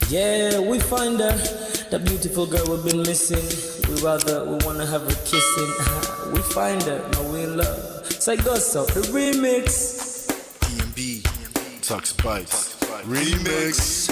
Yeah, we find her, the beautiful girl we've been missing. We wanna have her kissing. We find her, now we in love. Say go so, the remix. DMB, Tuck Spice, remix.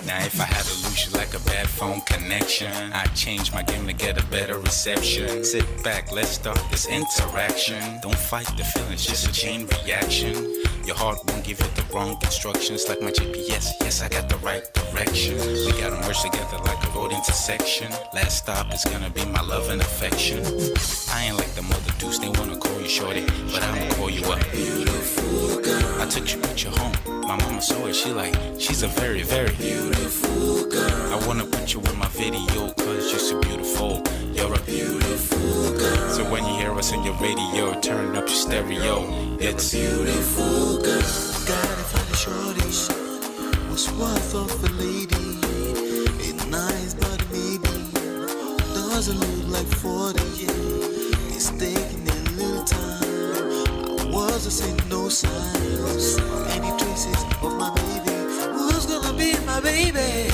Now if I had to lose you like a bad phone connection, I'd change my game to get a better reception. Sit back, let's start this interaction. Don't fight the feelings, just a chain reaction. Your heart won't give you the wrong instructions. Like my GPS, yes I got the right direction. We gotta merge together like a road intersection. Last stop is gonna be my love and affection. I ain't like the mother dudes, they wanna call you shorty, but I'ma call you a beautiful girl. I took your picture home, my mama saw it, she's a very, very beautiful girl. I wanna put you in my video, cause you're so beautiful. You're a beautiful girl. So when you hear us in your radio, turn up your stereo. It's beautiful girl. Gotta find a shorty, what's worth of a lady. It's nice but maybe doesn't look like 40. It's taking a little time. I wasn't seeing no signs, any traces of my baby. Who's gonna be my baby?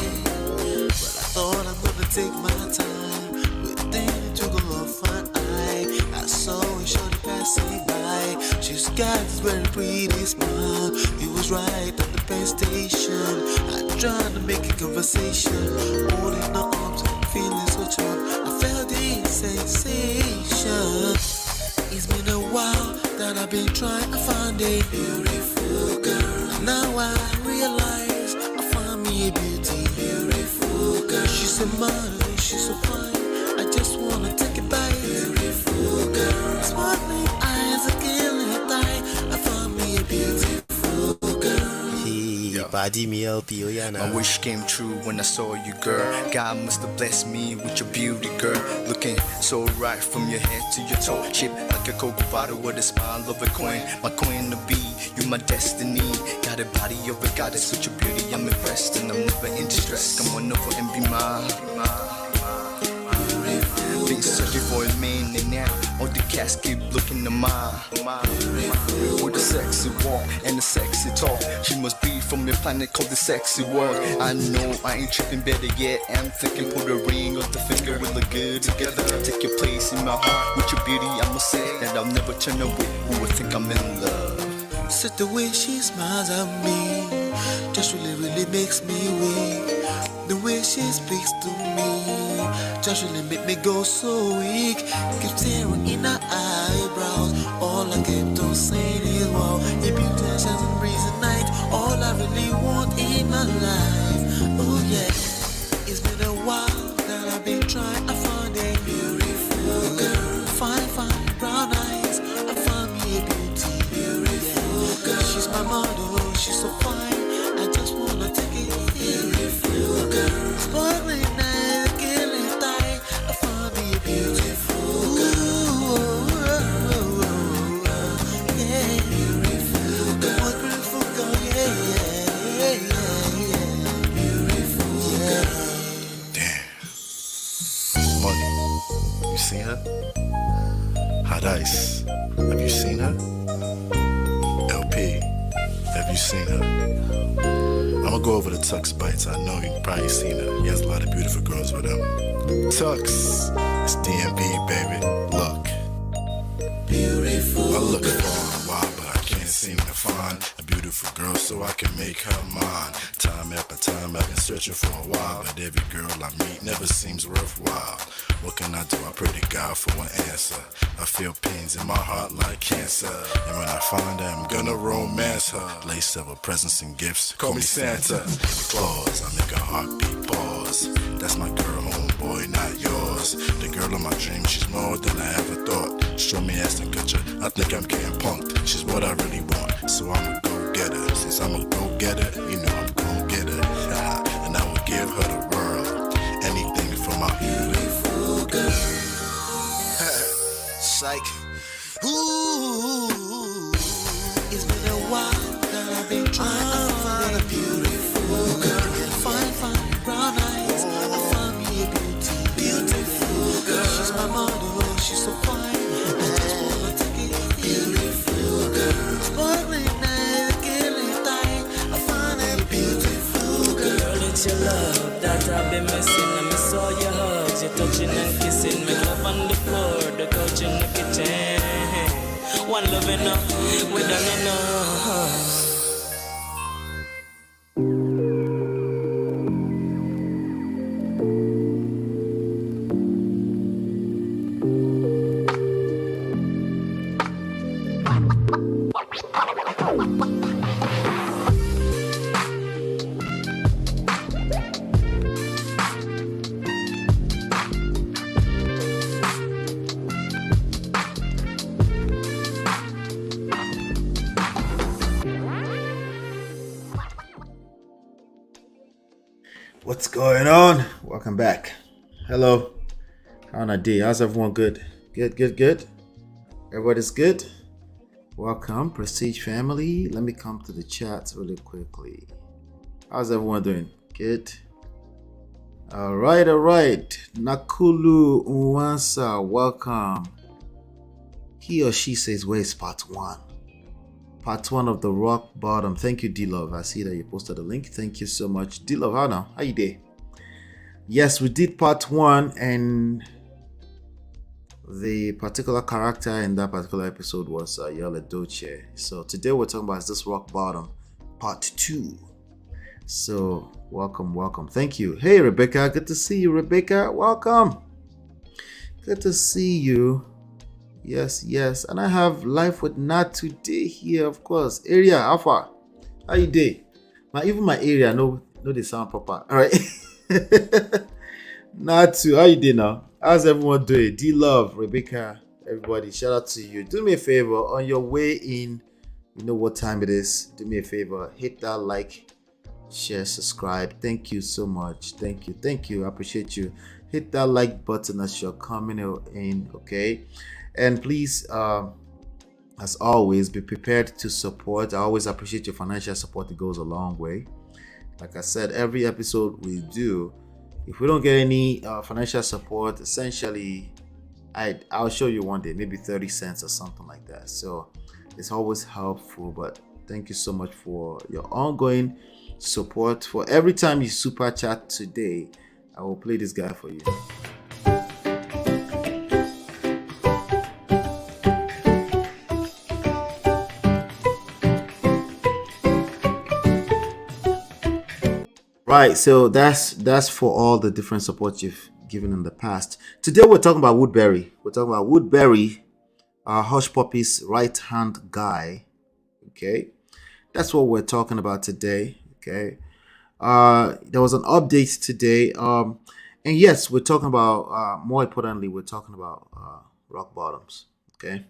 But I thought I'm gonna take my time, but then it took a long fun I saw a shorty passing by. She's got this very pretty smile. It was right at the bus station. I tried to make a conversation, holding her arms, feeling so charmed. I felt this sensation. It's been a while that I've been trying to find a beautiful girl. Now I realize I found me a beautiful girl. She's a model, she's so fine. I just wanna take it back. Beautiful girl, sparkling eyes, a killing tight. I found me a beautiful girl. My wish came true when I saw you, girl. God must have blessed me with your beauty, girl. Looking so right from your head to your toe, shaped like a cocoa bottle with a smile of a queen. My queen to be, you my destiny. Got a body of a goddess with your beauty. I'm impressed and I'm never in distress. Come on over and be mine. Been searching for a man and now all the cats keep looking to mine. With a sexy walk and a sexy talk, she must be from a planet called the sexy world. I know I ain't tripping, better yet I'm thinking put a ring on the finger, we look good together. Take your place in my heart with your beauty. I'ma say that I'll never turn away. Who would think I'm in love? Said the way she smiles at me just really makes me weak. The way she speaks to me just really make me go so weak. Keep staring in her eyebrows, all I kept on saying is wow. Your beauty shines and breeze at night, all I really want in my life. Oh yeah, it's been a while that I've been trying to find a beautiful girl. Fine, brown eyes, I found me a beautiful girl. She's my model, she's so fine, I just wanna take it. Beautiful girl, sparkling eyes, killing tight. I found me a beautiful girl. Yeah, beautiful girl, beautiful girl. Yeah. Beautiful girl. Damn. Money, you seen her? Hot Ice, have you seen her? LP, have you seen her? I'ma go over to Tux Bites. I know you've probably seen her. He has a lot of beautiful girls with him. Tux, it's DMB, baby. Look. Beautiful. I look for a while, but I can't seem to find a beautiful girl so I can make her mine. Time after time, I've been searching for a while, but every girl I meet never seems worthwhile. What can I do? I pray to God for an answer. I feel pains in my heart like cancer, and when I find her, I'm gonna romance her. Lace of her presents and gifts, call me Santa Claus. I make her heartbeat pause. That's my girl, homeboy, not yours. The girl of my dreams, she's more than I ever thought. Show me ass and kutcher. I think I'm getting punked. She's what I really want, so I'm a go-getter. Since I'm a go-getter, you know I'm gon' get her. And I will give her the world. Anything for my beautiful girl. Psych. Ooh, it's been a while that I've been trying to find a beautiful girl. Fine, brown eyes. I found me a beautiful girl. She's my model, she's so fine. I just wanna take it. Beautiful girl. Sparkling night, killing time. I found a beautiful girl. Girl, it's your love that I've been missing. I miss all your hugs, your touching and kissing. Make love on the floor, the couch in the kitchen. One love enough, we done enough. What's going on? Welcome back. Hello. How on a day? How's everyone? Good. Good. Everybody's good. Welcome, Prestige family. Let me come to the chat really quickly. How's everyone doing? Good. All right. Nakulu Nwansa, welcome. He or she says, where's part one? Part one of the rock bottom. Thank you, D-Love. I see that you posted a link. Thank you so much. D-Love, how now? How you doing? Yes, we did part one, and the particular character in that particular episode was Yala Doche. So today we're talking about this rock bottom, part two. So welcome. Thank you. Hey, Rebecca. Good to see you, Rebecca. Welcome. Good to see you. Yes. And I have Life with Nat today here, of course. Area, how far? How you doing? Even my area, no, they sound proper. All right. Natu, how you doing now? How's everyone doing? D-Love, Rebecca, everybody, shout out to you. Do me a favor, on your way in, you know what time it is. Do me a favor, hit that like, share, subscribe. Thank you so much. Thank you. I appreciate you. Hit that like button as you're coming in, okay? And please, as always, be prepared to support. I always appreciate your financial support. It goes a long way. Like I said, every episode we do, if we don't get any financial support, essentially, I'll show you one day, maybe 30 cents or something like that. So it's always helpful. But thank you so much for your ongoing support. For every time you super chat today, I will play this guy for you. Right, so that's for all the different support you've given in the past. Today we're talking about Woodberry. Hushpuppi's right-hand guy. Okay, that's what we're talking about today. Okay, there was an update today. And yes, we're talking about more importantly, we're talking about rock bottoms. Okay,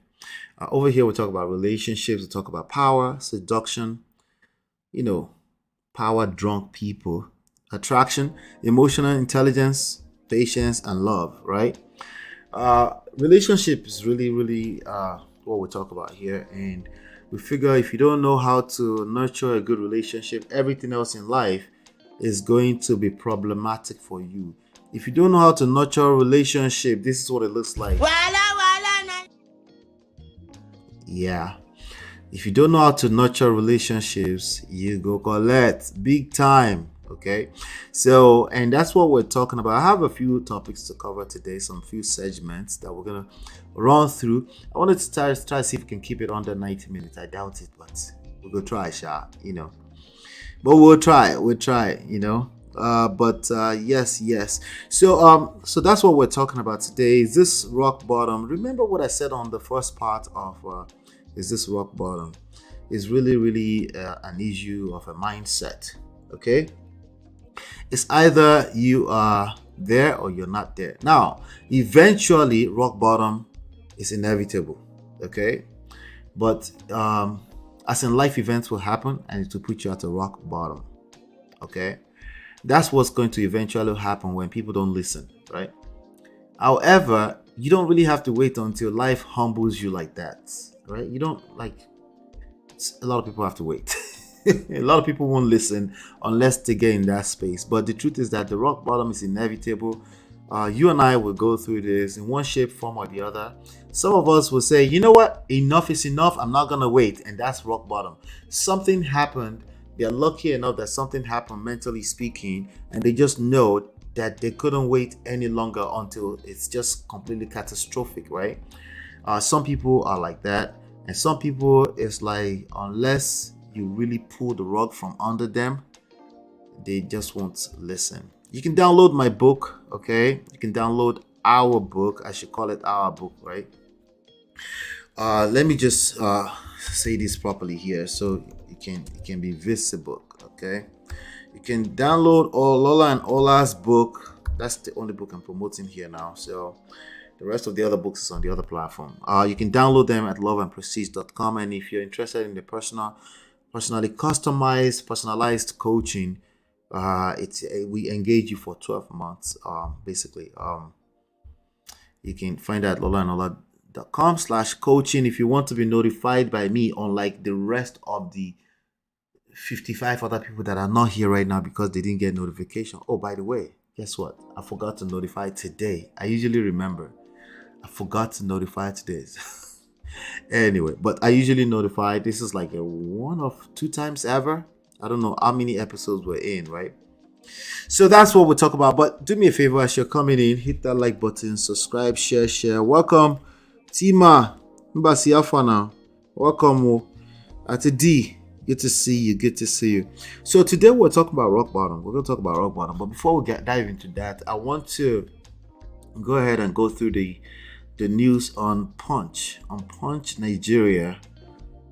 over here we're talking about relationships. We talk about power, seduction. Power drunk people, attraction, emotional intelligence, patience, and love, right? Relationship is really what we talk about here. And we figure if you don't know how to nurture a good relationship, everything else in life is going to be problematic for you. If you don't know how to nurture a relationship, this is what it looks like. Yeah. If you don't know how to nurture relationships, you go collect big time. Okay, so and that's what we're talking about. I have a few topics to cover today, some few segments that we're gonna run through. I wanted to try to see if we can keep it under 90 minutes. I doubt it, but we'll go try, But we'll try, yes. So that's what we're talking about today. Is this rock bottom? Remember what I said on the first part of is this rock bottom? Is really an issue of a mindset. Okay, it's either you are there or you're not there. Now, eventually, rock bottom It's inevitable. Okay, but as in life, events will happen and it will put you at a rock bottom. Okay, that's what's going to eventually happen when people don't listen, right? However, you don't really have to wait until life humbles you like that, right? You don't like. A lot of people have to wait. A lot of people won't listen unless they get in that space. But the truth is that the rock bottom is inevitable. You and I will go through this in one shape, form, or the other. Some of us will say, you know what, enough is enough. I'm not gonna wait, and that's rock bottom. Something happened. They're lucky enough that something happened, mentally speaking, and they just know that they couldn't wait any longer until it's just completely catastrophic, right? Some people are like that, and some people it's like unless you really pull the rug from under them, they just won't listen. You can download my book, okay? You can download our book. I should call it our book, right? Let me just say this properly here so it can be visible, okay? You can download Lola and Ola's book. That's the only book I'm promoting here now. So the rest of the other books is on the other platform. You can download them at loveandprestige.com. And if you're interested in the personally customized, personalized coaching, we engage you for 12 months. Basically, you can find that at loveandlola.com/coaching. If you want to be notified by me, unlike the rest of the 55 other people that are not here right now because they didn't get notification. Oh, by the way, guess what? I forgot to notify today. I usually remember. I forgot to notify today. Anyway, but I usually notify. This is like a 1 of 2 times ever. I don't know how many episodes we're in, right? So that's what we'll talk about. But do me a favor as you're coming in, hit that like button, subscribe, share. Welcome, Tima. Mbasi Afana. Welcome, at D. Good to see you. So today we're talking about rock bottom. We're going to talk about rock bottom. But before we dive into that, I want to go ahead and go through the news on Punch Nigeria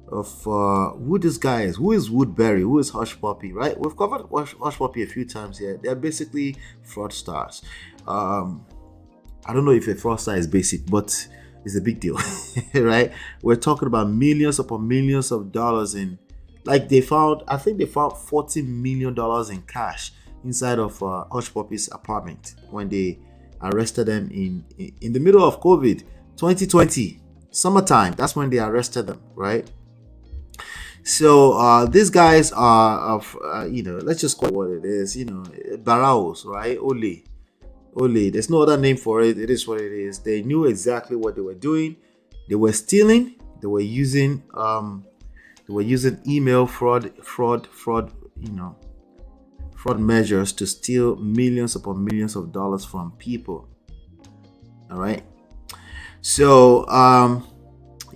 of who this guy is. Who is Woodberry? Who is Hushpuppi, right? We've covered Hushpuppi a few times here. They're basically fraudsters. I don't know if a fraudster is basic, but it's a big deal, right? We're talking about millions upon millions of dollars in, like I think they found $40 million in cash inside of Hushpuppi's apartment when they arrested them in the middle of COVID 2020 summertime. That's when they arrested them, right? So these guys are let's just call it what it is, Baraos, right? Ole. There's no other name for it. It is what it is. They knew exactly what they were doing. They were stealing. They were using email fraud measures to steal millions upon millions of dollars from people. All right. So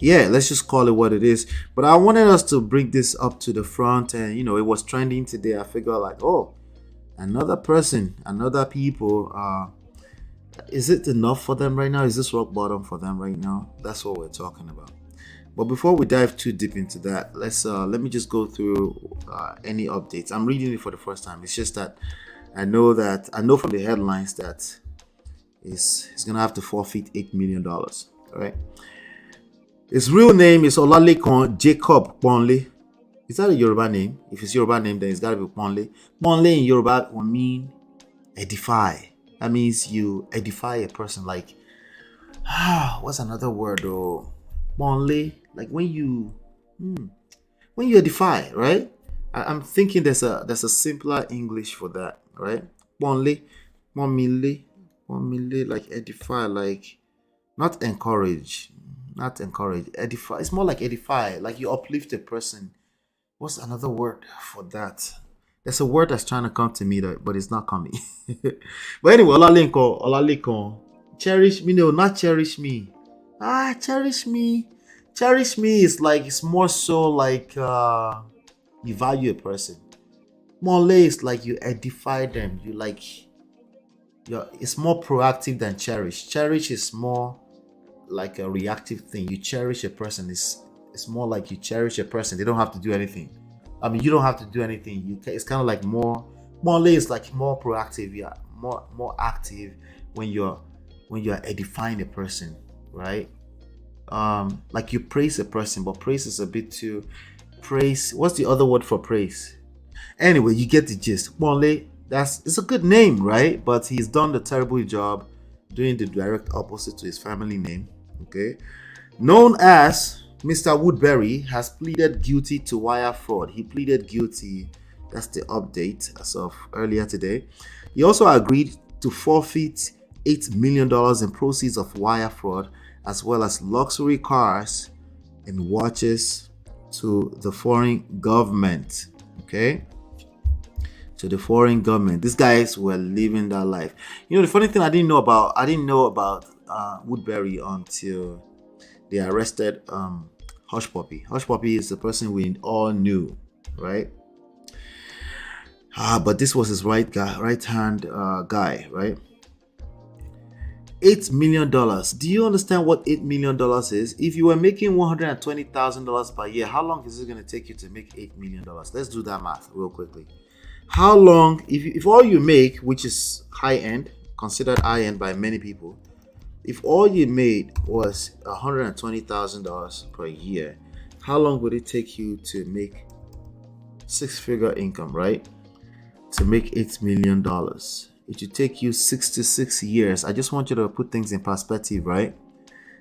let's just call it what it is. But I wanted us to bring this up to the front, and it was trending today. I figured like, another people. Is it enough for them right now? Is this rock bottom for them right now? That's what we're talking about. But before we dive too deep into that, let me just go through any updates. I'm reading it for the first time. It's just that I know from the headlines that he's gonna have to forfeit $8 million. All right. His real name is Olalekan Jacob Ponle. Is that a Yoruba name? If it's Yoruba name, then it's gotta be Ponle. Ponle in Yoruba will mean edify. That means you edify a person. Like, what's another word though? Ponle, like when you edify, right? I'm thinking there's a simpler English for that, right? Ponle, like edify, like not encourage, edify. It's more like edify, like you uplift a person. What's another word for that? There's a word that's trying to come to me, but it's not coming. But anyway, Olalikon, cherish me, no, not cherish me. Cherish me is like, it's more so like you value a person. Mole is like you edify them. It's more proactive than cherish. Cherish is more like a reactive thing. You cherish a person. It's more like you cherish a person. They don't have to do anything. I mean, you don't have to do anything. It's kind of like more is like more proactive. Yeah, more active when you're edifying a person, right? like you praise a person, but praise is a bit too praise. What's the other word for praise? Anyway, you get the gist. Bonle, it's a good name, right? But he's done the terrible job doing the direct opposite to his family name. Okay, known as Mr. Woodberry has pleaded guilty to wire fraud. He pleaded guilty. That's the update as of earlier today. He also agreed to forfeit $8 million in proceeds of wire fraud, as well as luxury cars and watches to the foreign government. Okay? To the foreign government. These guys were living that life. You know, the funny thing I didn't know about Woodberry until they arrested Hushpuppi. Hushpuppi is the person we all knew, right? But this was his right hand guy, right? $8 million. Do you understand what $8 million is? If you were making $120,000 per year, how long is it going to take you to make $8 million? Let's do that math real quickly. How long, if all you make, which is high end, considered high end by many people, if all you made was $120,000 per year, how long would it take you to make six-figure income, right? To make $8 million. It should take you 66 years. I just want you to put things in perspective, right?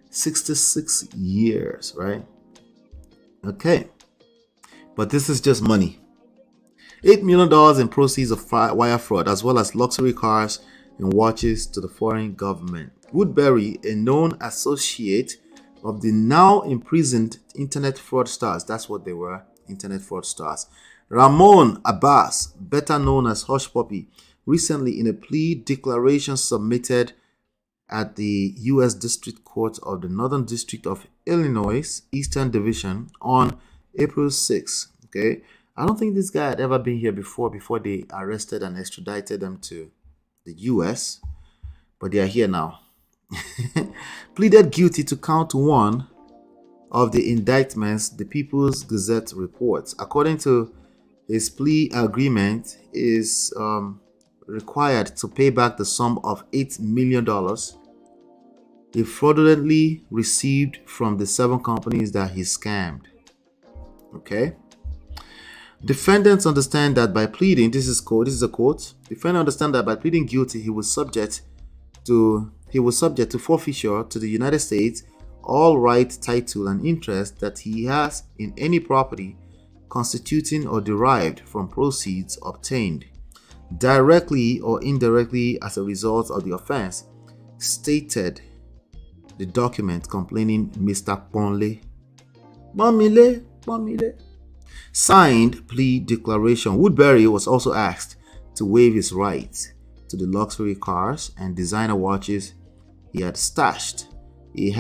66 years, right? Okay. But this is just money. $8 million in proceeds of wire fraud, as well as luxury cars and watches to the foreign government. Woodberry, a known associate of the now imprisoned internet fraudsters, that's what they were, internet fraudsters, Ramon Abbas, better known as Hushpuppi, recently in a plea declaration submitted at the U.S. District Court of the Northern District of Illinois, Eastern Division, on April 6. Okay, I don't think this guy had ever been here before they arrested and extradited them to the U.S., but they are here now. Pleaded guilty to count one of the indictments, the People's Gazette reports. According to his plea agreement, is required to pay back the sum of $8 million he fraudulently received from the 7 companies that he scammed. Okay. Defendants understand that by pleading, this is a quote. Defendants understand that by pleading guilty, he was subject to forfeiture to the United States all right, title, and interest that he has in any property constituting or derived from proceeds obtained directly or indirectly as a result of the offense, stated the document complaining Mr. Ponle. Signed plea declaration. Woodberry was also asked to waive his rights to the luxury cars and designer watches he had stashed in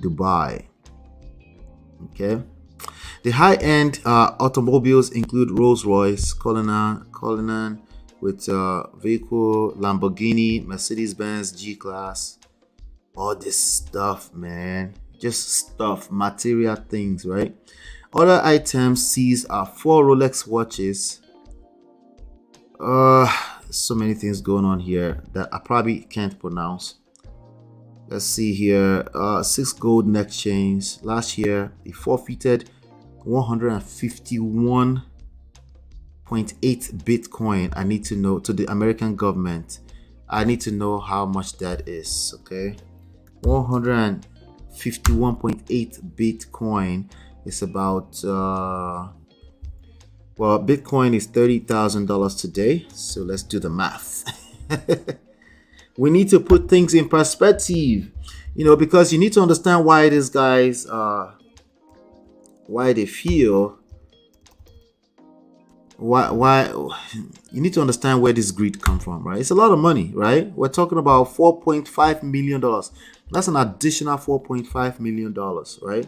Dubai. Okay. The high-end automobiles include Rolls-Royce, Cullinan with vehicle, Lamborghini, Mercedes-Benz G-Class, all this stuff, man. Just stuff, material things, right? Other items seized are 4 Rolex watches. So many things going on here that I probably can't pronounce. Let's see here. 6 gold neck chains. Last year, he forfeited 151.8 Bitcoin. I need to know, to the American government. I need to know how much that is. Okay, 151.8 Bitcoin is about well, Bitcoin is $30,000 today, so let's do the math. We need to put things in perspective, you know, because you need to understand why these guys why they feel, why you need to understand where this greed come from, right? It's a lot of money, right? We're talking about $4.5 million. That's an additional $4.5 million, right?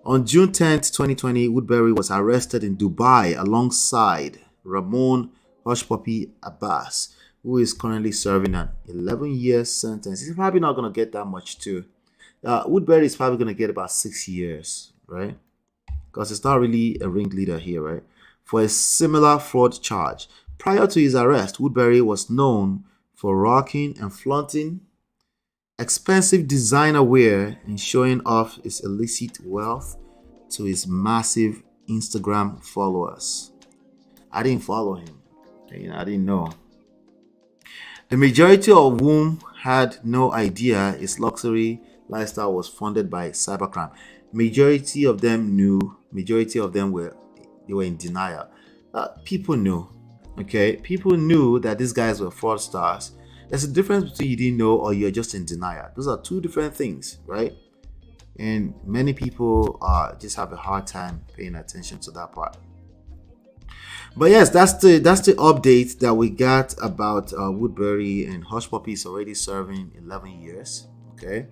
On June 10th, 2020, Woodberry was arrested in Dubai alongside Ramon Hushpuppi Abbas, who is currently serving an 11-year sentence. He's probably not going to get that much too. Woodberry is probably going to get about 6 years, right? Because it's not really a ringleader here, right? For a similar fraud charge. Prior to his arrest, Woodberry was known for rocking and flaunting expensive designer wear and showing off his illicit wealth to his massive Instagram followers. I didn't follow him. I didn't know. The majority of whom had no idea his luxury lifestyle was funded by cybercrime. Majority of them knew. Majority of them were in denial. People knew. Okay, people knew that these guys were fraudsters. There's a difference between you didn't know or you're just in denial. Those are two different things, right? And many people just have a hard time paying attention to that part. But yes, that's the update that we got about Woodberry, and Hushpuppi is already serving 11 years. Okay,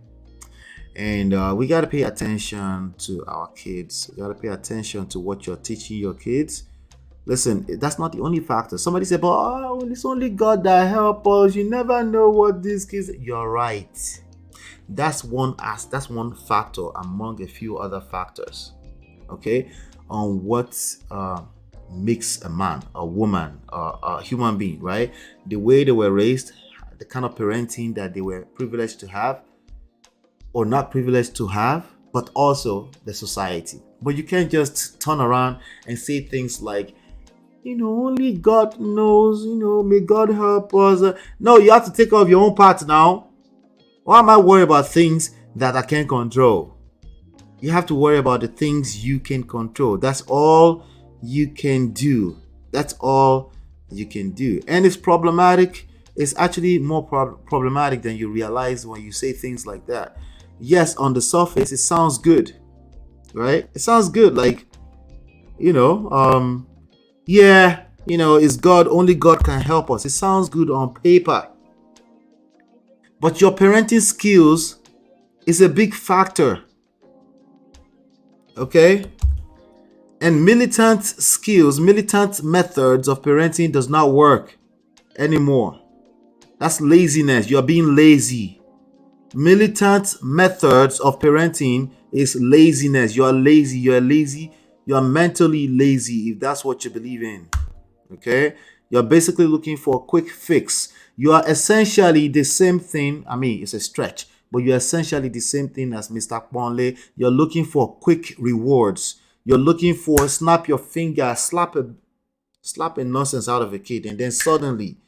and we got to pay attention to our kids. We got to pay attention to what you're teaching your kids. Listen, that's not the only factor. Somebody said, but it's only God that helps us. You never know what these kids. You're right. That's one factor among a few other factors. Okay, on what makes a man, a woman, a human being, right? The way they were raised, the kind of parenting that they were privileged to have or not privileged to have, but also the society. But you can't just turn around and say things like, only God knows, may God help us. No, you have to take care of your own part now. Why am I worried about things that I can't control? You have to worry about the things you can control. That's all you can do. That's all you can do. And it's problematic. It's actually more problematic than you realize when you say things like that. Yes, on the surface, it sounds good, right? It sounds good. Like, it's God, only God can help us. It sounds good on paper. But your parenting skills is a big factor. Okay? And militant skills, militant methods of parenting does not work anymore. That's laziness. You're being lazy. Militant methods of parenting is laziness. You're lazy. You're lazy. You're mentally lazy if that's what you believe in. Okay? You're basically looking for a quick fix. You are essentially the same thing. I mean, it's a stretch, but you're essentially the same thing as Mr. Kwanle. You're looking for quick rewards. You're looking for snap your finger, slap a nonsense out of a kid, and then suddenly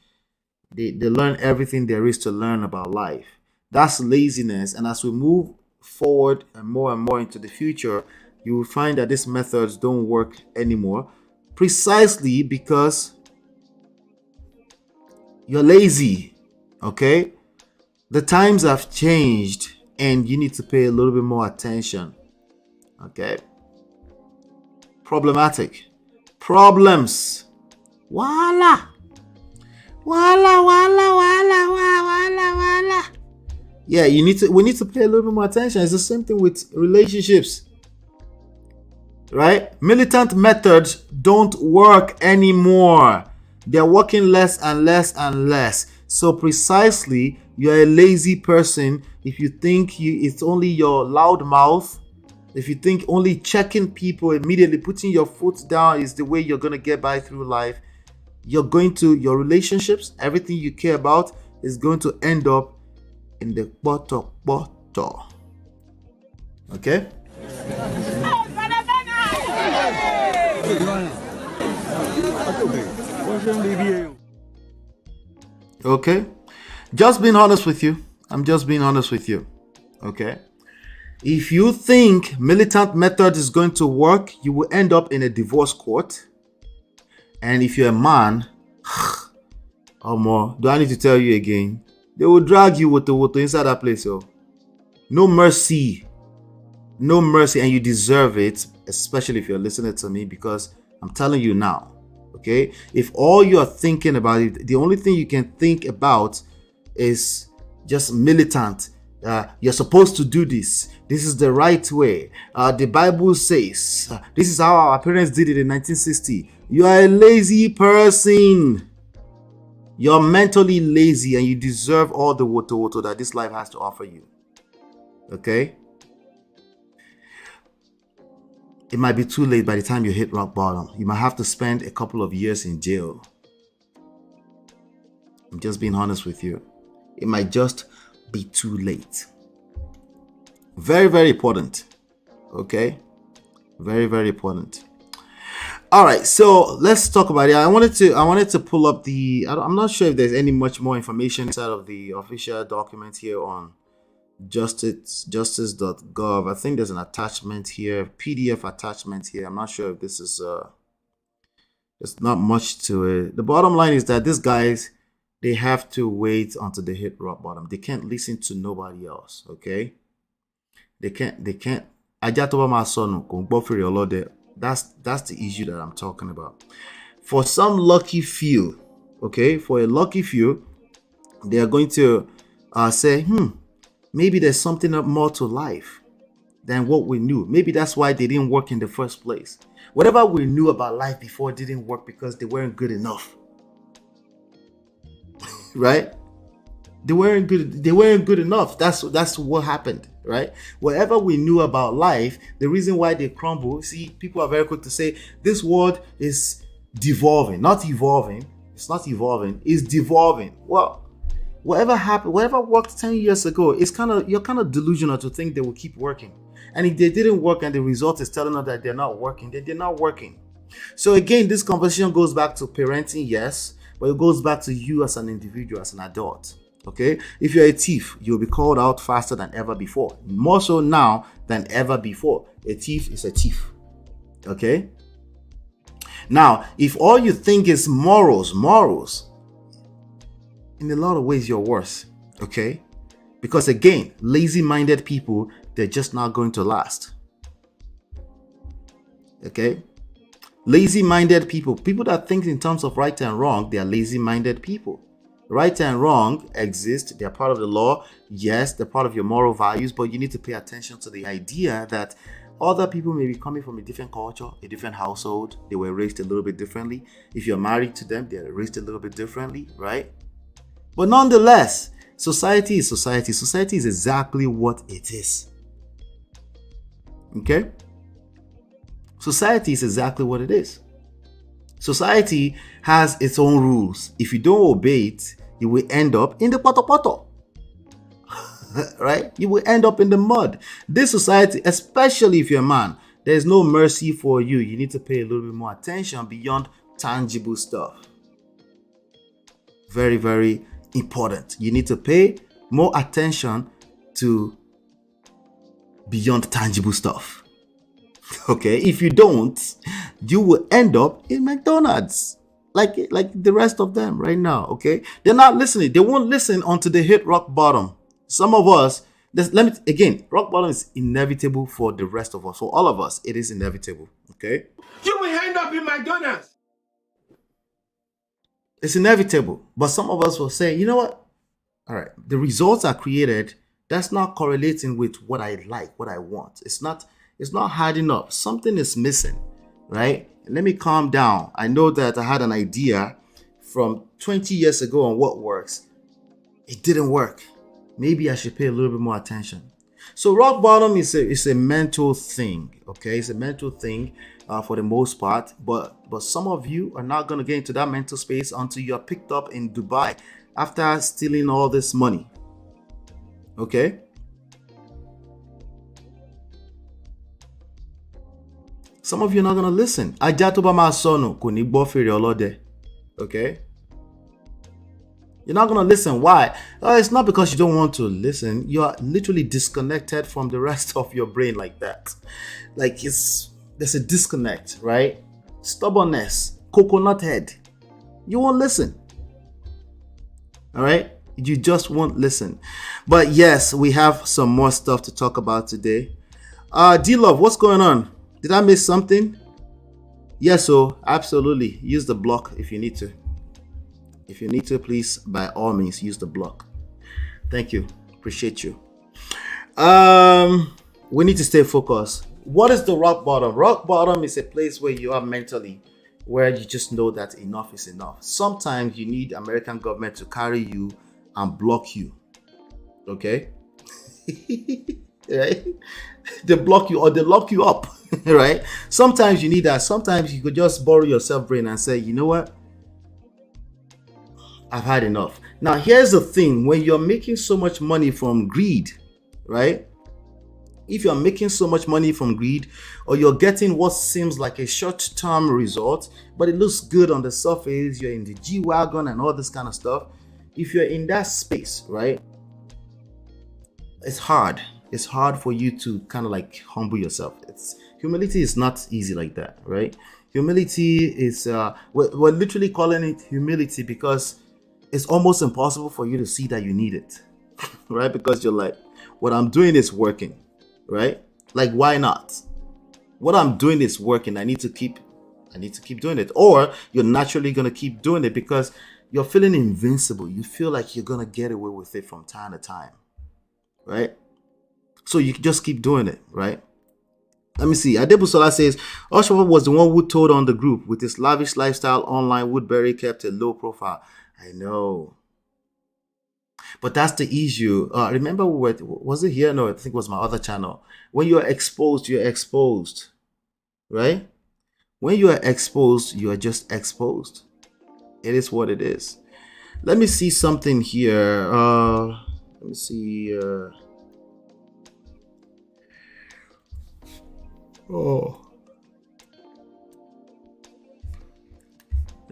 they learn everything there is to learn about life. That's laziness. And as we move forward and more into the future, you will find that these methods don't work anymore, precisely because you're lazy. Okay? The times have changed and you need to pay a little bit more attention. Okay? Problematic. Problems. Wala. Yeah, we need to pay a little bit more attention. It's the same thing with relationships. Right? Militant methods don't work anymore. They're working less and less and less. So precisely, you're a lazy person if you think it's only your loud mouth. If you think only checking people immediately, putting your foot down is the way you're going to get by through life, your relationships, everything you care about is going to end up in the bottom. Okay? Okay? Just being honest with you. I'm just being honest with you. Okay? If you think militant method is going to work, you will end up in a divorce court. And if you're a man, do I need to tell you again? They will drag you with the inside that place. No mercy. No mercy, and you deserve it, especially if you're listening to me, because I'm telling you now. Okay? If all you're thinking about it, the only thing you can think about is just militant. You're supposed to do this. This is the right way. The Bible says this is how our parents did it in 1960. You are a lazy person. You're mentally lazy and you deserve all the woto that this life has to offer you. Okay? It might be too late by the time you hit rock bottom. You might have to spend a couple of years in jail. I'm just being honest with you. It might just be too late. Very, very important. Okay, very, very important. All right, so let's talk about it. I wanted to pull up the. I'm not sure if there's any much more information inside of the official document here on justice.gov. I think there's an attachment here, PDF attachment here. I'm not sure if this is there's not much to it. The bottom line is that these guys, they have to wait until they hit rock bottom. They can't listen to nobody else. Okay, they can't. That's the issue that I'm talking about. For some lucky few, okay, for a lucky few, they are going to say, maybe there's something more to life than what we knew. Maybe that's why they didn't work in the first place. Whatever we knew about life before didn't work because they weren't good enough. Right? They weren't good enough. That's what happened, right? Whatever we knew about life, the reason why they crumble, see, people are very quick to say this world is devolving, not evolving. It's not evolving, it's devolving. Well, whatever happened, whatever worked 10 years ago, you're kind of delusional to think they will keep working. And if they didn't work and the result is telling us that they're not working, then they're not working. So again, this conversation goes back to parenting, yes, but it goes back to you as an individual, as an adult. Okay, if you're a thief, you'll be called out faster than ever before. More so now than ever before. A thief is a thief. Okay. Now, if all you think is morals, in a lot of ways you're worse. Okay, because again, lazy-minded people, they're just not going to last. Okay, lazy-minded people that think in terms of right and wrong, they are lazy-minded people. Right and wrong exist. They're part of the law. Yes, they're part of your moral values, but you need to pay attention to the idea that other people may be coming from a different culture, a different household. They were raised a little bit differently. If you're married to them, they're raised a little bit differently, right? But nonetheless, society is society. Society is exactly what it is. Okay? Society is exactly what it is. Society has its own rules. If you don't obey it, you will end up in the poto. Right? You will end up in the mud. This society, especially if you're a man, there's no mercy for you. You need to pay a little bit more attention beyond tangible stuff. Very, very important. You need to pay more attention to beyond tangible stuff. Okay, if you don't, you will end up in McDonald's like the rest of them right now. Okay, they're not listening. They won't listen until they hit rock bottom. Some of us, rock bottom is inevitable for the rest of us. For all of us, it is inevitable. Okay, you will end up in McDonald's. It's inevitable, but some of us will say, you know what? All right, the results are created. That's not correlating with what I like, what I want. It's not hard enough. Something is missing, right? Let me calm down. I know that I had an idea from 20 years ago on what works. It didn't work. Maybe I should pay a little bit more attention. So rock bottom is a mental thing, okay? It's a mental thing for the most part. But some of you are not going to get into that mental space until you're picked up in Dubai after stealing all this money, okay? Some of you are not going to listen. Okay? You're not going to listen. Why? It's not because you don't want to listen. You are literally disconnected from the rest of your brain like that. Like there's a disconnect, right? Stubbornness, coconut head. You won't listen. All right? You just won't listen. But yes, we have some more stuff to talk about today. D-Love, what's going on? Did I miss something? Yes, so absolutely. Use the block if you need to. If you need to, please, by all means, use the block. Thank you. Appreciate you. We need to stay focused. What is the rock bottom? Rock bottom is a place where you are mentally, where you just know that enough is enough. Sometimes you need American government to carry you and block you. Okay? Right? They block you or they lock you up. Right? Sometimes you need that. Sometimes you could just borrow your self-brain and say, you know what? I've had enough. Now, here's the thing. When you're making so much money from greed, right? If you're making so much money from greed, or you're getting what seems like a short-term result, but it looks good on the surface, you're in the G-Wagon and all this kind of stuff. If you're in that space, right, it's hard. It's hard for you to kind of like humble yourself. Humility is not easy like that, right? Humility is, we're literally calling it humility because it's almost impossible for you to see that you need it, right? Because you're like, what I'm doing is working, right? Like, why not? What I'm doing is working. I need to keep doing it. Or you're naturally going to keep doing it because you're feeling invincible. You feel like you're going to get away with it from time to time, right? So you just keep doing it, right? Let me see. Adebusola says, Hushpuppi was the one who told on the group with his lavish lifestyle online. Woodberry kept a low profile. I know. But that's the issue. Remember, was it here? No, I think it was my other channel. When you're exposed, right? When you are exposed, you are just exposed. It is what it is. Let me see something here. Let me see.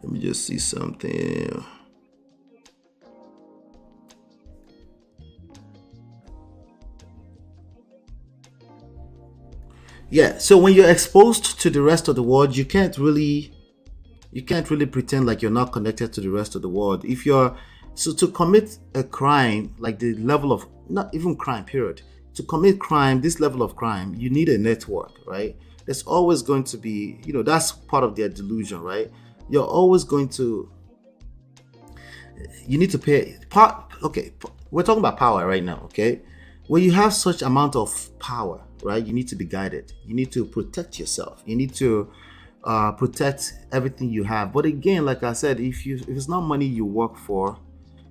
Let me just see something. Yeah, so when you're exposed to the rest of the world, you can't really pretend like you're not connected to the rest of the world. If you're to commit a crime, like the level of, not even crime, period. To commit crime, this level of crime, you need a network, right? There's always going to be, that's part of their delusion, right? You're always going to, you need to pay. Okay, we're talking about power right now, okay? When you have such amount of power, right, you need to be guided. You need to protect yourself. You need to protect everything you have. But again, like I said, if it's not money you work for,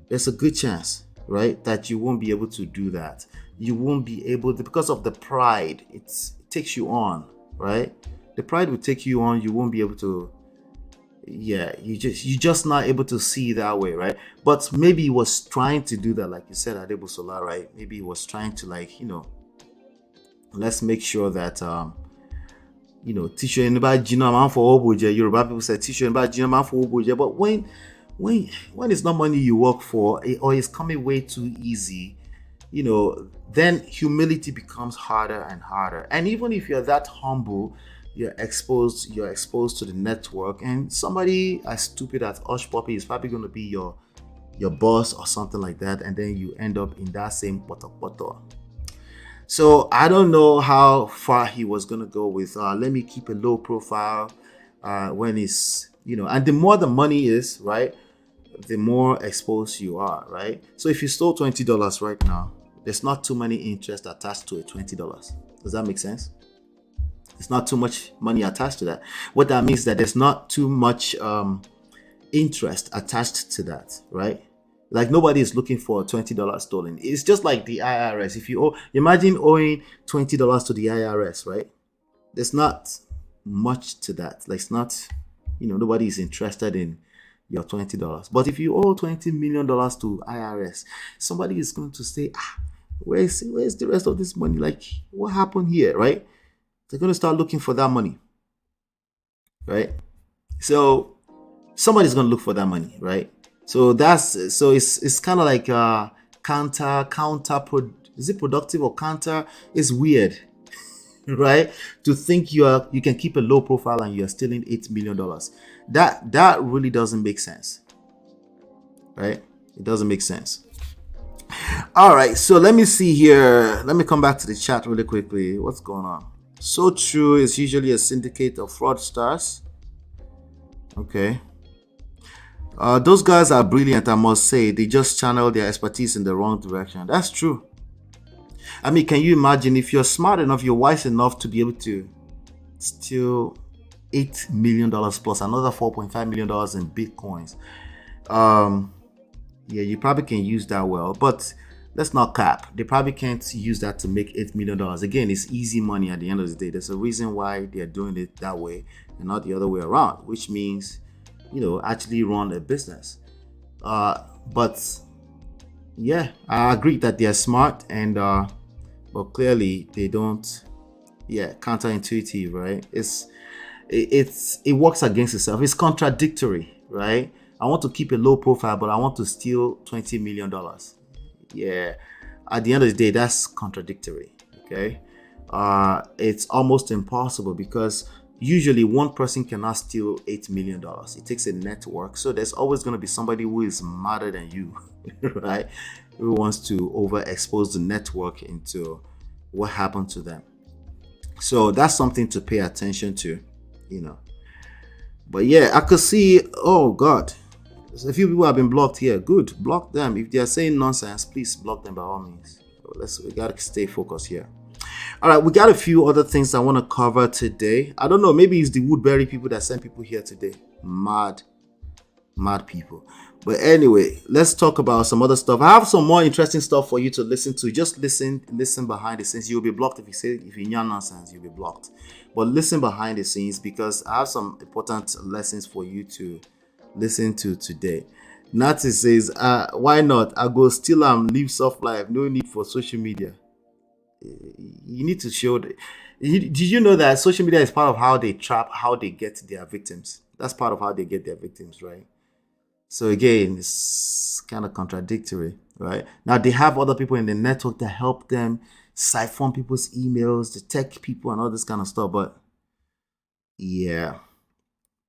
there's a good chance, right, that you won't be able to do that. You won't be able to, because of the pride. It takes you on, right? The pride will take you on. You won't be able to. Yeah, you're just not able to see that way, right? But maybe he was trying to do that, like you said, Adebusola, right? Maybe he was trying to, like, let's make sure that teacher anybody Gina man for Oboje. Yoruba people say teacher anybody Gina man for Oboje. But when it's not money you work for, or it's coming way too easy, then humility becomes harder and harder. And even if you're that humble, you're exposed to the network, and somebody as stupid as Hushpuppi is probably going to be your boss or something like that, and then you end up in that same poto. So I don't know how far he was going to go with let me keep a low profile when it's, and the more the money is, right, the more exposed you are, right? So if you stole $20 right now, there's not too many interest attached to a $20. Does that make sense? It's not too much money attached to that. What that means is that there's not too much interest attached to that, right? Like, nobody is looking for $20 stolen. It's just like the IRS. If you imagine owing $20 to the IRS, right? There's not much to that. Like, it's not, nobody is interested in your $20. But if you owe $20 million to IRS, somebody is going to say, where's the rest of this money? Like, what happened here, right? They're going to start looking for that money, right? So somebody's going to look for that money, right? So it's kind of like is it productive or counter? It's weird, right? To think you can keep a low profile and you're stealing $8 million. That really doesn't make sense, right? It doesn't make sense. All right, so let me see here. Let me come back to the chat really quickly. What's going on? So True is usually a syndicate of fraudsters. Okay. Those guys are brilliant, I must say. They just channel their expertise in the wrong direction. That's true. I mean, can you imagine if you're smart enough, you're wise enough to be able to steal $8 million plus another $4.5 million in Bitcoins? Yeah, you probably can use that well, but let's not cap. They probably can't use that to make $8 million. Again, it's easy money at the end of the day. There's a reason why they're doing it that way and not the other way around, which means, actually run a business. But yeah, I agree that they're smart, and but clearly they don't. Yeah, counterintuitive, right? It works against itself. It's contradictory, right? I want to keep a low profile, but I want to steal $20 million. Yeah, at the end of the day, that's contradictory. Okay, it's almost impossible because usually one person cannot steal $8 million. It takes a network, so there's always going to be somebody who is smarter than you, right? Who wants to overexpose the network into what happened to them. So that's something to pay attention to, you know. But yeah, I could see, oh God, a few people have been blocked here. Good, block them. If they are saying nonsense, please block them by all means. We gotta stay focused here. All right, we got a few other things I want to cover today. I don't know, maybe it's the Woodberry people that sent people here today. Mad people. But anyway, let's talk about some other stuff. I have some more interesting stuff for you to listen to. Just listen behind the scenes. You'll be blocked if you yarn nonsense. You'll be blocked. But listen behind the scenes because I have some important lessons for you to listen to today. Natty says, why not? I go still live soft life. No need for social media. You need to show. Did you know that social media is part of how they trap, how they get their victims? That's part of how they get their victims, right? So again, it's kind of contradictory, right? Now they have other people in the network that help them siphon people's emails, detect people and all this kind of stuff. But yeah,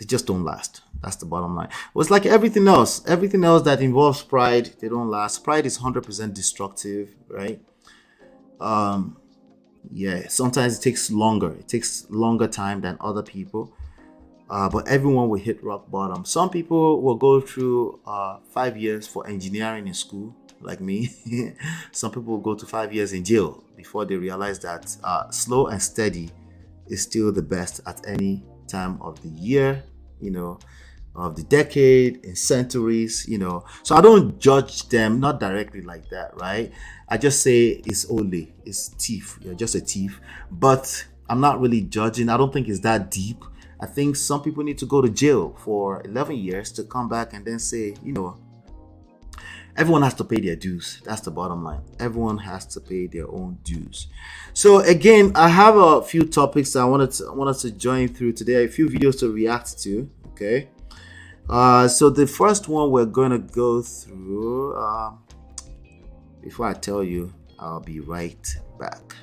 they just don't last. That's the bottom line. Well, it's like everything else that involves pride, they don't last. Pride is 100% destructive, right? Yeah, sometimes it takes longer time than other people. But everyone will hit rock bottom. Some people will go through 5 years for engineering in school, like me. Some people will go to 5 years in jail before they realize that slow and steady is still the best at any time of the year, you know, of the decade, in centuries, you know. So I don't judge them, not directly like that, right? I just say it's thief. You're just a thief. But I'm not really judging. I don't think it's that deep. I think some people need to go to jail for 11 years to come back and then say, you know, everyone has to pay their dues. That's the bottom line. Everyone has to pay their own dues. So again, I have a few topics that I wanted to join through today, a few videos to react to. Okay. So the first one we're going to go through, before I tell you, I'll be right back.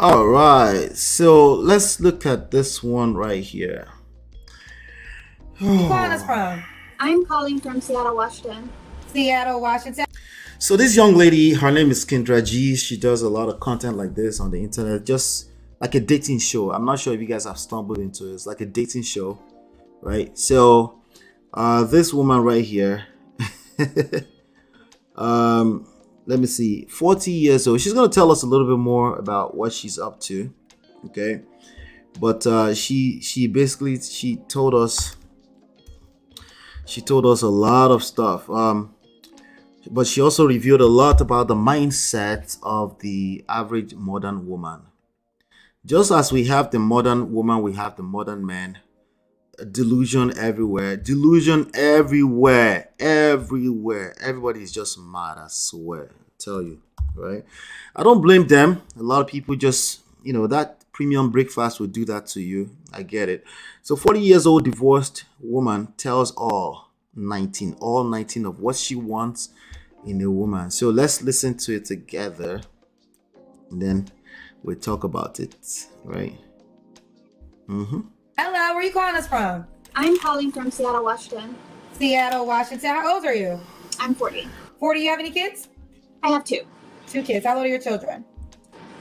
All right, so let's look at this one right here. Calling us from? I'm calling from Seattle, Washington. Seattle, Washington. So this young lady, her name is 𝐑𝐎𝐿. She does a lot of content like this on the internet, just like a dating show. I'm not sure if you guys have stumbled into it. It's like a dating show, right? So this woman right here, let me see, 40 years old. She's going to tell us a little bit more about what she's up to, okay? But she basically told us a lot of stuff. But she also revealed a lot about the mindset of the average modern woman. Just as we have the modern woman, we have the modern man. Delusion everywhere. Everybody is just mad, I swear. I tell you, right? I don't blame them. A lot of people just, you know, that premium breakfast would do that to you. I get it. So 40 years old divorced woman tells all 19 of what she wants in a woman. So let's listen to it together and then we'll talk about it, right? Hello, where are you calling us from? I'm calling from Seattle, Washington. Seattle, Washington. How old are you? I'm 40. 40. You have any kids? I have two. 2 kids. How old are your children?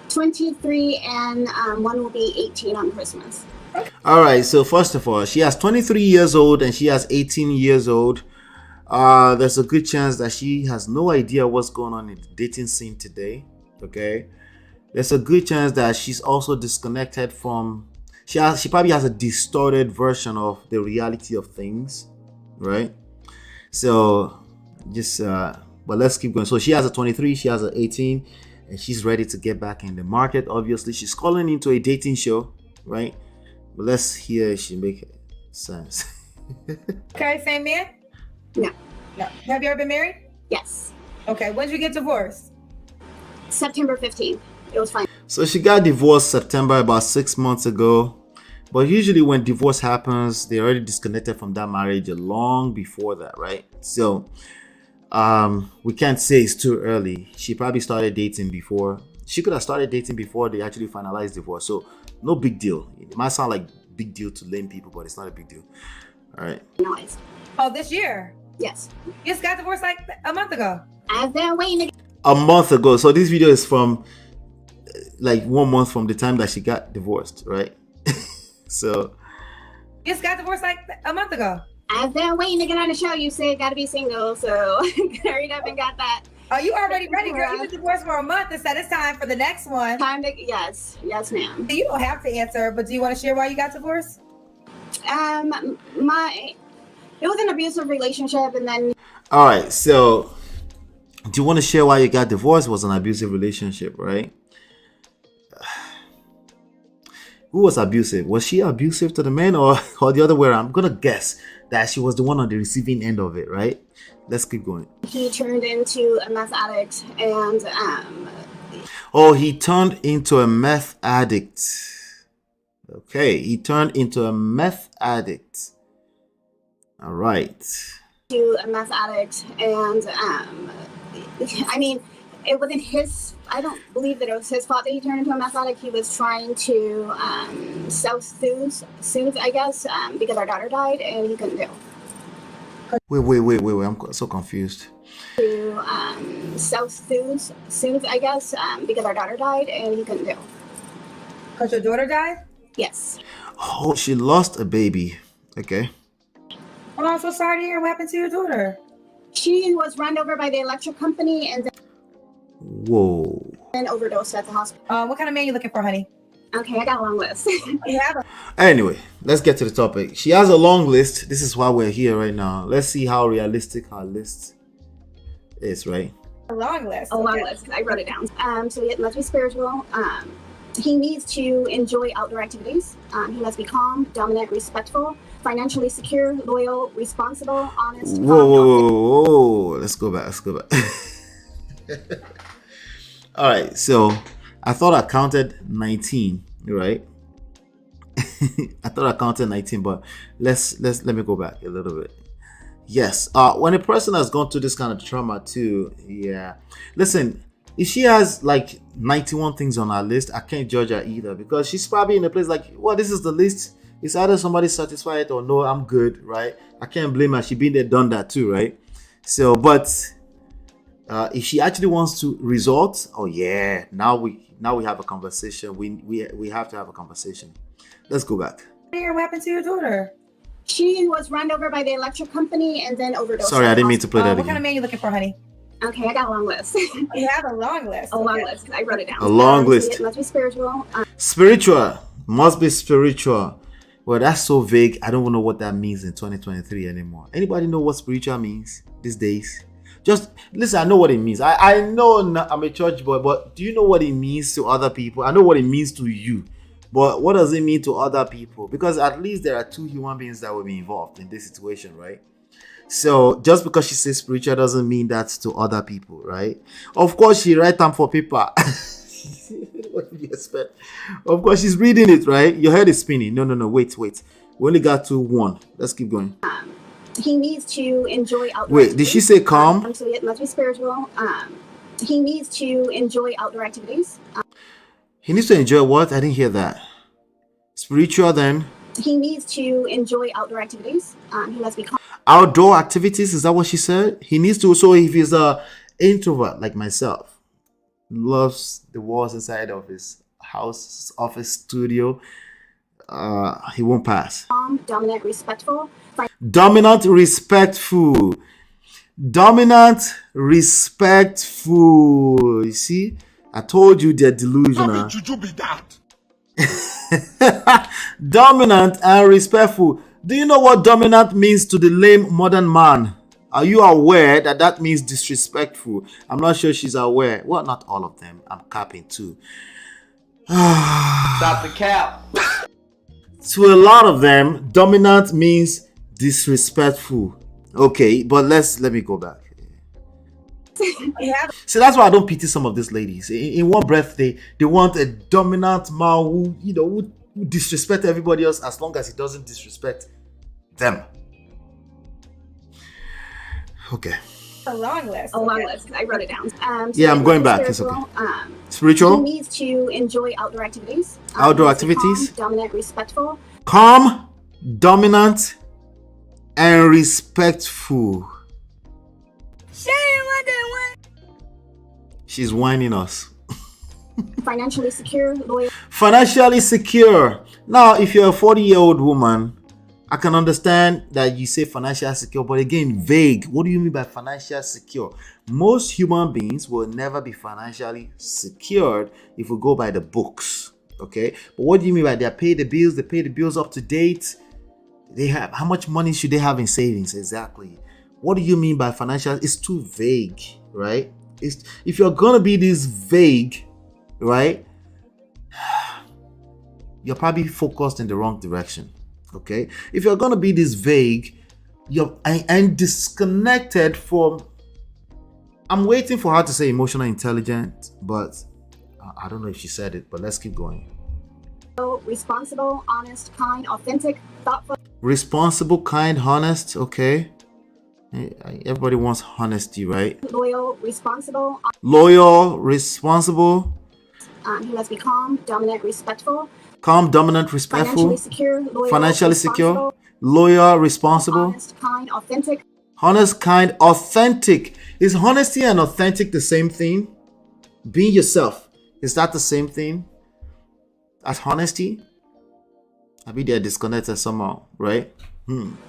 23 and one will be 18 on Christmas. All right, so first of all, she has 23 years old and she has 18 years old. There's a good chance that she has no idea what's going on in the dating scene today. Okay, there's a good chance that she's also disconnected from. She probably has a distorted version of the reality of things, right? So just but let's keep going. So she has a 23, she has an 18, and she's ready to get back in the market. Obviously, she's calling into a dating show, right? But let's hear if she make sense. Okay, same man? No. No. Have you ever been married? Yes. Okay, when did you get divorced? September 15th. It was fine. So she got divorced September, about 6 months ago. But usually when divorce happens, they're already disconnected from that marriage long before that, right? So we can't say it's too early. She probably started dating before. She could have started dating before they actually finalized divorce. So no big deal. It might sound like big deal to lame people, but it's not a big deal. All right. Noise. Oh, this year? Yes. You just got divorced like a month ago. I've been waiting to A month ago. So this video is from like 1 month from the time that she got divorced, right? So You just got divorced like a month ago. I've been waiting to get on the show. You said gotta be single, so hurried up and got that. Oh, you already ready, girl. You've been divorced for a month and said it's time for the next one. Time to yes, ma'am. You don't have to answer, but do you want to share why you got divorced? It was an abusive relationship, and then all right, so do you want to share why you got divorced? It was an abusive relationship, right? Who was abusive? Was she abusive to the man or the other way around? I'm gonna guess that she was the one on the receiving end of it, right? Let's keep going. he turned into a meth addict, and Oh, he turned into a meth addict. Okay, he turned into a meth addict. All right. to a meth addict, and I mean, it wasn't his. I don't believe that it was his fault that he turned into a meth addict. He was trying to sell soothes, I guess, because our daughter died, and he couldn't do. Wait. I'm so confused. To sell soothes, I guess, because our daughter died, and he couldn't do. Because your daughter died? Yes. Oh, she lost a baby. Okay. Oh, I'm so sorry to hear what happened to your daughter. She was run over by the electric company and Whoa. then overdosed at the hospital. What kind of man you looking for, honey? Okay, I got a long list. You have Anyway, let's get to the topic. She has a long list. This is why we're here right now. Let's see how realistic her list is, right? a long list. A long list. I wrote it down. So he must be spiritual. He needs to enjoy outdoor activities. He must be calm, dominant, respectful, financially secure, loyal, responsible, honest. Whoa. Let's go back. All right. So I thought I counted 19, right? I thought I counted 19, but let me go back a little bit. Yes. When a person has gone through this kind of trauma too, yeah. Listen, if she has like 91 things on her list, I can't judge her either, because she's probably in a place like, well, this is the list. It's either somebody satisfied or no, I'm good, right? I can't blame her. She been there, done that too, right? So, but if she actually wants to resort, oh yeah, now we have a conversation. We have to have a conversation. Let's go back. What happened to your daughter? She was run over by the electric company and then overdosed. Sorry, I didn't mean to play that What again. kind of man you looking for, honey? Okay, I got a long list. You have a long list. A long list. I wrote it down. A long list. It must be spiritual. Spiritual. Must be spiritual. Well, that's so vague. I don't even know what that means in 2023 anymore. Anybody know what spiritual means these days? Just listen, I know what it means. I know I'm a church boy, but do you know what it means to other people? I know what it means to you. But what does it mean to other people? Because at least there are two human beings that will be involved in this situation, right? So just because she says spiritual doesn't mean that's to other people, right? Of course, she write them for paper. What do you expect? Of course, she's reading it, right? Your head is spinning. No. Wait. We only got to one. Let's keep going. He needs to enjoy outdoor Wait, activities. did she say calm? So it must be spiritual. He needs to enjoy outdoor activities. He needs to enjoy what? I didn't hear that. Spiritual then? He needs to enjoy outdoor activities. He must be calm. Outdoor activities, is that what she said? He needs to. So if he's a introvert like myself, loves the walls inside of his house, office, studio, he won't pass. Calm, dominant, respectful. Dominant, respectful. Dominant, respectful. You see, I told you they're delusional. Should you be that? Dominant and respectful. Do you know what dominant means to the lame modern man? Are you aware that that means disrespectful? I'm not sure she's aware. Well, not all of them. I'm capping too. Stop the cap. To a lot of them, dominant means disrespectful. Okay, but let me go back. So that's why I don't pity some of these ladies. In one breath, they want a dominant man who who disrespect everybody else as long as he doesn't disrespect them. Okay. A long list. A long list. I wrote it down. Yeah, I'm going back. It's okay. Spiritual? He needs to enjoy outdoor activities. Outdoor He needs to be activities? calm, dominant, respectful. Calm, dominant, and respectful. She's whining us. Financially secure, loyal. Financially secure. Now, if you're a 40-year-old woman, I can understand that you say financially secure, but again, vague. What do you mean by financially secure? Most human beings will never be financially secured if we go by the books. Okay, but what do you mean by they pay the bills? They pay the bills up to date. They have how much money should they have in savings? Exactly. What do you mean by financial? It's too vague, right? If you're gonna be this vague, right, you're probably focused in the wrong direction. Okay, if you're gonna be this vague, you're and disconnected from. I'm waiting for her to say emotional intelligent, but I don't know if she said it. But let's keep going. Responsible, honest, kind, authentic, thoughtful. Responsible, kind, honest. Okay. Everybody wants honesty, right? Loyal, responsible. Loyal, responsible. He must be calm, dominant, respectful. Calm, dominant, respectful. Financially secure, loyal, Financially secure. responsible, Loyal, responsible. honest, kind, authentic. Honest, kind, authentic. Is honesty and authentic the same thing? Being yourself, is that the same thing as honesty? I mean, they're disconnected somehow, right?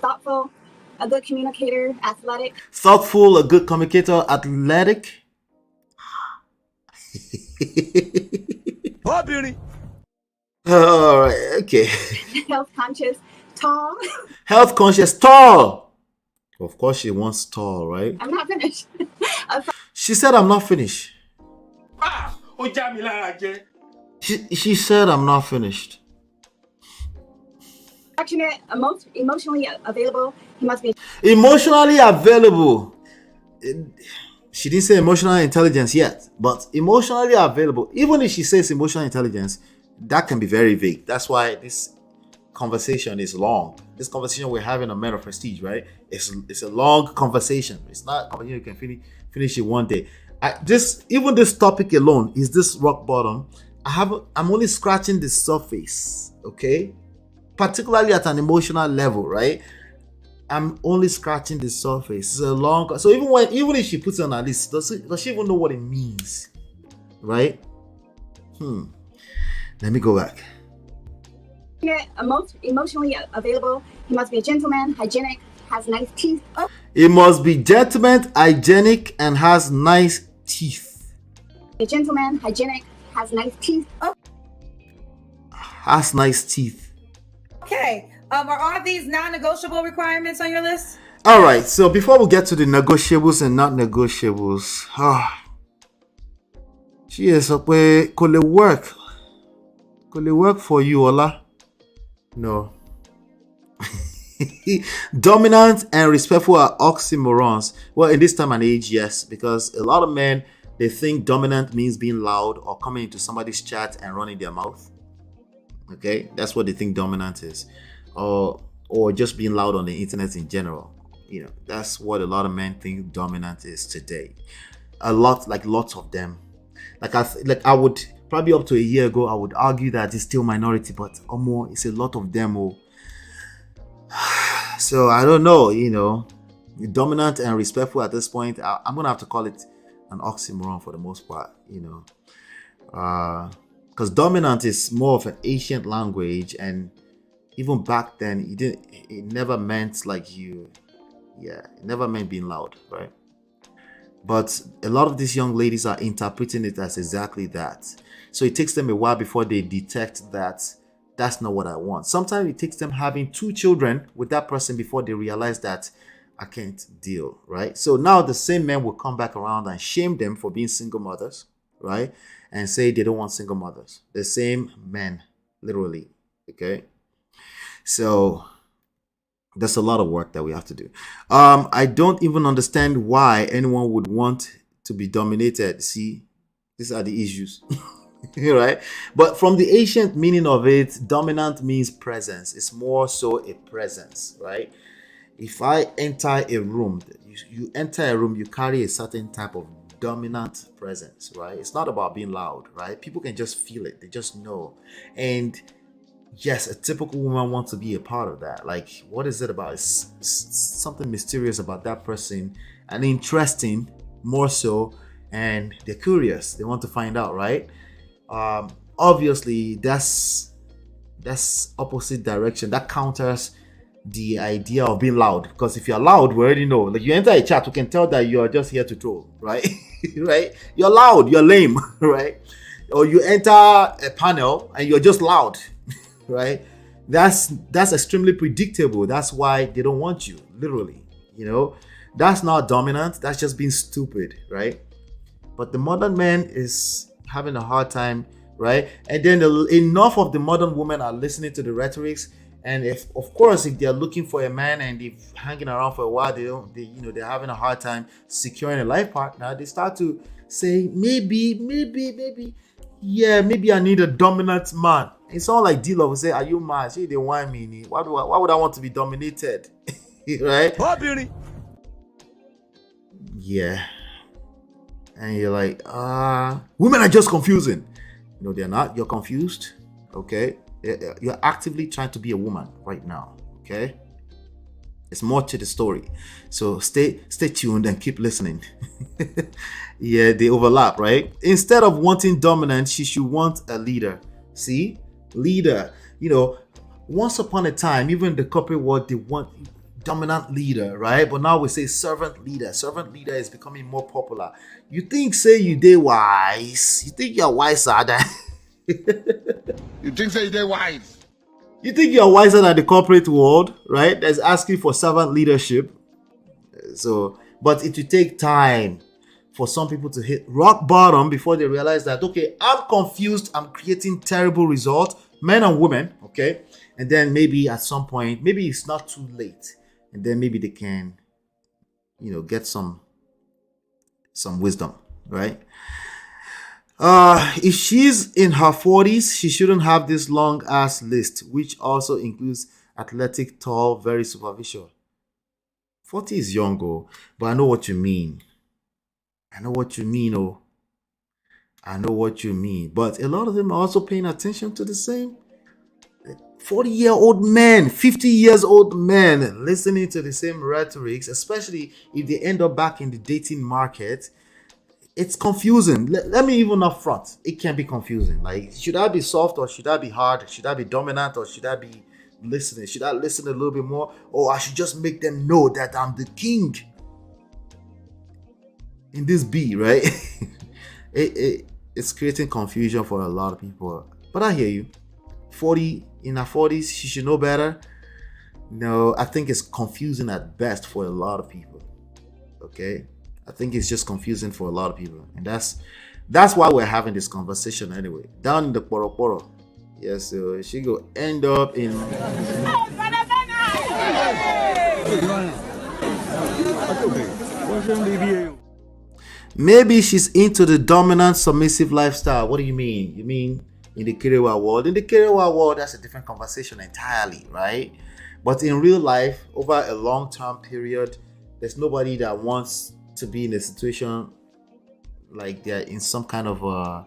Thoughtful, a good communicator, athletic. Thoughtful, a good communicator, athletic. Oh, beauty. All right, okay. Health conscious, tall. Health conscious, tall. Of course, she wants tall, right? I'm not finished. She said, I'm not finished. Ah, oh, Jamila, Jay. She said, I'm not finished. Affectionate, emotionally available. He must be Emotionally available. She didn't say emotional intelligence yet, but emotionally available. Even if she says emotional intelligence, that can be very vague. That's why this conversation is long. This conversation we're having on Men of Prestige, right? It's a long conversation. It's not you can finish it one day. Even this topic alone is this rock bottom. I'm only scratching the surface, okay? Particularly at an emotional level, right? I'm only scratching the surface. It's a long. So even if she puts it on her list, does she even know what it means, right? Let me go back. emotionally available. He must be a gentleman, hygienic, has nice teeth. Oh. He must be gentleman, hygienic, and has nice teeth. A gentleman, hygienic, has nice teeth. Oh. Has nice teeth. Okay. Are all these non-negotiable requirements on your list? All right. So before we get to the negotiables and not negotiables, she is up where could it work? Could it work for you, Ola? No. Dominant and respectful are oxymorons. Well, in this time and age, yes, because a lot of men, they think dominant means being loud or coming into somebody's chat and running their mouth. Okay, that's what they think dominant is, or just being loud on the internet in general. You know, that's what a lot of men think dominant is today. Lots of them. I would probably up to a year ago, I would argue that it's still minority, but more, it's a lot of them. So I don't know, dominant and respectful at this point. I'm gonna have to call it an oxymoron for the most part, because dominant is more of an ancient language, and even back then, it never meant it never meant being loud, right? But a lot of these young ladies are interpreting it as exactly that. So it takes them a while before they detect that that's not what I want. Sometimes it takes them having 2 children with that person before they realize that I can't deal, right? So now the same men will come back around and shame them for being single mothers, right? And say they don't want single mothers. The same men, literally, okay? So there's a lot of work that we have to do. I don't even understand why anyone would want to be dominated. See, these are the issues. Right? But from the ancient meaning of it, dominant means presence. It's more so a presence, right? If I enter a room, you enter a room, you carry a certain type of dominant presence, right? It's not about being loud, right? People can just feel it. They just know. And yes, a typical woman wants to be a part of that. Like, what is it about? It's something mysterious about that person and interesting more so. And they're curious. They want to find out, right? Obviously that's opposite direction. That counters the idea of being loud, because if you're loud, we already know, like, you enter a chat, we can tell that you are just here to troll, right? Right? You're loud, you're lame, right? Or you enter a panel and you're just loud, right? That's extremely predictable. That's why they don't want you, literally. That's not dominant, that's just being stupid, right? But the modern man is having a hard time, right? And then enough of the modern women are listening to the rhetorics, and if they're looking for a man and they're hanging around for a while, they're having a hard time securing a life partner, they start to say, maybe I need a dominant man. It's all like D-Love will say, are you mad? They want me. Why would I want to be dominated? Right? Yeah. And you're like, women are just confusing. No, they're not. You're confused. Okay? You're actively trying to be a woman right now. Okay? It's more to the story. So stay tuned and keep listening. Yeah, they overlap, right? Instead of wanting dominance, she should want a leader. See? Leader. Once upon a time, even the corporate world, they want dominant leader, right? But now we say servant leader. Servant leader is becoming more popular. You think, say you dey wise. You think you're wiser than You think say they wise? You think you're wiser than the corporate world, right? That's asking for servant leadership. So, but it will take time for some people to hit rock bottom before they realize that, okay, I'm confused, I'm creating terrible results, men and women, okay? And then maybe at some point, maybe it's not too late. And then maybe they can, get some wisdom, right? If she's in her 40s, she shouldn't have this long ass list, which also includes athletic, tall, very superficial. 40 is young, but I know what you mean. I know what you mean. But a lot of them are also paying attention to the same 40-year-old men, 50 years old men listening to the same rhetorics, especially if they end up back in the dating market. It's confusing. Let me even up front. It can be confusing. Like, should I be soft or should I be hard? Should I be dominant or should I be listening? Should I listen a little bit more? Or I should just make them know that I'm the king in this B, right? It's creating confusion for a lot of people. But I hear you. 40, in her 40s, she should know better. No, I think it's confusing at best for a lot of people. Okay? I think it's just confusing for a lot of people. And that's why we're having this conversation anyway. Down in the Poro. Yeah, so she go end up in... Maybe she's into the dominant, submissive lifestyle. What do you mean? You mean in the 𝐑𝐿 world? In the 𝐑𝐿 world, that's a different conversation entirely, right? But in real life, over a long-term period, there's nobody that wants to be in a situation like they're in some kind of a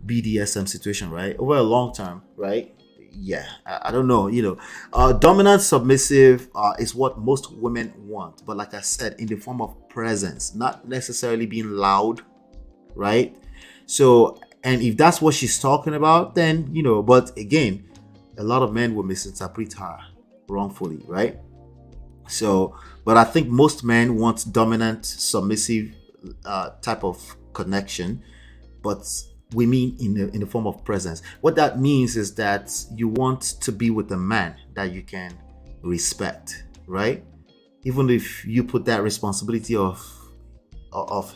BDSM situation, right? Over a long term, right? Yeah, I don't know, dominant, submissive is what most women want, but like I said, in the form of presence, not necessarily being loud, right? So, and if that's what she's talking about, then but again, a lot of men will misinterpret her wrongfully, right? So, but I think most men want dominant, submissive type of connection, but we mean in the form of presence. What that means is that you want to be with a man that you can respect, right? Even if you put that responsibility of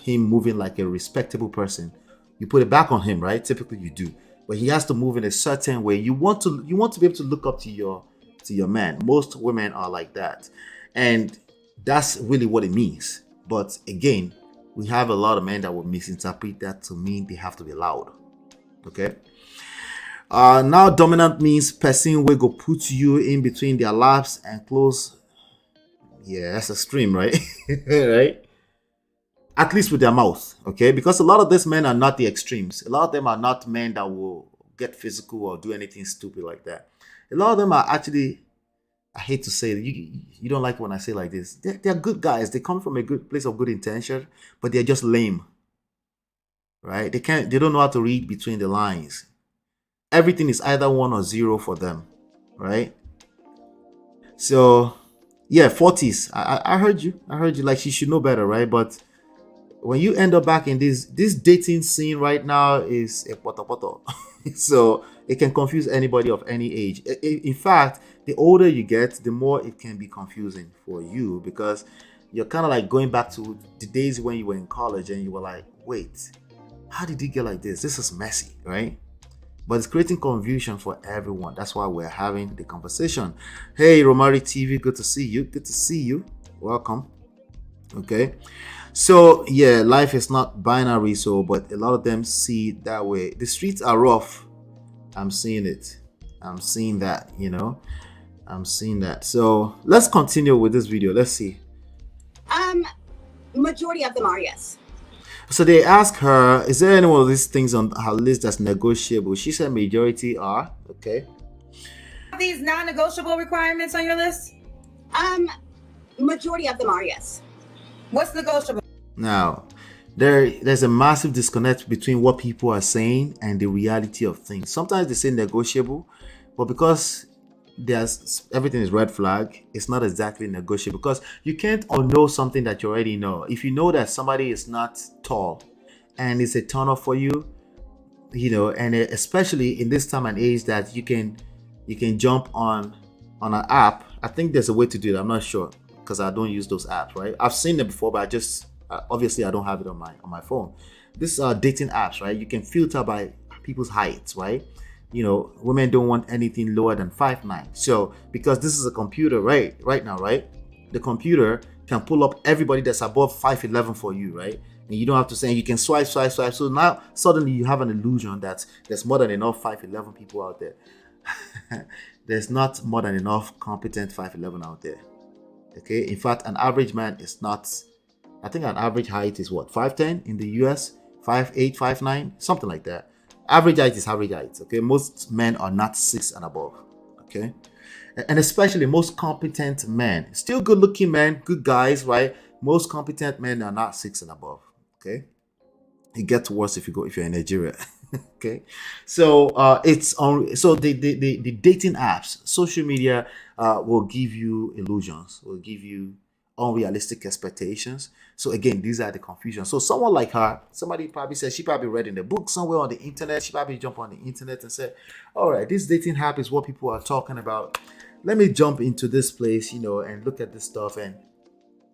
him moving like a respectable person, you put it back on him, right? Typically you do, but he has to move in a certain way. You want to be able to look up to your man. Most women are like that, and that's really what it means. But again, we have a lot of men that will misinterpret that to mean they have to be loud. Okay. Now dominant means person will go put you in between their laps and close. Yeah, that's extreme, right? Right? At least with their mouth, okay? Because a lot of these men are not the extremes. A lot of them are not men that will get physical or do anything stupid like that. A lot of them are actually, I hate to say it, you don't like it when I say like this. They're good guys. They come from a good place of good intention, but they're just lame, right? They don't know how to read between the lines. Everything is either 1 or 0 for them, right? So, yeah, 40s. I heard you. Like, she should know better, right? But when you end up back in this dating scene right now is a poto. So it can confuse anybody of any age. In fact, the older you get, the more it can be confusing for you, because you're kind of like going back to the days when you were in college and you were like, wait, how did you get like this? This is messy, right? But it's creating confusion for everyone. That's why we're having the conversation. Hey, Romari TV, good to see you. Good to see you. Welcome. Okay. So yeah, life is not binary, but a lot of them see it that way. The streets are rough. I'm seeing it. I'm seeing that, I'm seeing that. So let's continue with this video. Let's see. Majority of them are, yes. So they ask her, is there any one of these things on her list that's negotiable? She said majority are. Okay. Are these non-negotiable requirements on your list? Majority of them are, yes. What's negotiable? Now, there's a massive disconnect between what people are saying and the reality of things. Sometimes they say negotiable, but because everything is red flag, it's not exactly negotiable, because you can't unknow something that you already know. If you know that somebody is not tall and it's a turn off for you, and especially in this time and age that you can jump on an app. I think there's a way to do that. I'm not sure, because I don't use those apps, right? I've seen them before, but obviously I don't have it on my phone. These are dating apps, right? You can filter by people's heights, right? Women don't want anything lower than 5'9". So because this is a computer, right now, right? The computer can pull up everybody that's above 5'11" for you, right? And you don't have to say, you can swipe. So now suddenly you have an illusion that there's more than enough 5'11" people out there. There's not more than enough competent 5'11" out there. Okay, in fact, an average man is not. I think an average height is what, 5'10" in the US, 5'8", 5'9", something like that. Average height is average height. Okay, most men are not 6 and above. Okay, and especially most competent men, still good-looking men, good guys, right? Most competent men are not 6 and above. Okay, it gets worse if you're in Nigeria. Okay, so it's on. So the dating apps, social media will give you illusions, will give you unrealistic expectations. So again, these are the confusion. So someone like her, somebody probably said, she probably read in the book somewhere on the internet. She probably jumped on the internet and said, all right, this dating app is what people are talking about. Let me jump into this place, and look at this stuff, and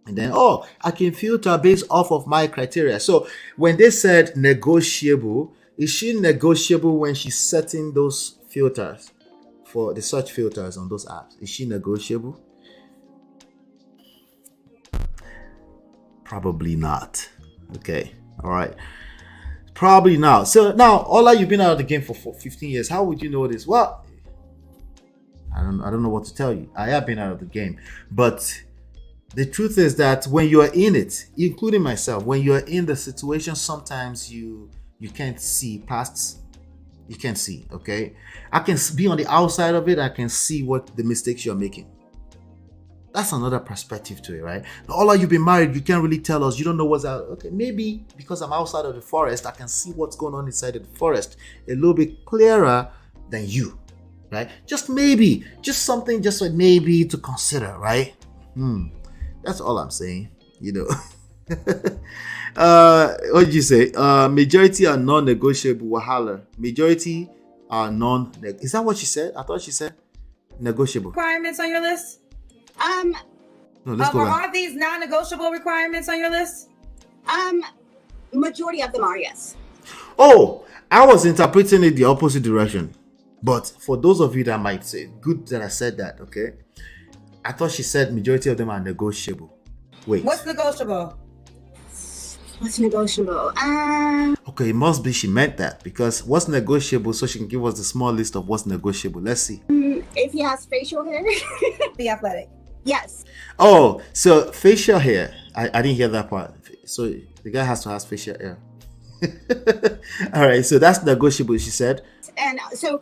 then, I can filter based off of my criteria. So when they said negotiable, is she negotiable when she's setting those filters for the search filters on those apps? Is she negotiable? Probably not. Okay. All right. Probably not. So now, Ola, you've been out of the game for 15 years. How would you know this? Well, I don't know what to tell you. I have been out of the game. But the truth is that when you are in it, including myself, when you are in the situation, sometimes you can't see past. You can't see, okay? I can be on the outside of it. I can see what the mistakes you're making. That's another perspective to it, right? All you've been married, you can't really tell us. You don't know what's out. Okay, maybe because I'm outside of the forest, I can see what's going on inside of the forest a little bit clearer than you, right? Just maybe, just something, just like maybe to consider, right? That's all I'm saying, What did you say? Majority are non-negotiable. Wahala. Majority are non. Is that what she said? I thought she said negotiable. Requirements on your list? No, let's go back. Are these non-negotiable requirements on your list? Majority of them are, yes. Oh, I was interpreting it the opposite direction. But for those of you that might say, good that I said that, okay? I thought she said majority of them are negotiable. Wait. What's negotiable? What's negotiable? Okay, it must be she meant that, because what's negotiable, so she can give us the small list of what's negotiable. Let's see. If he has facial hair. Be athletic. Yes. Oh, so facial hair. I didn't hear that part. So the guy has to have facial hair. All right, so that's negotiable, she said. And so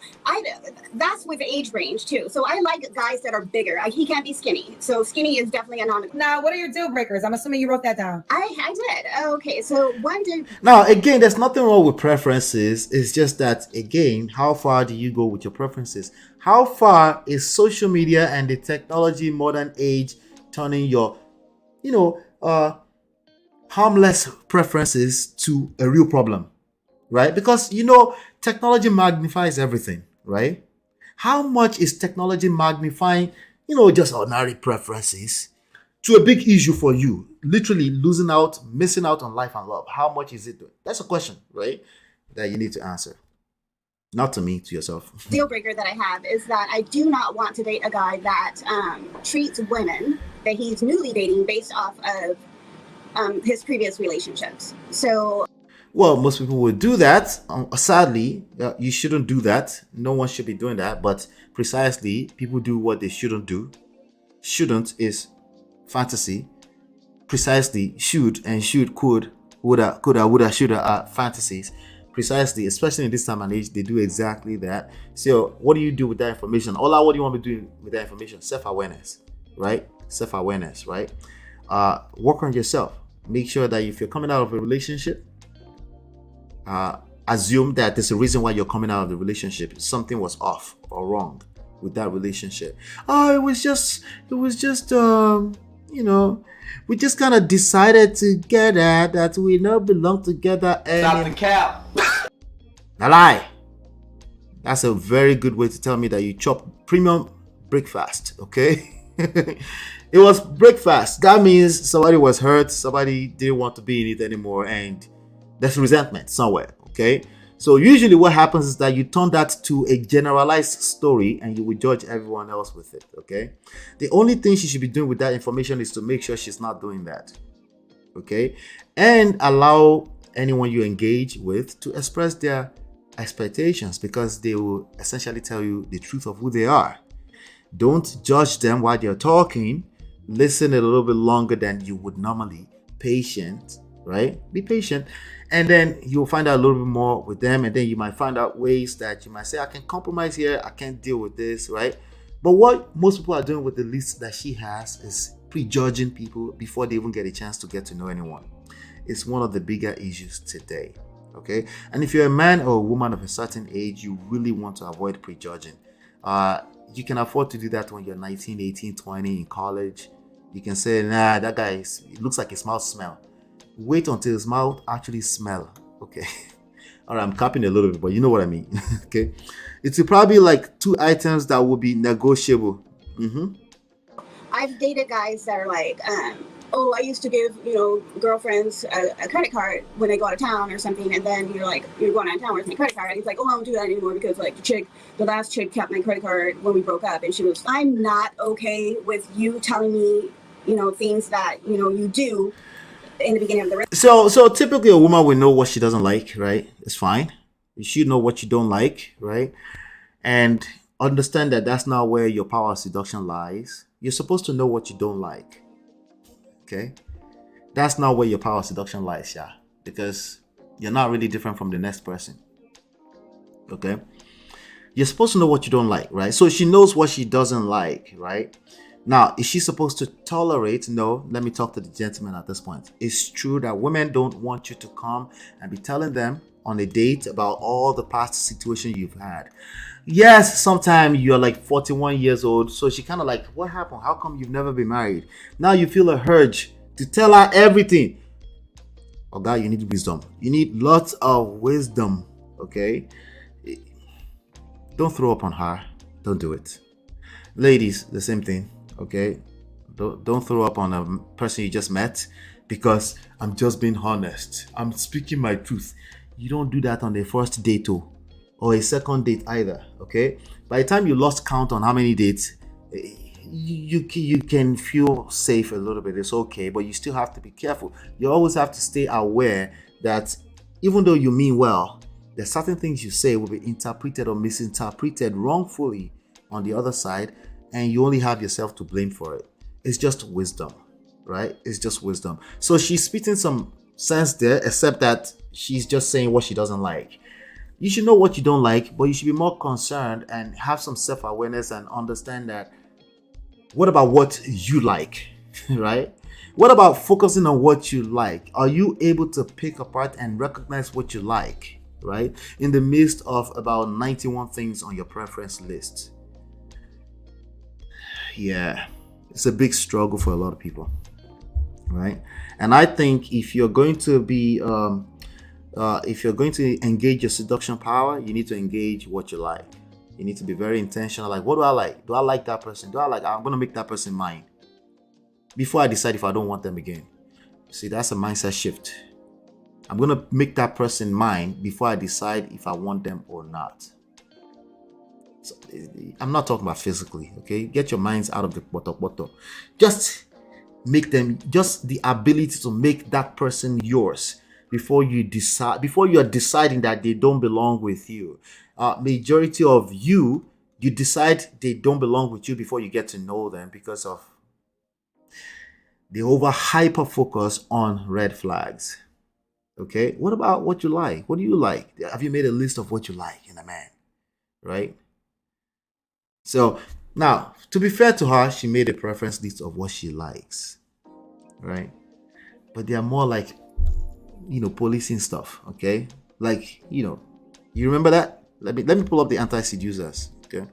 that's with age range too. So I like guys that are bigger. He can't be skinny. So skinny is definitely a non. Now, what are your deal breakers? I'm assuming you wrote that down. I did. Okay, so one did. Now, again, there's nothing wrong with preferences. It's just that, again, how far do you go with your preferences? How far is social media and the technology modern age turning your, harmless preferences to a real problem, right? Because, technology magnifies everything, right? How much is technology magnifying, just ordinary preferences to a big issue for you? Literally missing out on life and love. How much is it doing? That's a question, right? That you need to answer. Not to me, to yourself. Deal breaker that I have is that I do not want to date a guy that treats women that he's newly dating based off of his previous relationships. So, well, most people would do that. Sadly, you shouldn't do that. No one should be doing that. But precisely, people do what they shouldn't do. Shouldn't is fantasy. Precisely, should and could, woulda, shoulda are fantasies. Precisely, especially in this time and age, they do exactly that. So, what do you do with that information? What do you want me to do with that information? Self-awareness, right? Self-awareness, right? Work on yourself. Make sure that if you're coming out of a relationship, assume that there's a reason why you're coming out of the relationship. Something was off or wrong with that relationship. It was just we just kind of decided together that we not belong together. Stop the cap. A lie. That's a very good way to tell me that you chop premium breakfast, okay? It was breakfast. That means somebody was hurt, somebody didn't want to be in it anymore, and there's resentment somewhere, okay? So usually what happens is that you turn that to a generalized story and you will judge everyone else with it, okay? The only thing she should be doing with that information is to make sure she's not doing that, okay? And allow anyone you engage with to express their expectations, because they will essentially tell you the truth of who they are. Don't judge them while they're talking. Listen a little bit longer than you would normally. Patient, right? Be patient. And then you'll find out a little bit more with them. And then you might find out ways that you might say, I can compromise here. I can't deal with this, right? But what most people are doing with the list that she has is prejudging people before they even get a chance to get to know anyone. It's one of the bigger issues today, okay? And if you're a man or a woman of a certain age, you really want to avoid prejudging. You can afford to do that when you're 19, 18, 20 in college. You can say, nah, that guy it looks like his mouth smell. Wait until his mouth actually smell. Okay. All right, I'm capping a little bit, but you know what I mean. Okay. It's probably like 2 items that will be negotiable. I've dated guys that are like, I used to give, girlfriends a credit card when they go out of town or something. And then you're like, you're going out of town with my credit card. And he's like, I don't do that anymore because like the last chick kept my credit card when we broke up. And she was, I'm not okay with you telling me, things that, you do in the beginning of the relationship. So typically a woman will know what she doesn't like, right? It's fine. You should know what you don't like, right? And understand that that's not where your power of seduction lies. You're supposed to know what you don't like. Okay, that's not where your power of seduction lies, yeah, because you're not really different from the next person. Okay, you're supposed to know what you don't like, right? So she knows what she doesn't like, right? Now, is she supposed to tolerate? No, let me talk to the gentleman at this point. It's true that women don't want you to come and be telling them on a date about all the past situations you've had. Yes, sometimes you're like 41 years old, so she kind of like, what happened? How come you've never been married? Now you feel a urge to tell her everything. Oh God, you need wisdom. You need lots of wisdom. Okay? Don't throw up on her. Don't do it. Ladies, the same thing. Okay? Don't throw up on a person you just met, because I'm just being honest. I'm speaking my truth. You don't do that on the first date or a second date either. Okay? By the time you lost count on how many dates, you can feel safe a little bit. It's okay, but you still have to be careful. You always have to stay aware that even though you mean well, there's certain things you say will be interpreted or misinterpreted wrongfully on the other side, and you only have yourself to blame for it. It's just wisdom, right? It's just wisdom. So she's spitting some sense there, except that she's just saying what she doesn't like. You should know what you don't like, but you should be more concerned and have some self-awareness and understand that, what about what you like, right? What about focusing on what you like? Are you able to pick apart and recognize what you like, right? In the midst of about 91 things on your preference list. Yeah, it's a big struggle for a lot of people, right? And I think if you're going to be, if you're going to engage your seduction power, you need to engage what you like. You need to be very intentional. Like, what do I like? Do I like that person? I'm going to make that person mine before I decide if I don't want them again. See, that's a mindset shift. I'm going to make that person mine before I decide if I want them or not. So, I'm not talking about physically, okay? Get your minds out of the bottle. Just make them, just the ability to make that person yours before you are deciding that they don't belong with you. Majority of you decide they don't belong with you before you get to know them, because of the over hyper focus on red flags. Okay, what about what you like? What do you like? Have you made a list of what you like in a man? Right? So now, to be fair to her, she made a preference list of what she likes. Right? But they are more like, policing stuff. Okay, like, you remember that? Let me pull up the anti-seducers. Okay.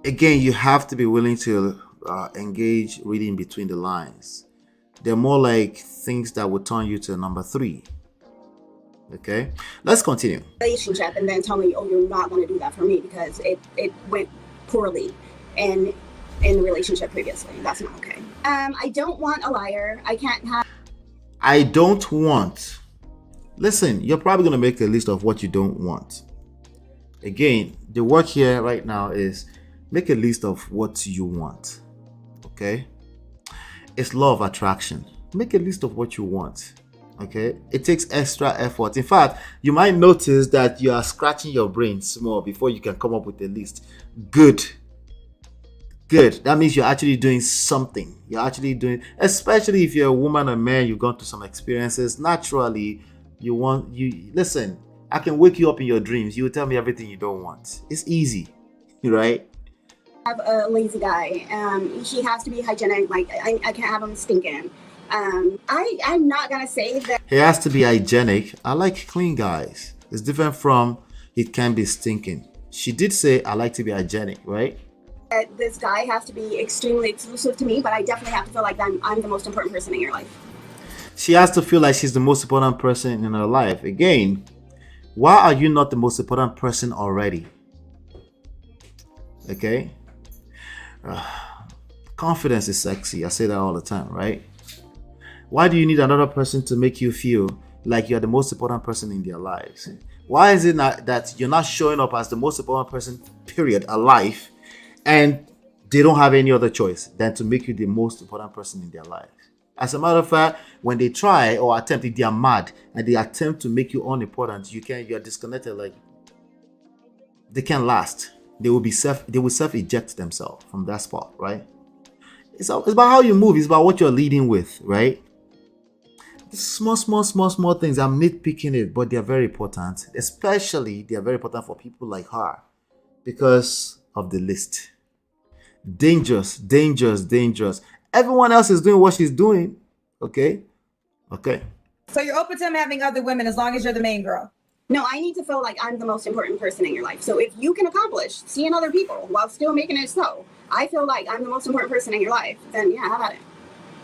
Again, you have to be willing to engage reading between the lines. They're more like things that would turn you to number 3. Okay, let's continue. Relationship, and then tell me, oh, you're not going to do that for me because it went poorly in the relationship previously. That's not okay. I don't want a liar. I don't want. Listen, you're probably going to make a list of what you don't want. Again, the work here right now is make a list of what you want. Okay? It's law of attraction. Make a list of what you want. Okay? It takes extra effort. In fact, you might notice that you are scratching your brain small before you can come up with a list. Good. That means you're actually doing something. Especially if you're a woman or man, you've gone through some experiences. Naturally, listen, I can wake you up in your dreams. You will tell me everything you don't want. It's easy, right? I have a lazy guy. He has to be hygienic. Like, I can't have him stinking. I'm not gonna say that he has to be hygienic. I like clean guys. It's different from it can be stinking. She did say I like to be hygienic, right? This guy has to be extremely exclusive to me, but I definitely have to feel like I'm the most important person in your life. She has to feel like she's the most important person in her life. Again, why are you not the most important person already? Okay? Confidence is sexy. I say that all the time, right? Why do you need another person to make you feel like you're the most important person in their lives? Why is it not that you're not showing up as the most important person, period, alive, and they don't have any other choice than to make you the most important person in their life? As a matter of fact, when they try or attempt, if they are mad and they attempt to make you unimportant, you are disconnected. Like, they can't last. They will self-eject themselves from that spot, right? It's about how you move. It's about what you're leading with, right? Small things. I'm nitpicking it, but they're very important. Especially, they're very important for people like her because of the list. Dangerous. Everyone else is doing what she's doing. Okay. So you're open to him having other women as long as you're the main girl? No, I need to feel like I'm the most important person in your life. So if you can accomplish seeing other people while still making it so, I feel like I'm the most important person in your life, then yeah, how about it?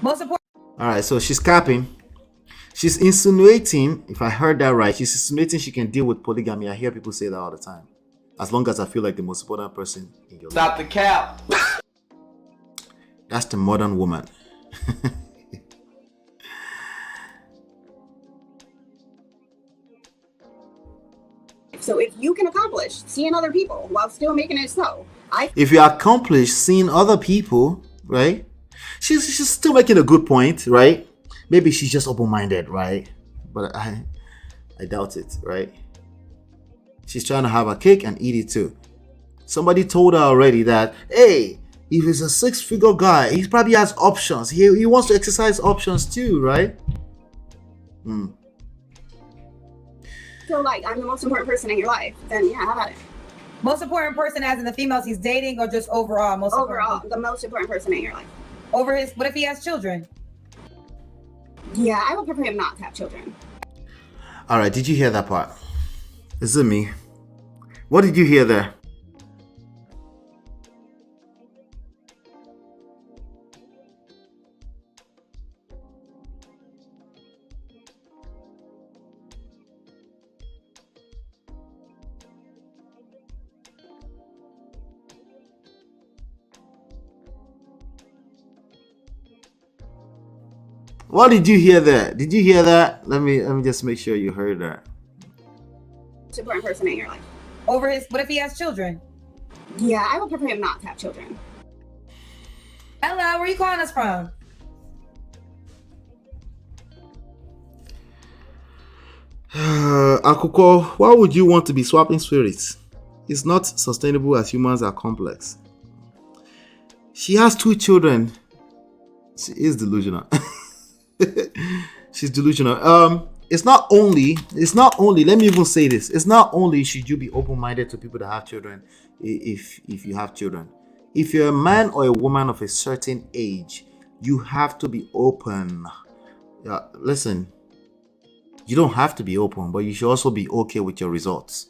Most important. All right, so she's capping. She's insinuating, if I heard that right, she's insinuating she can deal with polygamy. I hear people say that all the time. As long as I feel like the most important person in your life. Stop the cap. That's the modern woman. So if you can accomplish seeing other people while still making it so, if you accomplish seeing other people, right? She's still making a good point, right? Maybe she's just open-minded, right? But I doubt it, right? She's trying to have a cake and eat it too. Somebody told her already that, hey, if he's a 6-figure guy, he probably has options. He wants to exercise options too, right? feel like I'm the most important person in your life, then yeah, how about it? Most important person as in the females he's dating, or just overall? Overall, the most important person in your life. Over his, what if he has children? Yeah, I would prefer him not to have children. All right, did you hear that part? Is it me? What did you hear there? What did you hear there? Did you hear that? Let me just make sure you heard that. Most important person in your life. Over his, what if he has children? Yeah, I would prefer him not to have children. Hello, where are you calling us from? Akuko, why would you want to be swapping spirits? It's not sustainable as humans are complex. She has 2 children. She is delusional. She's delusional. It's not only, let me even say this. It's not only should you be open-minded to people that have children if you have children. If you're a man or a woman of a certain age, you have to be open. Listen, you don't have to be open, but you should also be okay with your results.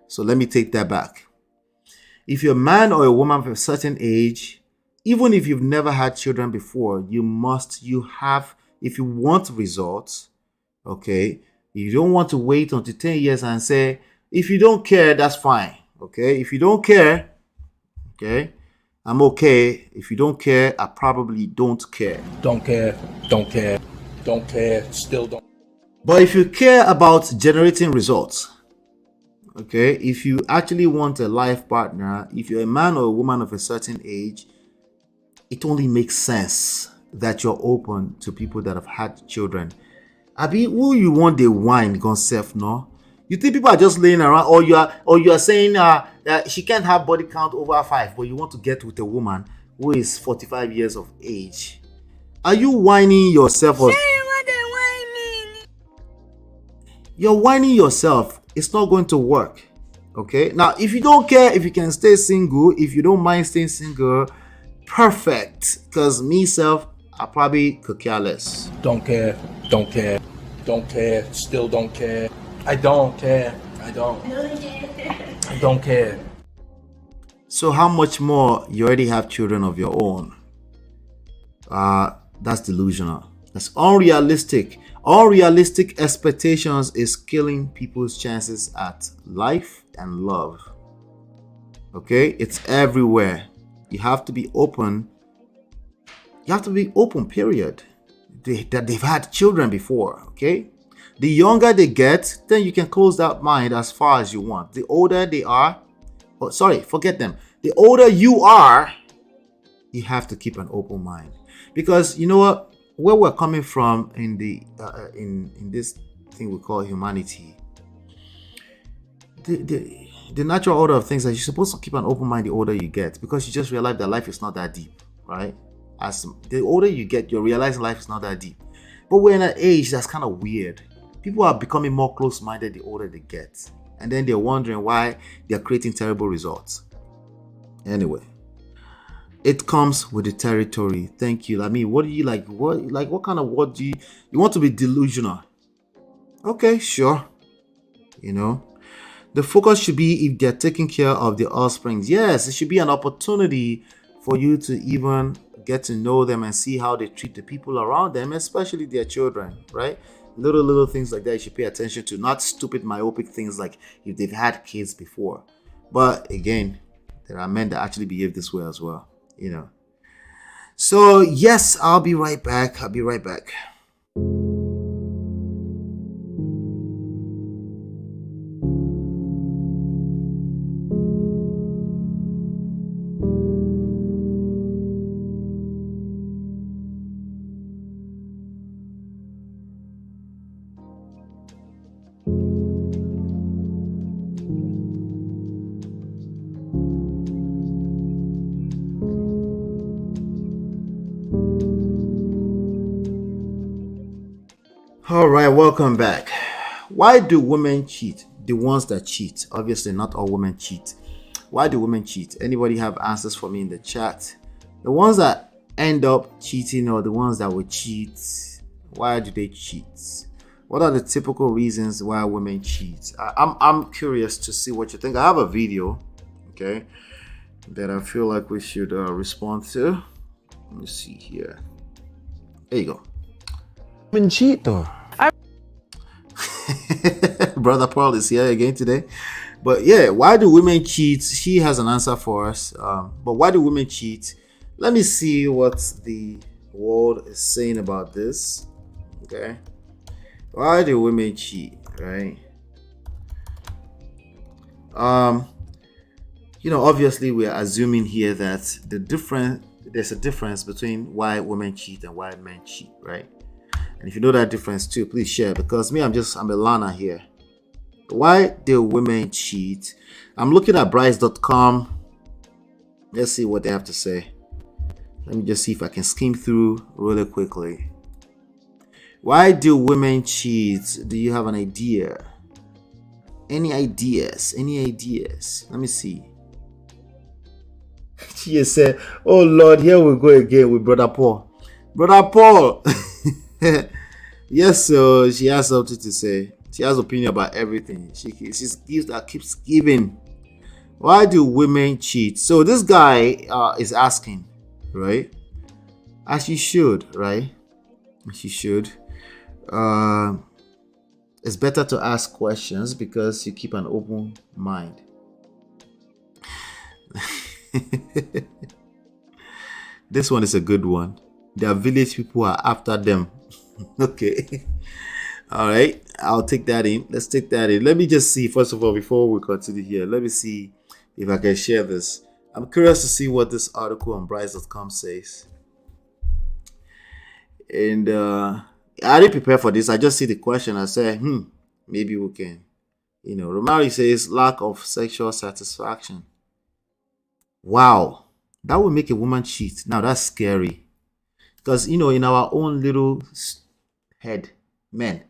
So let me take that back. If you're a man or a woman of a certain age, even if you've never had children before, if you want results, okay, you don't want to wait until 10 years and say, if you don't care, that's fine. Okay, if you don't care, okay, I'm okay. If you don't care, I probably don't care. Don't care, still don't. But if you care about generating results, okay, if you actually want a life partner, if you're a man or a woman of a certain age, it only makes sense that you're open to people that have had children. Abi, who you want the wine gone self, no? You think people are just laying around, or you are saying that she can't have body count over 5, but you want to get with a woman who is 45 years of age. Are you whining yourself? Or you're whining yourself. It's not going to work. Okay? Now, if you don't care, if you can stay single, if you don't mind staying single, perfect. Because myself, I probably could care less. Don't care, still don't care. I don't care. I don't care. So how much more you already have children of your own? That's delusional. That's unrealistic. Unrealistic expectations is killing people's chances at life and love. Okay? It's everywhere. You have to be open. You have to be open, period. That they've had children before, okay? The younger they get, then you can close that mind as far as you want. The older they are, forget them. The older you are, you have to keep an open mind. Because you know what? Where we're coming from in the in this thing we call humanity, the natural order of things is you're supposed to keep an open mind the older you get, because you just realize that life is not that deep, right? As the older you get, you're realizing life is not that deep. But we're in an age that's kind of weird. People are becoming more close-minded the older they get, and then they're wondering why they're creating terrible results. Anyway, it comes with the territory. Thank you. I mean, what do you like? What kind of word do you want to be delusional? Okay, sure. You know, the focus should be if they're taking care of the offsprings. Yes, it should be an opportunity for you to even get to know them and see how they treat the people around them, especially their children, right? Little things like that you should pay attention to, not stupid myopic things like if they've had kids before. But again, there are men that actually behave this way as well, you know. So yes, I'll be right back. All right, welcome back. Why do women cheat? The ones that cheat. Obviously, not all women cheat. Why do women cheat? Anybody have answers for me in the chat? The ones that end up cheating or the ones that will cheat, why do they cheat? What are the typical reasons why women cheat? I'm curious to see what you think. I have a video, okay, that I feel like we should respond to. Let me see here. There you go. Women cheat though. Brother Paul is here again today. But yeah, why do women cheat? She has an answer for us. But why do women cheat? Let me see what the world is saying about this. Okay. Why do women cheat, right? You know, obviously we are assuming here that there's a difference between why women cheat and why men cheat, right? And if you know that difference too, please share, because me, I'm a learner here. Why do women cheat? I'm looking at Bryce.com. Let's see what they have to say. Let me just see if I can skim through really quickly. Why do women cheat? Do you have an idea? Any ideas? Let me see. She said, oh Lord, here we go again with Brother Paul. Brother Paul. Yes, so she has something to say. She has opinion about everything. She keeps giving. Why do women cheat? So this guy is asking, right? As you should, right? As you should. It's better to ask questions because you keep an open mind. This one is a good one. Their village people are after them. Okay. All right. I'll take that in. Let's take that in. Let me just see, first of all, before we continue here, let me see if I can share this. I'm curious to see what this article on Bryce.com says. And I didn't prepare for this. I just see the question. I say, maybe we can. You know, Romari says lack of sexual satisfaction. Wow. That would make a woman cheat. Now that's scary. Because, you know, in our own little head, men,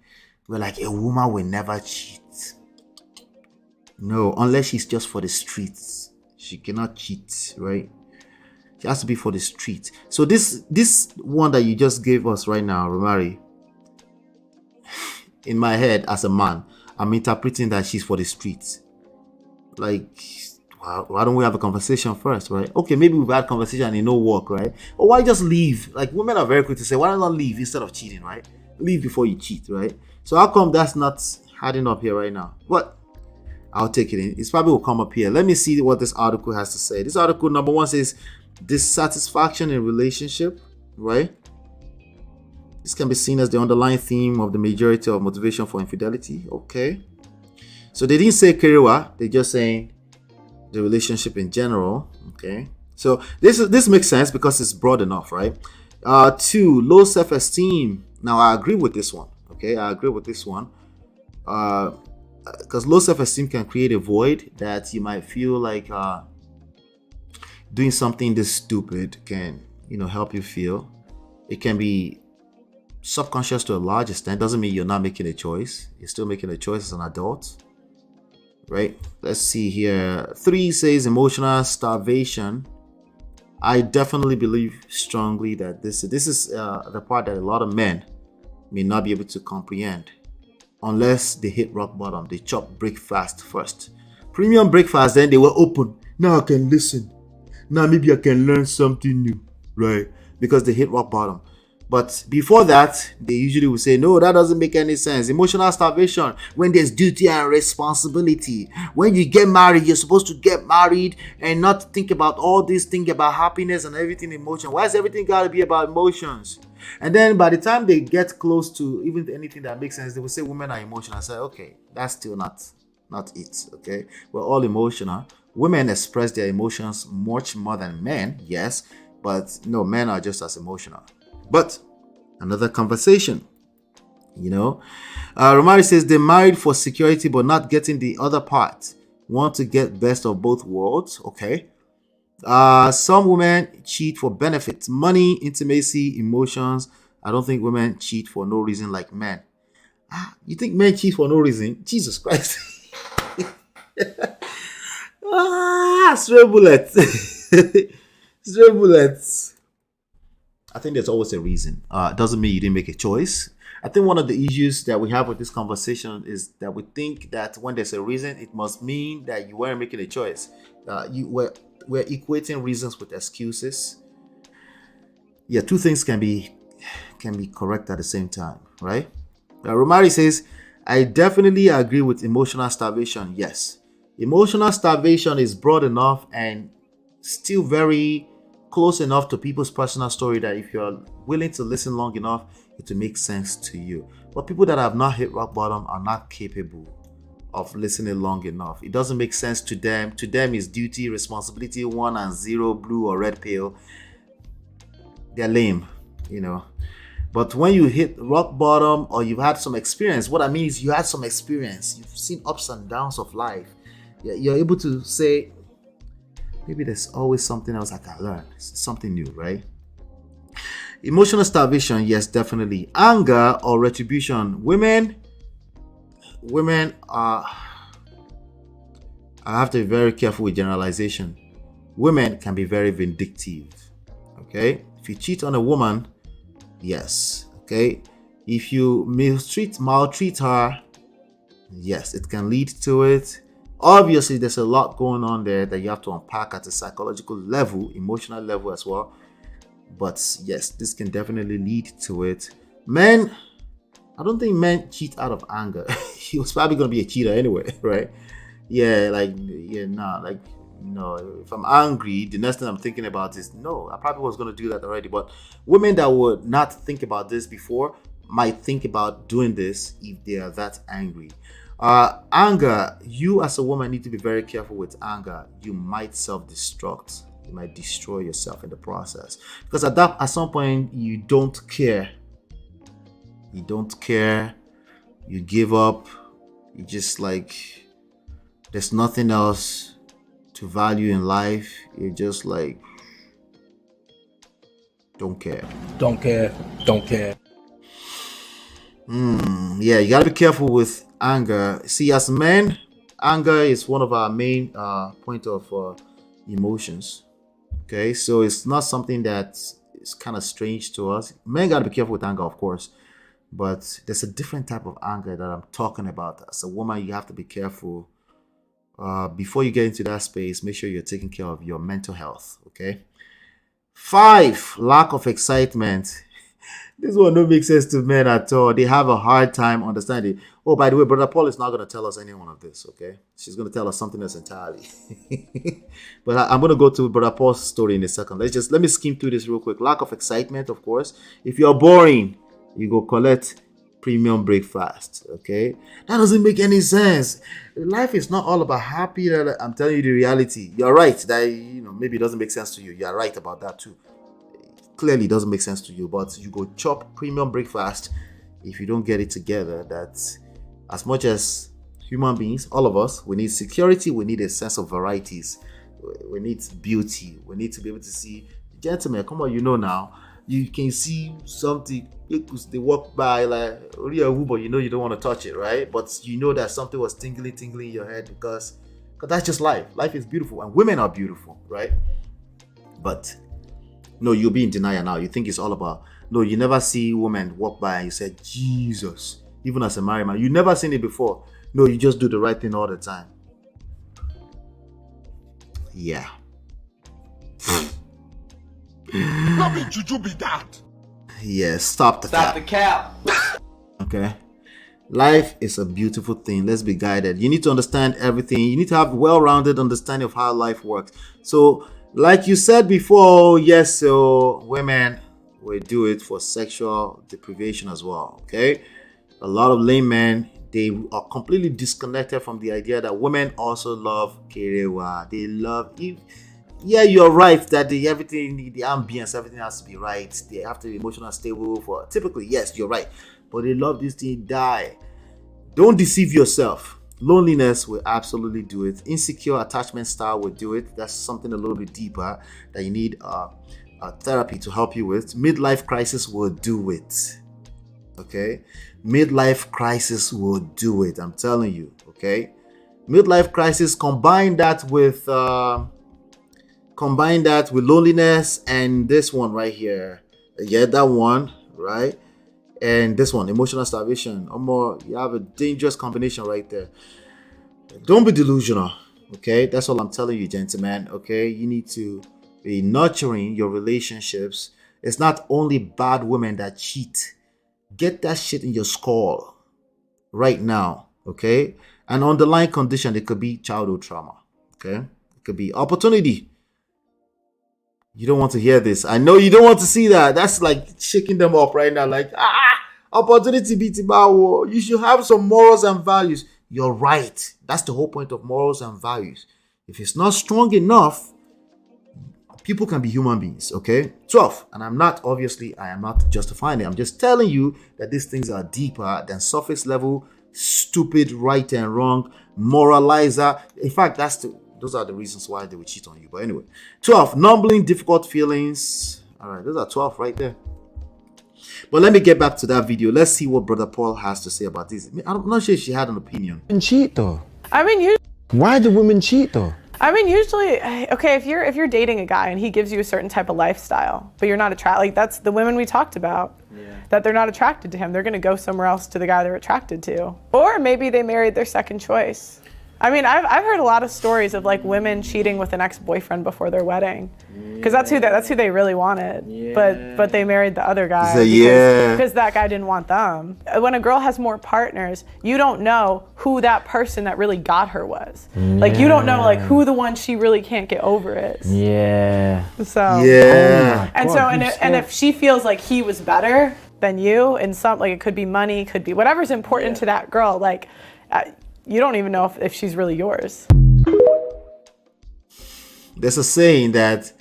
we're like, a woman will never cheat. No, unless she's just for the streets. She cannot cheat, right? She has to be for the street. So this one that you just gave us right now, Romari, in my head as a man, I'm interpreting that she's for the streets. Like, why don't we have a conversation first, right? Okay, maybe we've had conversation and it no work, right? Or why just leave? Like, women are very quick to say, why not leave instead of cheating, right? Leave before you cheat, right? So how come that's not adding up here right now? But I'll take it in. It's probably will come up here. Let me see what this article has to say. This article, number one, says dissatisfaction in relationship, right? This can be seen as the underlying theme of the majority of motivation for infidelity. Okay. So they didn't say Kerewa, they're just saying the relationship in general. Okay. So this makes sense because it's broad enough, right? 2, low self-esteem. Now I agree with this one. Okay, I agree with this one. Because low self-esteem can create a void that you might feel like doing something this stupid can, help you feel. It can be subconscious to a large extent. Doesn't mean you're not making a choice. You're still making a choice as an adult, right? Let's see here. 3 says emotional starvation. I definitely believe strongly that this is the part that a lot of men may not be able to comprehend unless they hit rock bottom. They chop breakfast first. Premium breakfast, then they were open. Now I can listen. Now maybe I can learn something new, right? Because they hit rock bottom. But before that, they usually will say, no, that doesn't make any sense. Emotional starvation, when there's duty and responsibility. When you get married, you're supposed to get married and not think about all these things about happiness and everything emotion. Why is everything got to be about emotions? And then by the time they get close to even anything that makes sense, they will say women are emotional. I say, okay, that's still not it, okay? We're all emotional. Women express their emotions much more than men, yes, but no, men are just as emotional. But another conversation, Romari says they're married for security but not getting the other part. Want to get best of both worlds. Okay. Some women cheat for benefits, money, intimacy, emotions. I don't think women cheat for no reason like men. You think men cheat for no reason? Jesus Christ. Stray bullets. Stray bullets. I think there's always a reason. Doesn't mean you didn't make a choice. I think one of the issues that we have with this conversation is that we think that when there's a reason, it must mean that you weren't making a choice. We're equating reasons with excuses. Yeah, two things can be correct at the same time, right? Romari says, I definitely agree with emotional starvation. Yes, emotional starvation is broad enough and still very close enough to people's personal story that if you're willing to listen long enough, it will make sense to you. But people that have not hit rock bottom are not capable of listening long enough. It doesn't make sense to them. To them is duty, responsibility, 1 and 0, blue or red pill. They're lame, But when you hit rock bottom or you've had some experience, what I mean is you had some experience. You've seen ups and downs of life. You're able to say, maybe there's always something else I can learn. Something new, right? Emotional starvation, yes, definitely. Anger or retribution. Women are... I have to be very careful with generalization. Women can be very vindictive. Okay? If you cheat on a woman, yes. Okay? If you maltreat her, yes, it can lead to it. Obviously, there's a lot going on there that you have to unpack at a psychological level, emotional level as well. But yes, this can definitely lead to it. Men, I don't think men cheat out of anger. He was probably going to be a cheater anyway, right? Yeah, if I'm angry, the next thing I'm thinking about is, no, I probably was going to do that already. But women that would not think about this before might think about doing this if they are that angry. Anger, you as a woman need to be very careful with anger. You might self-destruct. You might destroy yourself in the process. Because at some point, you don't care. You don't care. You give up. You just there's nothing else to value in life. You're just don't care. Don't care. Don't care. Yeah, you gotta be careful with anger. See, as men, anger is one of our main point of emotions. Okay, so it's not something that is kind of strange to us. Men gotta be careful with anger, of course, but there's a different type of anger that I'm talking about. As a woman, you have to be careful. Before you get into that space, make sure you're taking care of your mental health. Okay. 5, lack of excitement. This one don't make sense to men at all. They have a hard time understanding. Oh, by the way, Brother Paul is not going to tell us any one of this, okay? She's going to tell us something else entirely. But I'm going to go to Brother Paul's story in a second. Let me skim through this real quick. Lack of excitement, of course. If you're boring, you go collect premium breakfast, okay? That doesn't make any sense. Life is not all about happy. I'm telling you the reality. You're right that, maybe it doesn't make sense to you. You're right about that too. Clearly doesn't make sense to you, but you go chop premium breakfast if you don't get it together. That as much as human beings, all of us, we need security, we need a sense of varieties, we need beauty, we need to be able to see, gentlemen, come on, now you can see something, they walk by like but you don't want to touch it, right? But that something was tingling in your head because that's just life. Life is beautiful and women are beautiful, right? But no, you'll be in denial now. You think it's all about... No, you never see women walk by and you say, Jesus. Even as a married man, you never seen it before. No, you just do the right thing all the time. Yeah. Not be juju be that. Yes, stop the Stop cap. the cap. Okay. Life is a beautiful thing. Let's be guided. You need to understand everything. You need to have well-rounded understanding of how life works. So, like you said before, yes, so women will do it for sexual deprivation as well. Okay. A lot of laymen, they are completely disconnected from the idea that women also love kerewa. They love you. Yeah, you're right that everything, the ambience, everything has to be right. They have to be emotionally stable for typically, yes, you're right. But they love this thing die. Don't deceive yourself. Loneliness will absolutely do it. Insecure attachment style will do it. That's something a little bit deeper that you need therapy to help you with. Midlife crisis will do it. Okay, midlife crisis will do it. I'm telling you. Okay, midlife crisis. Combine that with loneliness and this one right here. Yeah, that one, right? And this one, emotional starvation. You have a dangerous combination right there. Don't be delusional. Okay, that's all I'm telling you, gentlemen. Okay, you need to be nurturing your relationships. It's not only bad women that cheat. Get that shit in your skull right now. Okay, an underlying condition. It could be childhood trauma. Okay, it could be opportunity. You don't want to hear this. I know you don't want to see that. That's like shaking them up right now. Like, opportunity beats bawo. You should have some morals and values. You're right. That's the whole point of morals and values. If it's not strong enough, people can be human beings, okay? 12. And I am not justifying it. I'm just telling you that these things are deeper than surface level, stupid, right and wrong, moralizer. In fact, those are the reasons why they will cheat on you. But anyway, 12, numbing difficult feelings. All right, those are 12 right there. But let me get back to that video. Let's see what Brother Paul has to say about this. I'm not sure if she had an opinion. Women cheat though. I mean, Why do women cheat though? I mean, usually, okay, if you're dating a guy and he gives you a certain type of lifestyle, but you're not attracted, like that's the women we talked about, that they're not attracted to him. They're gonna go somewhere else to the guy they're attracted to. Or maybe they married their second choice. I mean, I've heard a lot of stories of like women cheating with an ex-boyfriend before their wedding, because that's who they really wanted. But they married the other guy because that guy didn't want them. When a girl has more partners, you don't know who that person that really got her was. Like you don't know like who the one she really can't get over is. Yeah. So and if she feels like he was better than you in some, like it could be money, could be whatever's important to that girl, like. You don't even know if she's really yours. There's a saying that,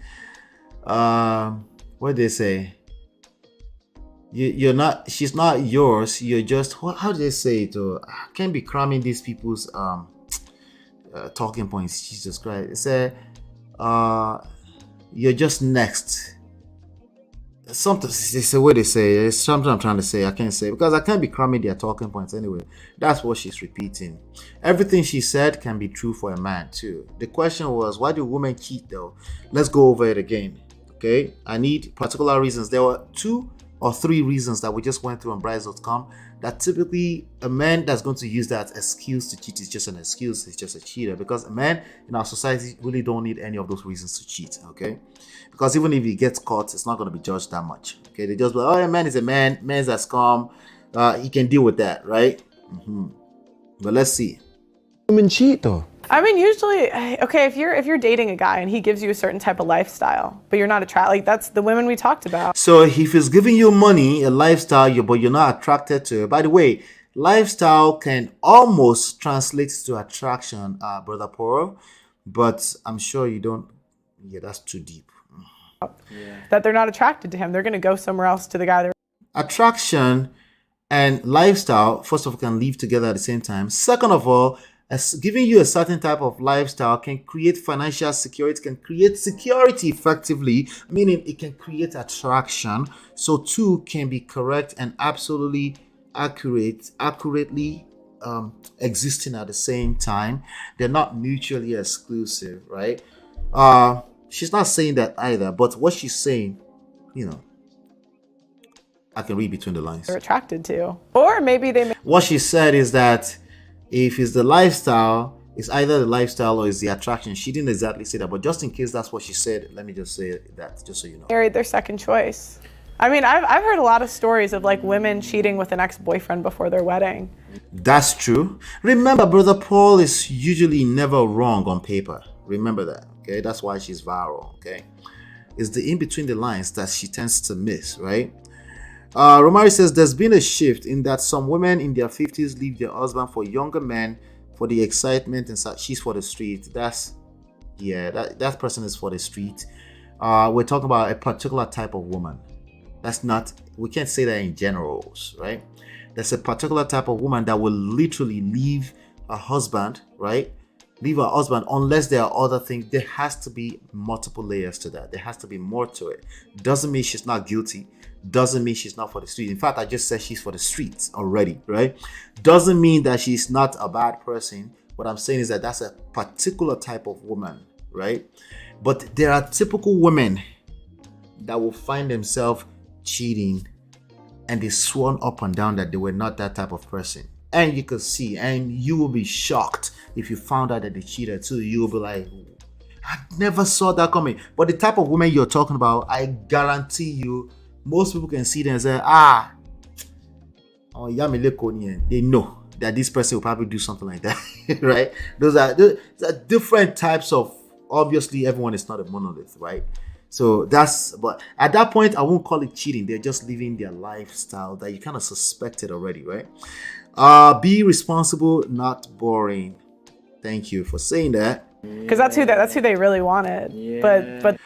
what do they say? She's not yours. You're just, how do they say it? I can't be cramming these people's talking points. Jesus Christ. It said, you're just next. Something, it's the way they say it. It's something I'm trying to say. I can't say because I can't be cramming their talking points anyway. That's what she's repeating. Everything she said can be true for a man too. The question was, why do women cheat though? Let's go over it again. Okay, I need particular reasons. There were 2 or 3 reasons that we just went through on Brides.com that typically a man that's going to use that excuse to cheat is just an excuse. He's just a cheater, because a man in our society really don't need any of those reasons to cheat. Okay, because even if he gets caught, it's not going to be judged that much. Okay, they just be like, oh, a man is a man, man's a scum, he can deal with that, right? But let's see. Women cheat though. I mean, usually, okay, if you're dating a guy and he gives you a certain type of lifestyle, but you're not attracted, like that's the women we talked about. So if he's giving you money, a lifestyle, but you're not attracted to it. By the way, lifestyle can almost translate to attraction, Brother Paul, but I'm sure you don't. Yeah, that's too deep. That they're not attracted to him. They're going to go somewhere else to the guy they're. Attraction and lifestyle, first of all, can live together at the same time. Second of all, as giving you a certain type of lifestyle can create financial security, can create security effectively, meaning it can create attraction. So 2 can be correct and absolutely accurately existing at the same time. They're not mutually exclusive, right? She's not saying that either, but what she's saying, I can read between the lines. They're attracted to, or maybe they. What she said is that if it's the lifestyle, it's either the lifestyle or it's the attraction. She didn't exactly say that, but just in case that's what she said, let me just say that, just so you know. Married their second choice. I mean, I've heard a lot of stories of like women cheating with an ex-boyfriend before their wedding. That's true. Remember, Brother Paul is usually never wrong on paper. Remember that, okay? That's why she's viral, okay? It's the in between the lines that she tends to miss, right? Romari says there's been a shift in that some women in their 50s leave their husband for younger men for the excitement and such. She's for the street. That person is for the street. We're talking about a particular type of woman. We can't say that in generals, right? There's a particular type of woman that will literally leave a husband, right? Leave her husband unless there are other things. There has to be multiple layers to that. There has to be more to it. Doesn't mean she's not guilty. Doesn't mean she's not for the street. In fact, I just said she's for the streets already, right? Doesn't mean that she's not a bad person. What I'm saying is that that's a particular type of woman, right? But there are typical women that will find themselves cheating and they sworn up and down that they were not that type of person. And you could see, and you will be shocked if you found out that they cheated too. You will be like, I never saw that coming. But the type of woman you're talking about, I guarantee you, most people can see them and say, they know that this person will probably do something like that, right? Those are different types of, obviously everyone is not a monolith, right? So but at that point, I won't call it cheating. They're just living their lifestyle that you kind of suspected already, right? Be responsible, not boring. Thank you for saying that. Because that's who they really wanted. Yeah. But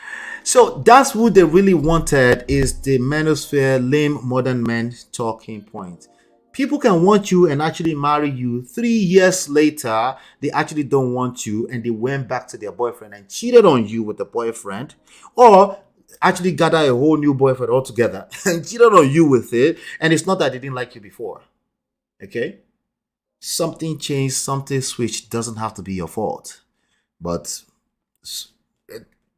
so that's who they really wanted, is the manosphere lame modern men talking point. People can want you and actually marry you. 3 years later, they actually don't want you and they went back to their boyfriend and cheated on you with the boyfriend, or actually gather a whole new boyfriend altogether and cheated on you with it. And it's not that they didn't like you before. Okay? Something changed, something switched. Doesn't have to be your fault. But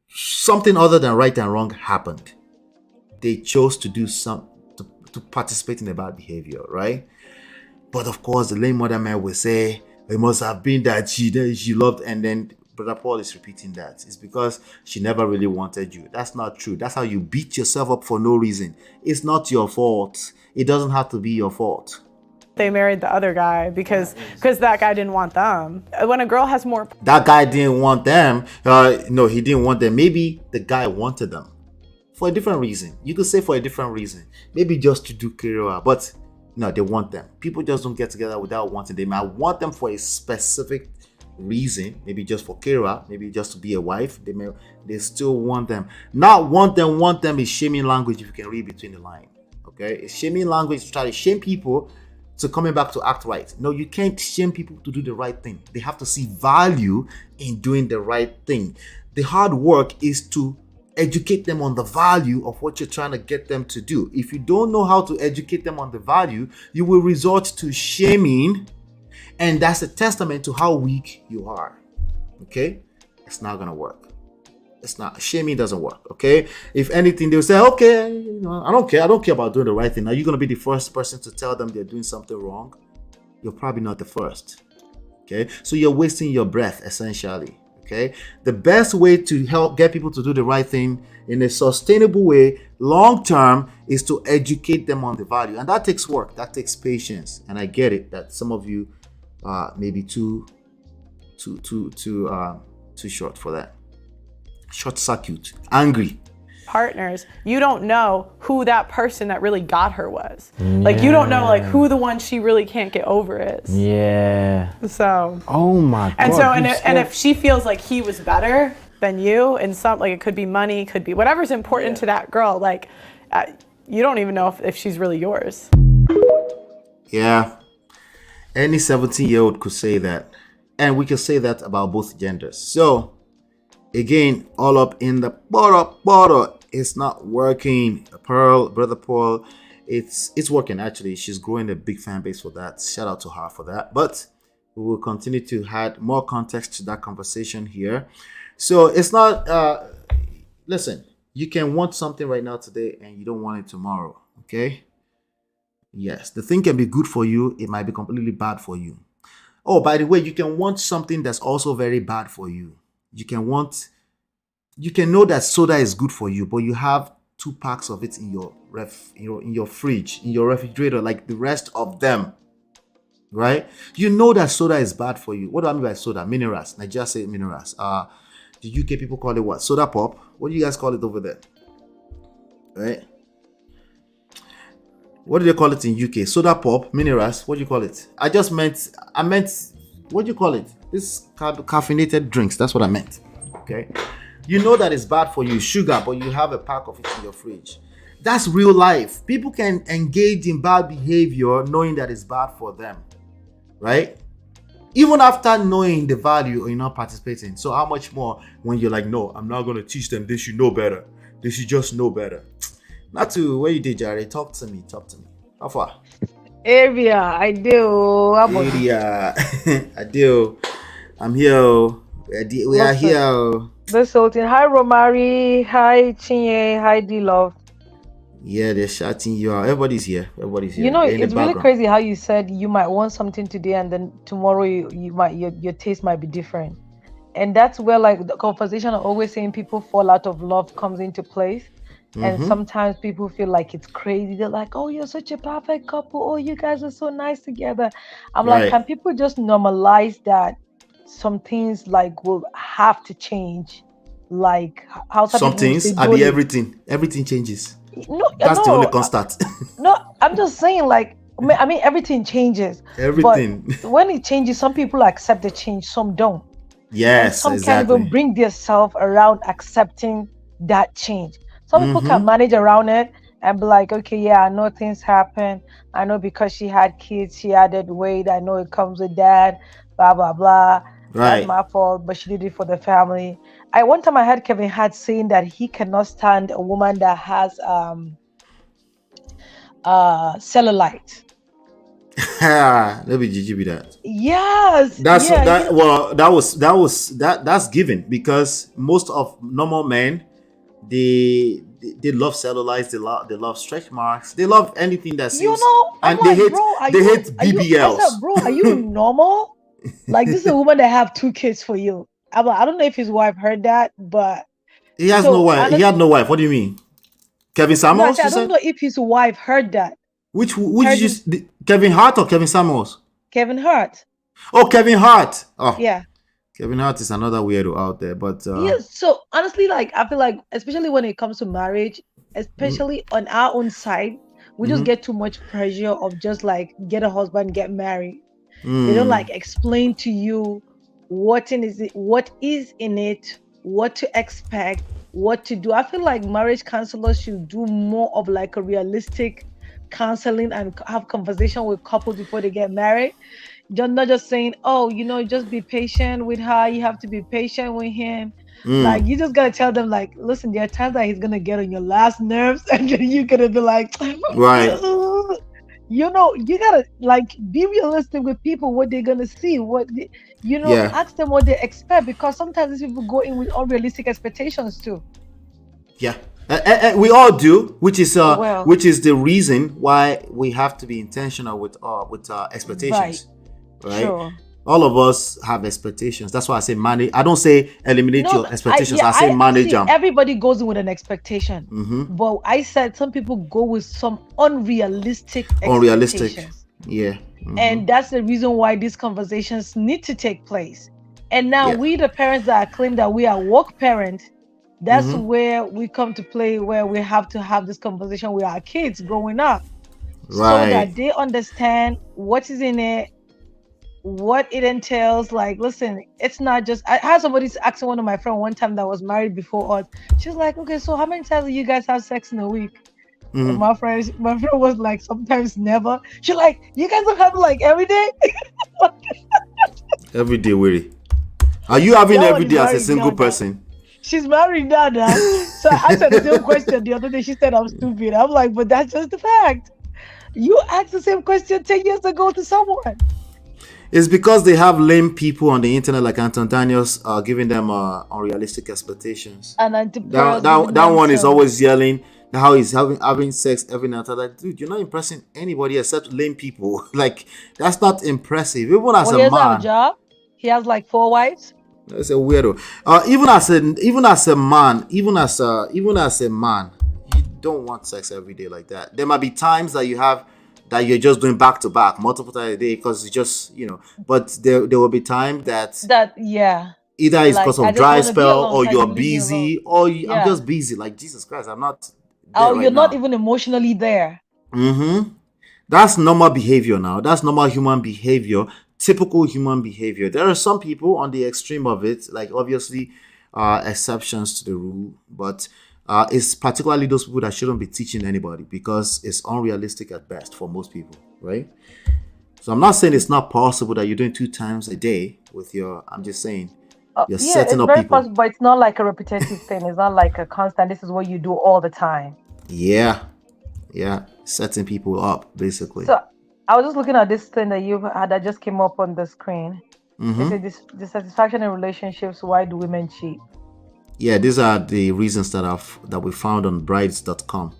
something other than right and wrong happened. They chose to do to participate in the bad behavior, right? But of course, the lame mother man will say, it must have been that she loved, and then Brother Paul is repeating that. It's because she never really wanted you. That's not true. That's how you beat yourself up for no reason. It's not your fault. It doesn't have to be your fault. They married the other guy because that guy didn't want them. When a girl has more... That guy didn't want them. No, he didn't want them. Maybe the guy wanted them for a different reason. You could say for a different reason. Maybe just to do career, but no, they want them. People just don't get together without wanting them. I want them for a specific reason, maybe just for career, maybe just to be a wife. They still want them. Not want them is shaming language, if you can read between the lines. Okay, it's shaming language to try to shame people to coming back to act right. No, you can't shame people to do the right thing. They have to see value in doing the right thing. The hard work is to educate them on the value of what you're trying to get them to do. If you don't know how to educate them on the value, you will resort to shaming, and that's a testament to how weak you are. Okay? It's not gonna work. It's not. Shaming doesn't work. Okay? If anything, they'll say, okay, I don't care about doing the right thing. Are you gonna be the first person to tell them they're doing something wrong? You're probably not the first. Okay? So you're wasting your breath, essentially. Okay, the best way to help get people to do the right thing in a sustainable way, long term, is to educate them on the value, and that takes work. That takes patience, and I get it that some of you may be too short for that. Short circuit, angry. Partners, you don't know who that person that really got her was. Like, you don't know like who the one she really can't get over is. Yeah. So. Oh my God. And so, and if she feels like he was better than you, and some, like, it could be money, could be whatever's important to that girl. Like, you don't even know if she's really yours. Yeah. Any 17-year-old could say that, and we can say that about both genders. So. Again, all up in the bottle. It's not working. Brother Paul, it's working actually. She's growing a big fan base for that. Shout out to her for that. But we will continue to add more context to that conversation here. So it's not, listen, you can want something right now today and you don't want it tomorrow. Okay? Yes, the thing can be good for you. It might be completely bad for you. Oh, by the way, you can want something that's also very bad for you. You can know that soda is good for you, but you have 2 packs of it in your in your fridge, in your refrigerator, like the rest of them, right? You know that soda is bad for you. What do I mean by soda? Minerals. Nigeria say minerals. The UK people call it what? Soda pop. What do you guys call it over there? Right? What do they call it in UK? Soda pop, minerals. What do you call it? I meant, what do you call it? This caffeinated drinks. That's what I meant. Okay. You know that it's bad for you, sugar, but you have a pack of it in your fridge. That's real life. People can engage in bad behavior knowing that it's bad for them, right? Even after knowing the value, you're not participating. So how much more when you're like, no, I'm not going to teach them. They should know better. They should just know better. Not to where you did, Jared. Talk to me. How far? Area, I do. Area, I do. I'm here. We are here. This whole thing. Hi, Romari. Hi, Chinye. Hi, D-Love. Yeah, they're shouting you out. Everybody's here. You know, it's really crazy how you said you might want something today and then tomorrow you might your taste might be different. And that's where like the conversation of always saying people fall out of love comes into place. And sometimes people feel like it's crazy. They're like, oh, you're such a perfect couple. Oh, you guys are so nice together. I'm like, can people just normalize that some things like will have to change? Like how some things, everything changes. No, that's the only constant. No, I'm just saying like, I mean, everything changes. Everything. But when it changes, some people accept the change, some don't. Yes, and some exactly. can't even bring themselves around accepting that change. Some people can manage around it and be like, okay, yeah, I know things happen. I know because she had kids, she added weight. I know it comes with that, blah, blah, blah. Right. That's my fault, but she did it for the family. One time I heard Kevin Hart saying that he cannot stand a woman that has cellulite. Let me Gigi be that. Yes. That's given because most of normal men they love cellulite, they love stretch marks, they love anything that seems, and they hate BBLs. Bro, are you normal? Like this is a woman that have 2 kids for you. I don't know if his wife heard that, but he has no wife. He had no wife. What do you mean? Kevin Samuels? I don't know if his wife heard that. Which Kevin Hart or Kevin Samuels? Kevin Hart. Oh, Kevin Hart. Oh. Yeah. Kevin Hart is another weirdo out there, but so honestly, like I feel like, especially when it comes to marriage, especially on our own side, we just get too much pressure of just like get a husband, get married. They don't like explain to you what is in it, what to expect, what to do. I feel like marriage counselors should do more of like a realistic counseling and have conversation with couples before they get married. Not just saying, oh, just be patient with her. You have to be patient with him. Like you just gotta tell them, like, listen, there are times that he's gonna get on your last nerves, and then you're gonna be like, right. You gotta like be realistic with people, what they're gonna see, ask them what they expect, because sometimes these people go in with unrealistic expectations too. Yeah. We all do, which is the reason why we have to be intentional with expectations. Right? Sure. All of us have expectations. That's why I say manage. I don't say eliminate your expectations. I say manage them. Everybody goes in with an expectation, but I said some people go with some unrealistic expectations. Yeah. And that's the reason why these conversations need to take place. And now we, the parents that claim that we are woke parents, that's where we come to play, where we have to have this conversation with our kids growing up, so that they understand what is in it, what it entails. Like, listen, it's not just, I had somebody asking one of my friends one time that was married before us. She was like, okay, so how many times do you guys have sex in a week? And my friend was like, sometimes never. She's like, you guys don't have like every day? Every day, really? Are you having every day as a single person? She's married now. So I asked her the same question the other day. She said I'm stupid. I'm like, but that's just the fact. You asked the same question 10 years ago to someone. It's because they have lame people on the internet like Anton Daniels giving them unrealistic expectations. And that one is always yelling how he's having sex every night. I'm like, dude, you're not impressing anybody except lame people. Like, that's not impressive. Even as a man. He has a job. He has like 4 wives. That's a weirdo. Even as a man, don't want sex every day like that. There might be times that you're just doing back to back multiple times a day because it's just, but there will be time that either it's because of dry spell or you're busy or I'm just busy. Like, Jesus Christ, I'm not there you're not even emotionally there. That's normal behavior now. That's normal human behavior, typical human behavior. There are some people on the extreme of it, like obviously exceptions to the rule, but it's particularly those people that shouldn't be teaching anybody because it's unrealistic at best for most people, right? So I'm not saying it's not possible that you're doing 2 times a day with I'm just saying you're setting up people. Possible, but it's not like a repetitive thing. It's not like a constant, this is what you do all the time. Yeah, setting people up, basically. So I was just looking at this thing that you had that just came up on the screen. It said dissatisfaction in relationships, why do women cheat? Yeah, these are the reasons that we found on brides.com.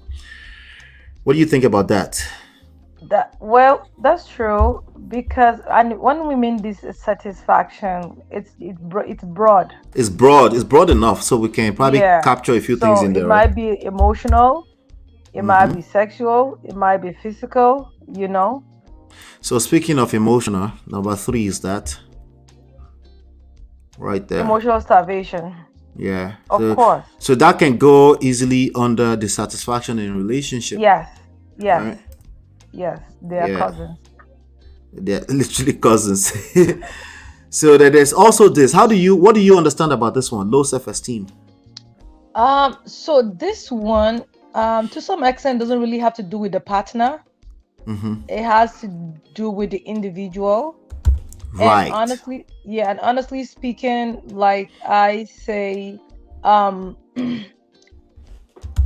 What do you think about that? That's true, because when we mean dissatisfaction, it's broad. It's broad enough, so we can probably capture a few things in there. It might be emotional, it might be sexual, it might be physical, So speaking of emotional, number 3 is that right there. Emotional starvation. Yeah. Of course. So that can go easily under dissatisfaction in relationship. Yes. Right? Yes. They are cousins. They're literally cousins. So there's also this. What do you understand about this one? Low self-esteem. So this one, to some extent, doesn't really have to do with the partner. It has to do with the individual. Right. And honestly speaking, like I say, I'm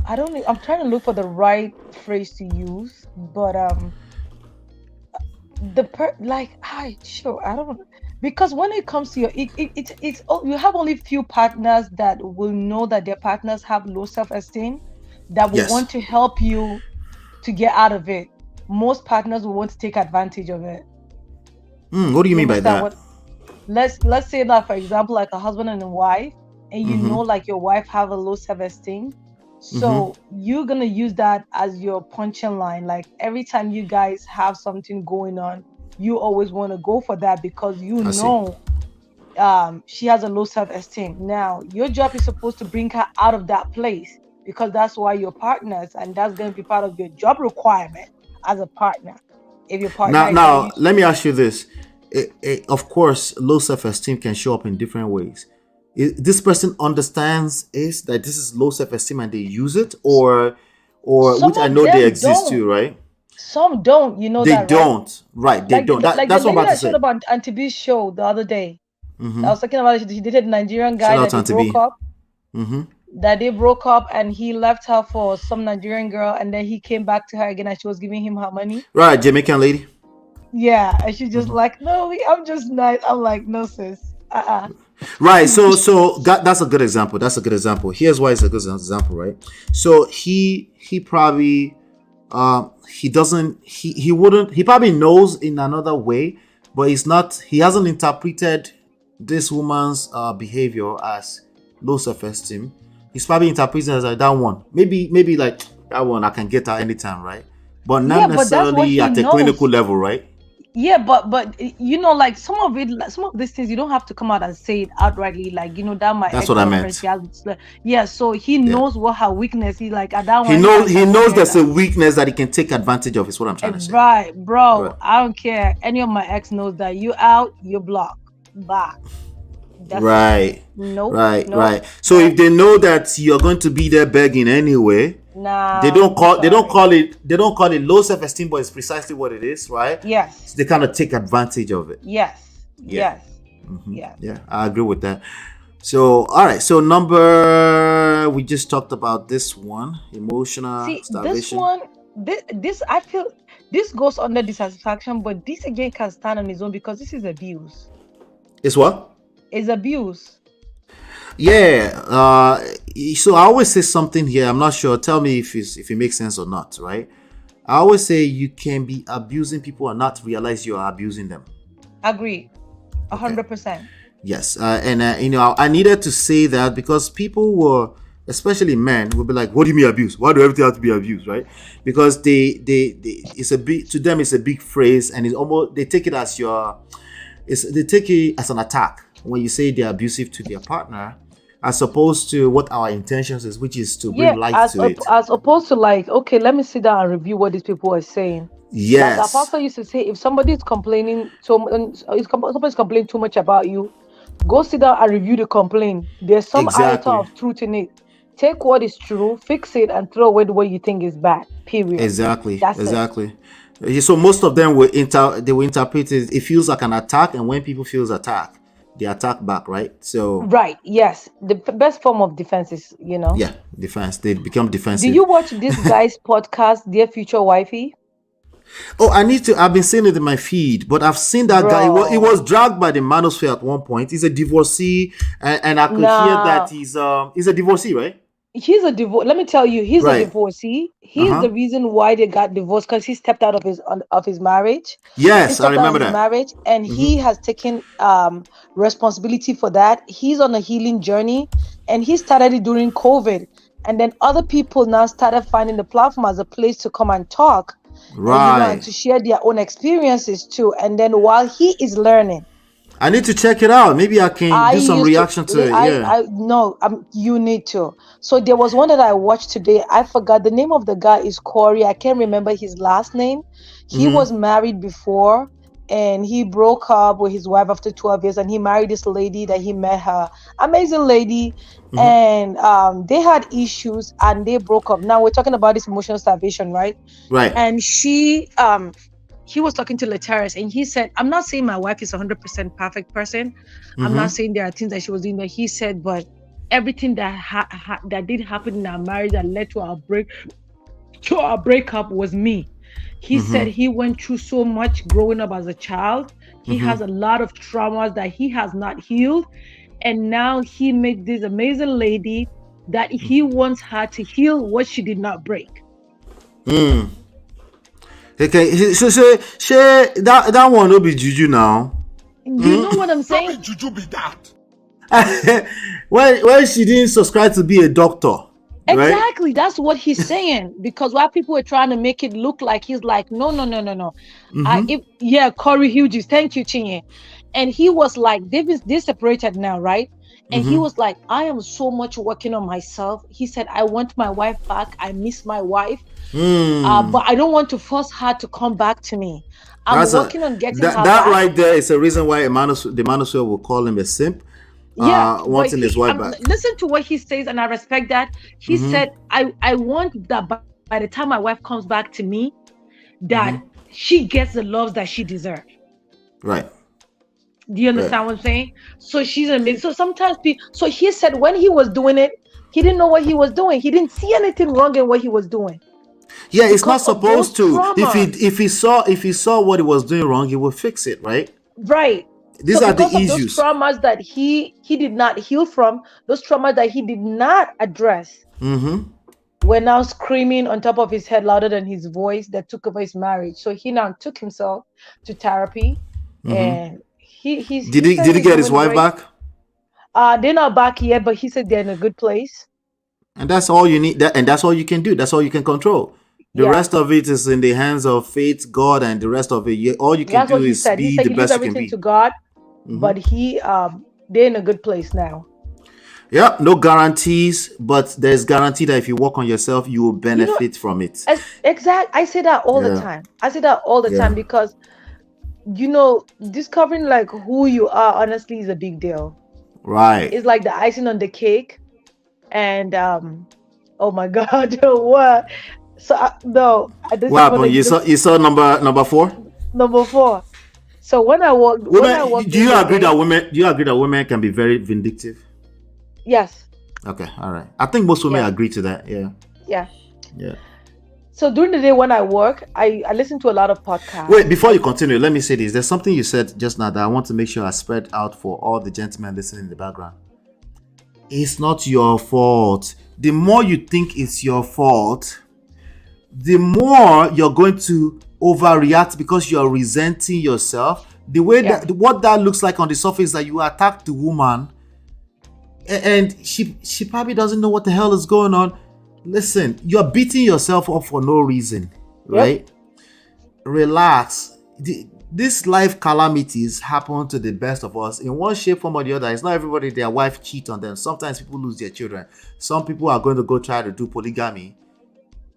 trying to look for the right phrase to use, but because when it comes to you have only few partners that will know that their partners have low self-esteem, that will want to help you to get out of it. Most partners will want to take advantage of it. What do you mean by that? Let's say that, for example, like a husband and a wife, and you know, like your wife have a low self-esteem, so you're gonna use that as your punching line. Like every time you guys have something going on, you always want to go for that because she has a low self-esteem. Now your job is supposed to bring her out of that place, because that's why you're partners, and that's going to be part of your job requirement as a partner. If your partner now let me ask you this. Of course, low self-esteem can show up in different ways. This person understands that this is low self-esteem and they use it, or which I know they exist too, right? Some don't, they don't, right? They don't. That's what I'm about to say. About Auntie B's show the other day. I was talking about it. She dated a Nigerian guy that they broke up. That they broke up, and he left her for some Nigerian girl, and then he came back to her again, and she was giving him her money. Right, Jamaican lady. Yeah, and she's just like, no, I'm just nice. I'm like, no, sis. Right. So that's a good example. Here's why it's a good example, right? So he probably he probably knows in another way, but he hasn't interpreted this woman's behavior as low self-esteem. He's probably interpreting it as like that one. Maybe like that one I can get her anytime, right? But not necessarily at a clinical level, right? Yeah, but like some of these things you don't have to come out and say it outrightly, like that might. That's what I meant. Yeah, so he knows what her weakness is, like at that one. He knows there's a weakness that he can take advantage of. Is what I'm trying to say. Right, bro. Right. I don't care. Any of my ex knows that you out, you block. Bye. Right. Nope. Right. So if they know that you're going to be there begging anyway. Nah, they don't call it low self-esteem, but it's precisely what it is, right? Yes. So they kind of take advantage of it. Yes. Yeah, I agree with that. So all right, so we just talked about this one, emotional starvation. This one, this I feel this goes under dissatisfaction, but this again can stand on its own because this is abuse. It's what? It's abuse. Yeah. So I always say something here. I'm not sure. Tell me if it makes sense or not, right? I always say you can be abusing people and not realize you are abusing them. Agree. 100%. Yes. And I needed to say that because people especially men, will be like, "What do you mean abuse? Why do everything have to be abused?" Right? Because they it's a big, to them it's a big phrase, and it's almost, they take it as they take it as an attack when you say they're abusive to their partner, as opposed to what our intentions is, which is to bring light to it. As opposed to like, okay, let me sit down and review what these people are saying. Yes. Like our pastor used to say, if somebody's complaining, somebody's complaining too much about you, go sit down and review the complaint. There's some iota of truth in it. Take what is true, fix it, and throw away what you think is bad. Period. Exactly. That's exactly. So most of them will interpret it. It feels like an attack, and when people feels attack, they attack back, right? So right, yes, the best form of defense is, yeah, defense. They become defensive. Do you watch this guy's podcast, Dear Future Wifey? Oh, I've been seeing it in my feed, but I've seen that guy. He was dragged by the manosphere at one point. He's a divorcee, and I could hear that he's a divorcee, right? He's a divorce. Let me tell you, he's a divorcee. He's the reason why they got divorced, because he stepped out of his marriage. Yes, I remember that marriage, and he has taken responsibility for that. He's on a healing journey, and he started it during COVID, and then other people now started finding the platform as a place to come and talk, right, and to share their own experiences too. And then while he is learning, I need to check it out. Maybe I can do some reaction to it. Yeah. You need to. So there was one that I watched today. I forgot the name of the guy is Corey. I can't remember his last name. He was married before, and he broke up with his wife after 12 years, and he married this lady that he met her. Amazing lady. And they had issues and they broke up. Now we're talking about this emotional starvation, right? Right. And he was talking to Lataris, and he said, I'm not saying my wife is 100% perfect person. I'm not saying there are things that she was doing, but he said, but everything that that did happen in our marriage that led to our breakup was me. He said he went through so much growing up as a child. He has a lot of traumas that he has not healed. And now he met this amazing lady that he wants her to heal what she did not break. Okay, so that one will be juju now. You know what I'm saying? How will juju be that? When she didn't subscribe to be a doctor. Exactly, right? That's what he's saying. Because while people were trying to make it look like he's like, no. Corey Hughes, thank you, Chinye. And he was like, they're separated now, right? And he was like, I am so much working on myself. He said, I want my wife back. I miss my wife. But I don't want to force her to come back to me. I'm working on getting her back. That right there is a reason why the manosphere will call him a simp. Wanting his wife back. Listen to what he says, and I respect that. He said, I want that by the time my wife comes back to me, that she gets the love that she deserves. Right. Do you understand what I'm saying? So she's amazing. So sometimes so he said when he was doing it, he didn't know what he was doing. He didn't see anything wrong in what he was doing. Yeah, it's not supposed to. If he saw what he was doing wrong, he will fix it, right? Right. These are the issues. Those traumas that he did not heal from, those traumas that he did not address, were now screaming on top of his head louder than his voice that took over his marriage. So he now took himself to therapy, and did he get his wife back? They're not back yet, but he said they're in a good place. And that's all you need. And that's all you can do. That's all you can control. The rest of it is in the hands of faith, God, and the rest of it. All you can do is be the best you can be. To God, but they're in a good place now. Yeah, no guarantees, but there's guarantee that if you work on yourself, you will benefit from it. Exactly. I say that all the time. Time because, discovering like who you are honestly is a big deal. Right. It's like the icing on the cake, and oh my God, what? So what happened? You saw number 4. Number 4. So when I walk, do you agree that women can be very vindictive? Yes. Okay, all right. I think most women agree to that. Yeah. So during the day when I work, I listen to a lot of podcasts. Wait, before you continue, let me say this. There's something you said just now that I want to make sure I spread out for all the gentlemen listening in the background. It's not your fault. The more you think it's your fault, the more you're going to overreact because you're resenting yourself. The way that what that looks like on the surface, that you attacked the woman and she probably doesn't know what the hell is going on. Listen, you're beating yourself up for no reason, right? Yep. Relax. These life calamities happen to the best of us in one shape, form, or the other. It's not everybody their wife cheat on them. Sometimes people lose their children. Some people are going to go try to do polygamy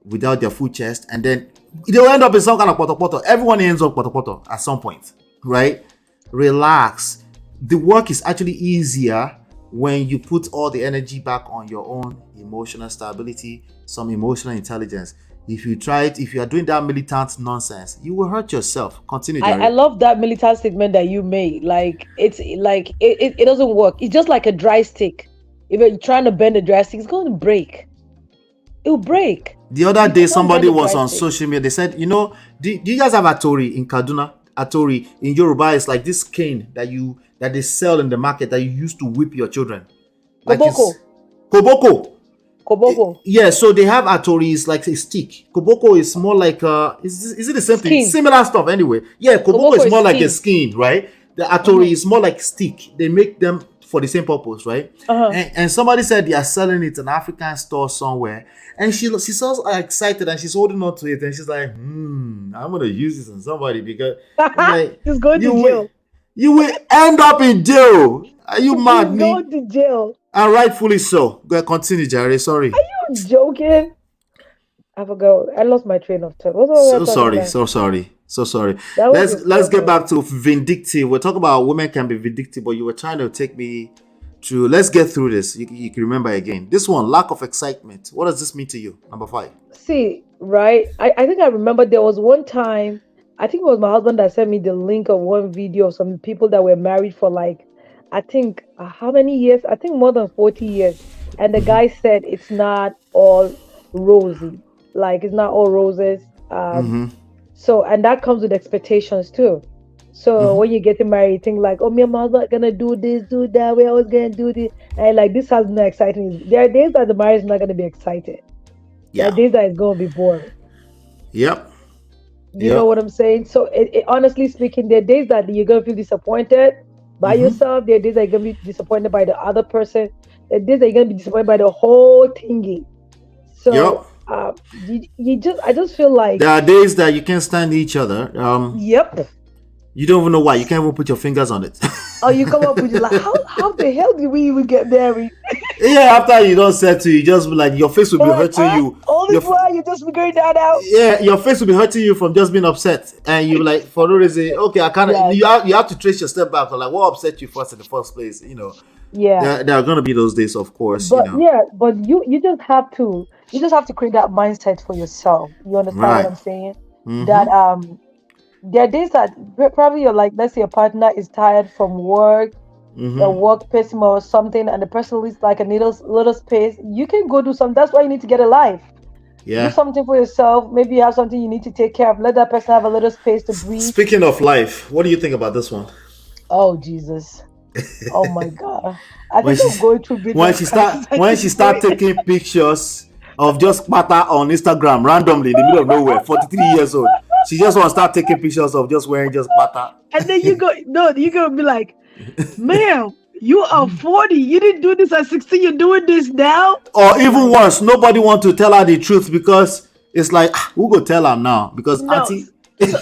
without their full chest, and then they'll end up in some kind of poto. Everyone ends up poto at some point, right? Relax. The work is actually easier when you put all the energy back on your own emotional stability, some emotional intelligence. If you try it, if you are doing that militant nonsense, you will hurt yourself. Continue. I love that militant statement that you made. Like it doesn't work. It's just like a dry stick. If you're trying to bend a dry stick, it's going to break. It will break. The other day, somebody was on social media. They said, you know, do you guys have Atori in Kaduna? Atori in Yoruba is like this cane that they sell in the market that you used to whip your children. Like Koboko. Yeah, so they have Atori is like a stick. Koboko is more like is it the same thing? Similar stuff anyway. Yeah, Koboko is more like a skin, right? The Atori is more like stick. They make them for the same purpose, right? And somebody said they are selling it in an African store somewhere, and she's so excited and she's holding on to it, and she's like, I'm gonna use this on somebody because like, she's going to jail. You will end up in jail. Are you mad? She's going to jail. And rightfully so. Go ahead, continue, Jerry. Sorry. Are you joking? I forgot. I lost my train of thought. So sorry. Let's get back to vindictive. We're talking about women can be vindictive, but you were trying to take me through. Let's get through this. You can remember again. This one, lack of excitement. What does this mean to you? Number 5. See, right? I think I remember there was one time, I think it was my husband that sent me the link of one video of some people that were married for like, I think, how many years? I think more than 40 years. And the guy said it's not all rosy. Like, it's not all roses. So, and that comes with expectations too. So when you get married, you think like, oh, me and my husband are going to do this, do that. We're always going to do this. And like, this has no exciting. There are days that the marriage is not going to be excited. Yeah. There are days that it's going to be boring. Yep. You know what I'm saying? So honestly speaking, there are days that you're going to feel disappointed by yourself. There are days that you're going to be disappointed by the other person. There are days that you're going to be disappointed by the whole thingy. So I just feel like there are days that you can't stand each other. You don't even know why. You can't even put your fingers on it. Oh, you come up with like, how the hell did we even get married? Yeah, after you don't settle, you just be like, your face will be hurting you. All this while you just figuring that out. Yeah, your face will be hurting you from just being upset, and you like for no reason. Okay, I can't. Yeah. You have to trace your step back. Like, what upset you first in the first place? You know. Yeah. There are gonna be those days, of course. But you know. but you just have to create that mindset for yourself. You understand what I'm saying? That there are days that probably you're like, let's say your partner is tired from work, the work pissed him or something, and the person needs like a little space. You can go do something. That's why you need to get a life. Yeah. Do something for yourself. Maybe you have something you need to take care of. Let that person have a little space to breathe. Speaking of life, what do you think about this one? Oh Jesus. Oh my God. I think I'm going through when she start taking pictures of just pata on Instagram randomly in the middle of nowhere, 43 years old. She just want to start taking pictures of just wearing just pata. And then you're gonna be like, ma'am, you are 40. You didn't do this at 16. You're doing this now. Or even worse, nobody want to tell her the truth because it's like, who go tell her now? Because auntie,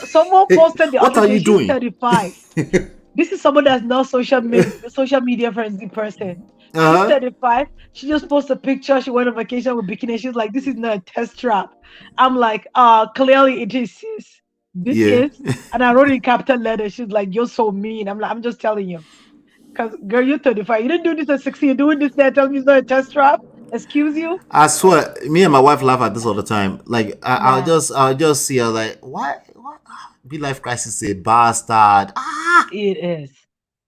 someone posted the what other are you doing? 35. This is someone that's not social media friendly person. She's 35. She just posted a picture. She went on vacation with bikini. She's like, this is not a test trap. I'm like, clearly it is. This is. And I wrote in capital letters. She's like, you're so mean. I'm like, I'm just telling you. Because, girl, you're 35. You didn't do this at 60. You're doing this now. Tell me it's not a test trap. Excuse you? I swear, me and my wife laugh at this all the time. Like, I'll just see her like, what? Midlife crisis is a bastard. It is.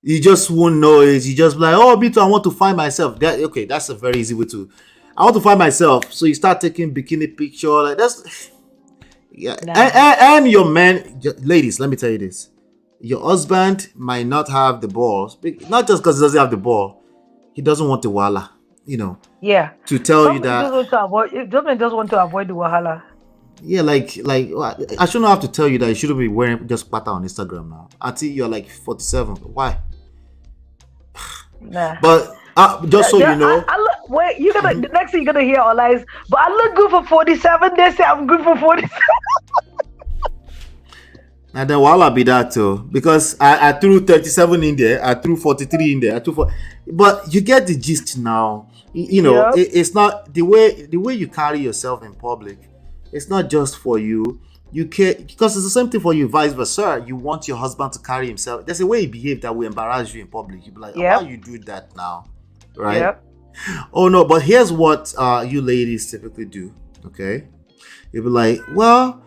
You just won't know it. You just be like, oh, me too, I want to find myself. That's a very easy way to. I want to find myself. So you start taking bikini picture. Like that's. Yeah. And your man, ladies, let me tell you this. Your husband might not have the balls. Not just because he doesn't have the ball. He doesn't want the wahala. You know. Yeah. To tell you that. Gentlemen just want to avoid the wahala. Yeah, like I shouldn't have to tell you that you shouldn't be wearing just pata on Instagram now. Until you're like 47. Why? Nah. But Just so you know. I look, wait, you're gonna the next thing you're gonna hear all is, but I look good for 47. They say I'm good for 47. And then while I be that too, because I threw 37 in there, I threw 43 in there, I threw 4, but you get the gist now. You know, it's not the way you carry yourself in public. It's not just for you. You care because it's the same thing for you, vice versa. You want your husband to carry himself. There's a way he behaves that will embarrass you in public. You be like, why you do that now, right? Yep. Oh no, but here's what you ladies typically do. Okay, you'll be like, well,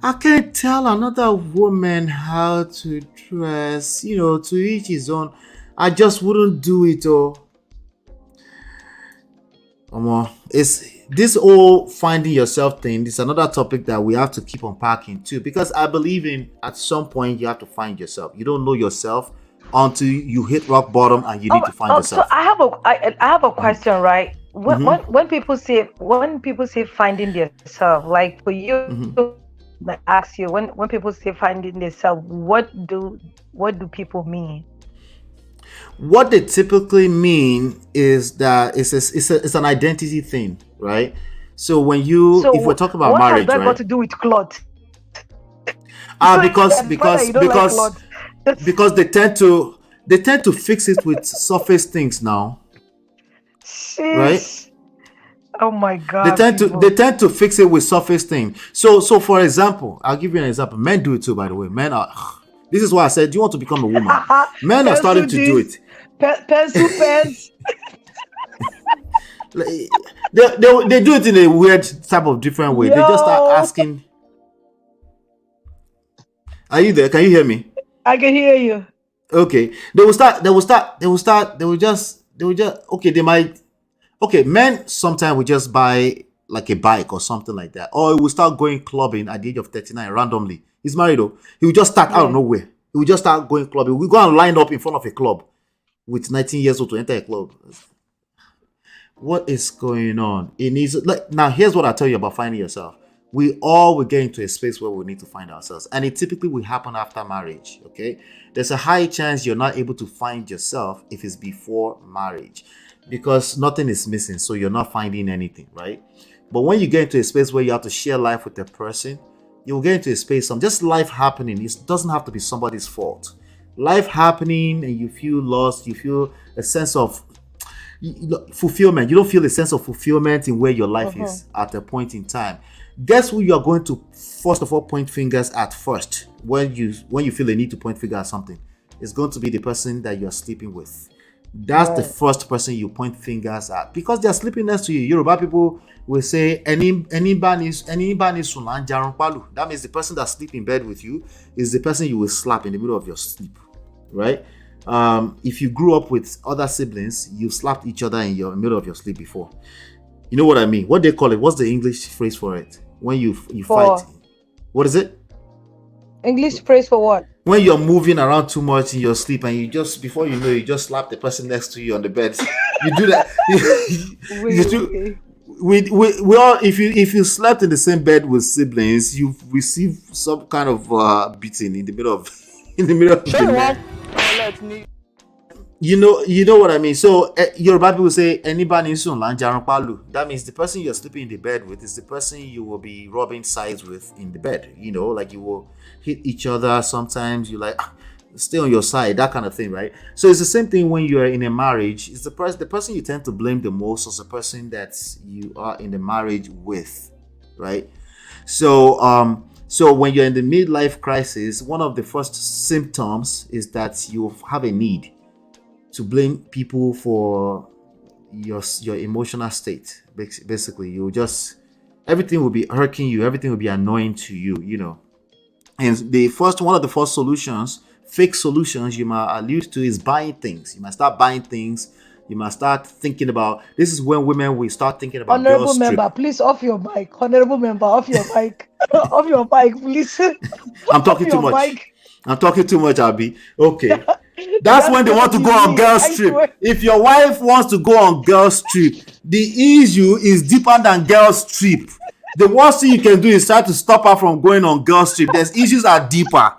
I can't tell another woman how to dress. You know, to each his own. I just wouldn't do it. It's this whole finding yourself thing. This is another topic that we have to keep unpacking too, because I believe in at some point you have to find yourself. You don't know yourself until you hit rock bottom and you need to find yourself. So I have a question, right? When people say finding yourself, like for you, I ask you when people say finding yourself, what do people mean? What they typically mean is that it's an identity thing, right? So when if we're talking about marriage, what has that got to do with clothes? Because they tend to fix it with surface things now. Jeez. Right? Oh my God. They tend to fix it with surface things. So for example, I'll give you an example. Men do it too, by the way. Men are. This is why I said, do you want to become a woman? Men are starting to do it. Pencil pens. They do it in a weird type of different way. They just start asking. Are you there? Can you hear me? I can hear you. Okay. Men sometimes will just buy like a bike or something like that. Or he will start going clubbing at the age of 39 randomly. He's married though. He will just start out of nowhere. He will just start going clubbing. We go and line up in front of a club with 19 years old to enter a club. What is going on? It needs now. Here's what I tell you about finding yourself. We all will get into a space where we need to find ourselves, and it typically will happen after marriage. Okay, there's a high chance you're not able to find yourself if it's before marriage, because nothing is missing, so you're not finding anything, right? But when you get into a space where you have to share life with a person, you'll get into a space of just life happening. It doesn't have to be somebody's fault. Life happening, and you feel lost. You feel a sense of fulfillment. You don't feel a sense of fulfillment in where your life is at a point in time. Guess who you are going to first of all point fingers at first when you feel a need to point finger at something? It's going to be the person that you're sleeping with. That's the first person you point fingers at, because they're sleeping next to you. Yoruba people will say that means the person that sleeps in bed with you is the person you will slap in the middle of your sleep, right? If you grew up with other siblings, you slapped each other in the middle of your sleep before. You know what I mean? What they call it? What's the English phrase for it? When you fight, what is it? English phrase for what? When you're moving around too much in your sleep and you just, before you know, you just slap the person next to you on the bed. You do that. We all, if you slept in the same bed with siblings, you've received some kind of beating in the middle of the night. You know what I mean. So Yoruba people say anybody soon lanjaran palu. That means the person you're sleeping in the bed with is the person you will be rubbing sides with in the bed. You know, like you will hit each other. Sometimes you like stay on your side, that kind of thing, right? So it's the same thing when you're in a marriage. It's the person you tend to blame the most is the person that you are in the marriage with, right? So when you're in the midlife crisis, one of the first symptoms is that you have a need to blame people for your emotional state. Basically, everything will be irking you, everything will be annoying to you, you know. And one of the first solutions, fake solutions you might allude to, is buying things. You must start buying things. You must start thinking about. This is when women will start thinking about. Honorable member, please off your mic. Honorable member, off your mic. Off your mic, please. I'm talking too much. I'm talking too much, Abby. Okay. That's when they want to go on girls trip. If your wife wants to go on girls trip, the issue is deeper than girls trip. The worst thing you can do is try to stop her from going on girls trip. There's issues are deeper.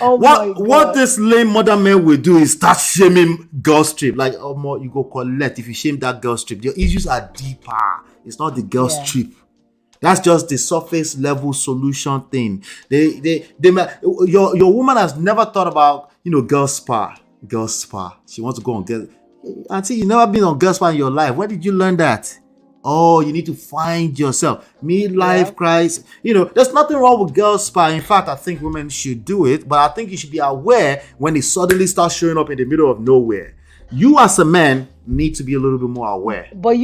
Oh my What God. this lame mother man will do is start shaming girl strip. Like, oh more you go collect if you shame that girl strip. Your issues are deeper. It's not the girl Yeah. strip. That's just the surface level solution thing. Your woman has never thought about, girl spa. Girl spa. She wants to go on girl. Auntie, you never been on girl spa in your life. Where did you learn that? Oh, you need to find yourself. Midlife crisis. There's nothing wrong with girl spa. In fact, I think women should do it, but I think you should be aware when it suddenly starts showing up in the middle of nowhere. You as a man need to be a little bit more aware. But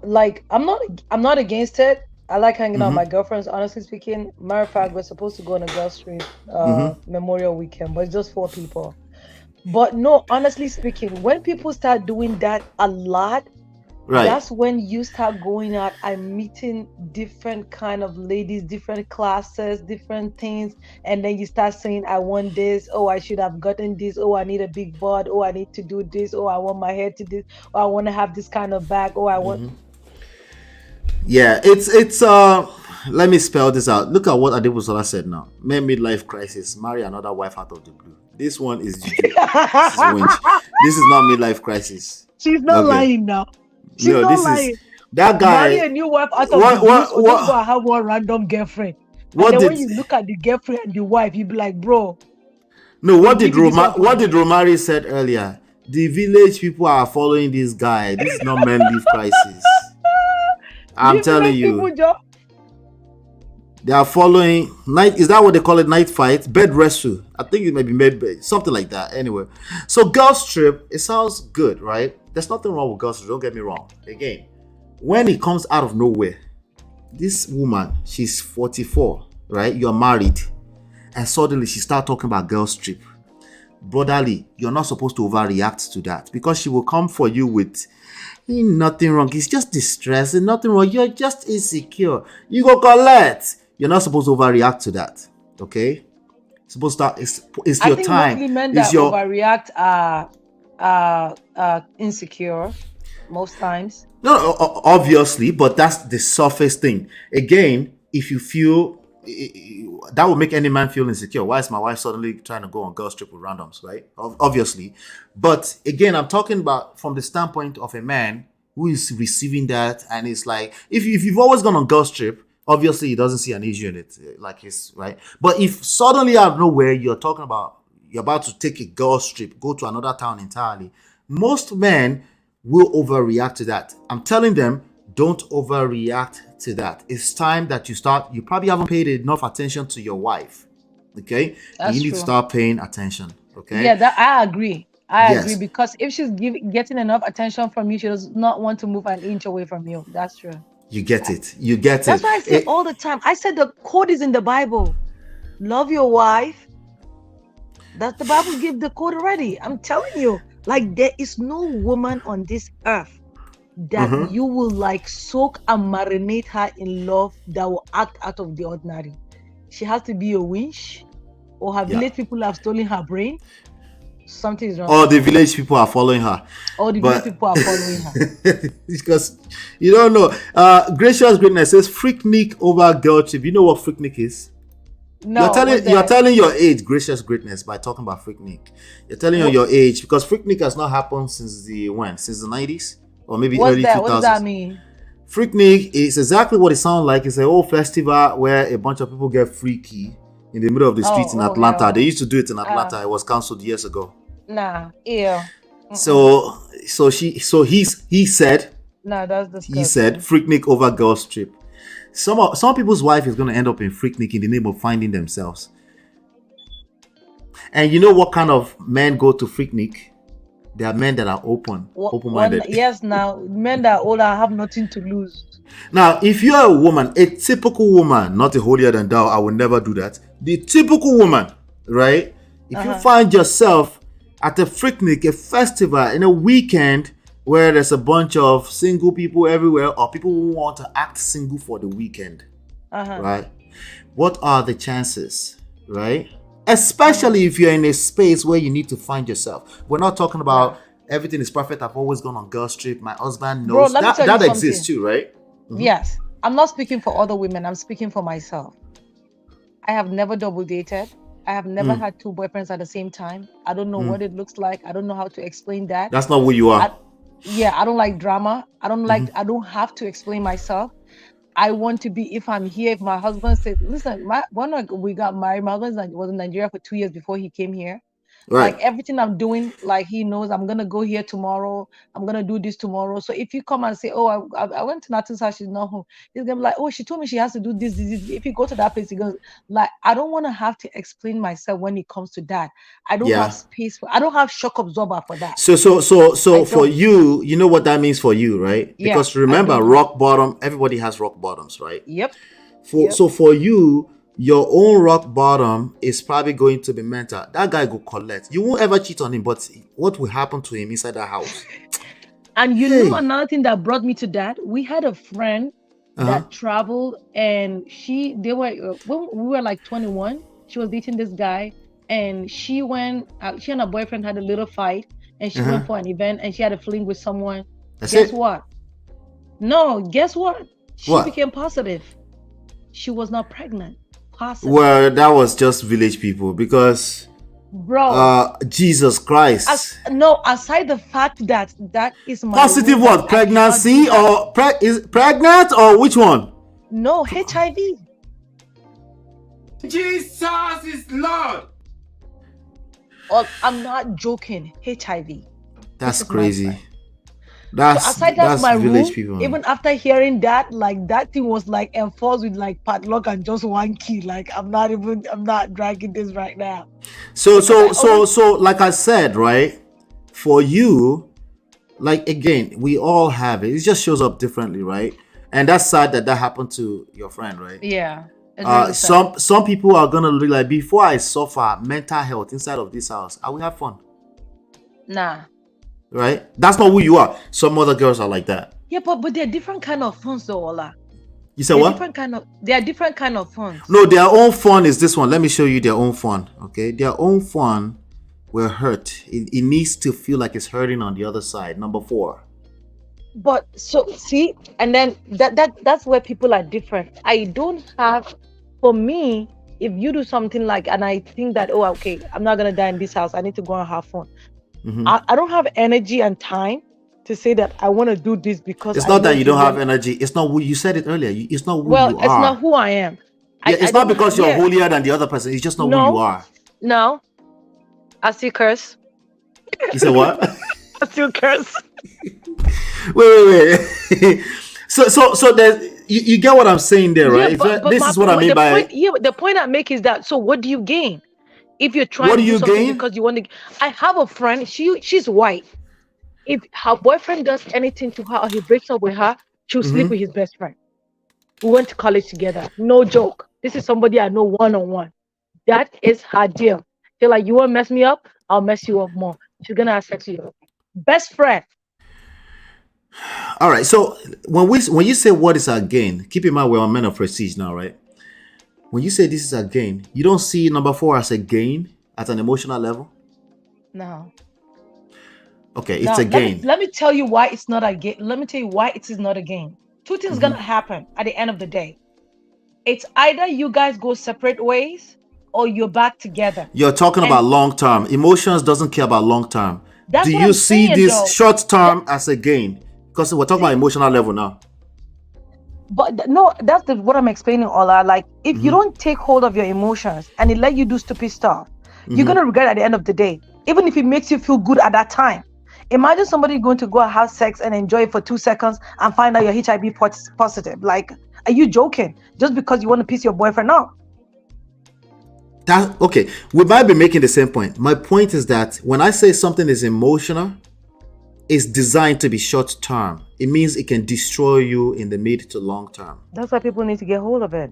like I'm not against it. I like hanging out with my girlfriends, honestly speaking. Matter of fact, we're supposed to go on a girls' trip Memorial Weekend, but it's just 4 people. But no, honestly speaking, when people start doing that a lot, Right. that's when you start going out and meeting different kind of ladies, different classes, different things, and then you start saying, I want this, oh, I should have gotten this, oh, I need a big butt, oh, I need to do this, oh, I want my hair to this, oh, I want to have this kind of bag, oh, I want... Yeah, it's let me spell this out. Look at what Adebusola said now. Men midlife crisis, marry another wife out of the blue. This one is juju. This is not midlife crisis. She's not lying now. She's not lying. That guy. Marry a new wife out of the blue, or just go and have one random girlfriend. And then when you look at the girlfriend and the wife, you be like, bro. No, what did Romari said earlier? The village people are following this guy. This is not midlife crisis. I'm telling you. They are following night. Is that what they call it? Night fight, bed wrestle. I think it may be bed, something like that. Anyway, so girls trip. It sounds good, right? There's nothing wrong with girls trip. Don't get me wrong. Again, when it comes out of nowhere, this woman, she's 44, right? You're married, and suddenly she start talking about girls trip. Brotherly, you're not supposed to overreact to that, because she will come for you with nothing wrong. It's just distress and nothing wrong. You're just insecure. You go collect. You're not supposed to overreact to that. Okay? Supposed to it's your time. I think men that overreact are insecure most times. No, obviously, but that's the surface thing. Again, if you feel that would make any man feel insecure. Why is my wife suddenly trying to go on girls trip with randoms, right? Obviously. But again, I'm talking about from the standpoint of a man who is receiving that, and it's like, if you've always gone on girls trip, obviously he doesn't see an issue in it, like it's right. But if suddenly out of nowhere you're talking about you're about to take a girls trip, go to another town entirely, most men will overreact to that. I'm telling them, don't overreact to that. It's time that you probably haven't paid enough attention to your wife. Okay? That's you need true. to start paying attention. Okay? Yeah, that I agree. I agree, because if she's getting enough attention from you, she does not want to move an inch away from you. That's true. You get it. You get That's it. why I say all the time. I said the code is in the Bible. Love your wife. That the Bible give the code already. I'm telling you, like, there is no woman on this earth that you will like soak and marinate her in love that will act out of the ordinary. She has to be a winch, or her village people have stolen her brain. Something is wrong. Or the village people are following her. Or the village people are following her. Because you don't know. Gracious Greatness says Freaknik over girl trip. You know what Freaknik is? No. You're telling your age, Gracious Greatness, by talking about Freaknik. You're telling your age, because Freaknik has not happened since the 90s? Or maybe early 2000s. What does that mean? Freaknik is exactly what it sounds like. It's an old festival where a bunch of people get freaky in the middle of the streets in Atlanta. Yeah. They used to do it in Atlanta. It was cancelled years ago. Nah, ew. So he said. Nah, that's disgusting. He said Freaknik over girls trip. Some people's wife is going to end up in Freaknik in the name of finding themselves. And you know what kind of men go to Freaknik? There are men that are open-minded. Yes, now men that are older have nothing to lose. Now, if you're a woman, a typical woman, not a holier than thou, I would never do that. The typical woman, right? If you find yourself at a Freaknik, a festival, in a weekend where there's a bunch of single people everywhere, or people who want to act single for the weekend, right? What are the chances, right? Especially if you're in a space where you need to find yourself. We're not talking about everything is perfect. I've always gone on girls trip. My husband knows. Bro, that exists too, right? Yes. I'm not speaking for other women. I'm speaking for myself. I have never double dated. I have never had two boyfriends at the same time. I don't know what it looks like. I don't know how to explain that. That's not who you are. I don't like drama. I don't have to explain myself. I want to be, if I'm here, if my husband said, listen, when we got married, my husband was in Nigeria for 2 years before he came here. Right. Like everything I'm doing, like he knows I'm gonna go here tomorrow. I'm gonna do this tomorrow. So if you come and say, "Oh, I went to Nathan's house, she's not home," he's gonna be like, "Oh, she told me she has to do this, this, this." If you go to that place, he goes like, "I don't want to have to explain myself when it comes to that. I don't have space for. I don't have shock absorber for that." So for you, you know what that means for you, right? Because remember, rock bottom. Everybody has rock bottoms, right? Yep. So for you, your own rock bottom is probably going to be mental. That guy go collect. You won't ever cheat on him, but what will happen to him inside that house? And you know another thing that brought me to that? We had a friend that traveled, and when we were like 21, she was dating this guy, and she and her boyfriend had a little fight, and she went for an event, and she had a fling with someone. Guess what? No, guess what? She became positive. She was not pregnant. Positive. Well, that was just village people because, bro, Jesus Christ. Aside the fact that is my positive what? Pregnancy or is pregnant or which one? No, HIV. Jesus is Lord. Oh, I'm not joking. HIV. That's crazy. That's my village room, people. Even after hearing that, like that thing was like enforced with like padlock and just one key. Like I'm not dragging this right now. So like I said, right? For you, like again, we all have it. It just shows up differently, right? And that's sad that happened to your friend, right? Yeah. Really some people are gonna look like, before I suffer mental health inside of this house, I will have fun. Nah. Right? That's not who you are. Some other girls are like that. Yeah, but they're different kind of fun, though, Ola. You said what? They are different kind of fun. No, their own fun is this one. Let me show you their own fun. Okay, their own fun will hurt. It needs to feel like it's hurting on the other side. Number 4. But so see, and then that's where people are different. I don't have, for me, if you do something like, and I think that, oh, okay, I'm not gonna die in this house. I need to go and have fun. I don't have energy and time to say that I want to do this because it's not that you don't have energy. It's not who you said it earlier. It's not who you are. Well, it's not who I am. It's not because you're holier than the other person. It's just not who you are. No, I still curse. You said what? I still curse. Wait. So there's you get what I'm saying there, right? But this is what I mean by the point I make is that, so what do you gain? If you're trying to do something because you want to, I have a friend. She's white. If her boyfriend does anything to her or he breaks up with her, she'll sleep with his best friend. We went to college together. No joke. This is somebody I know one-on-one. That is her deal. She's like, you want to mess me up? I'll mess you up more. She's gonna have sex with you. Best friend. All right. So when you say what is our gain, keep in mind we're on Men of Prestige now, right? When you say this is a gain, you don't see number 4 as a gain at an emotional level? No. Okay, it's a gain. Let me tell you why it's not a gain. Let me tell you why it is not a gain. 2 things gonna happen at the end of the day. It's either you guys go separate ways or you're back together. You're talking about long term. Emotions doesn't care about long term. Do you see this short term as a gain? Because we're talking about emotional level now. But no, that's what I'm explaining, Ola. Like, if you don't take hold of your emotions and it let you do stupid stuff, you're gonna regret at the end of the day. Even if it makes you feel good at that time. Imagine somebody going to go and have sex and enjoy it for 2 seconds and find out you're HIV positive. Like, are you joking? Just because you want to piss your boyfriend off? Okay, we might be making the same point. My point is that when I say something is emotional, it's designed to be short term. It means it can destroy you in the mid to long term. That's why people need to get hold of it.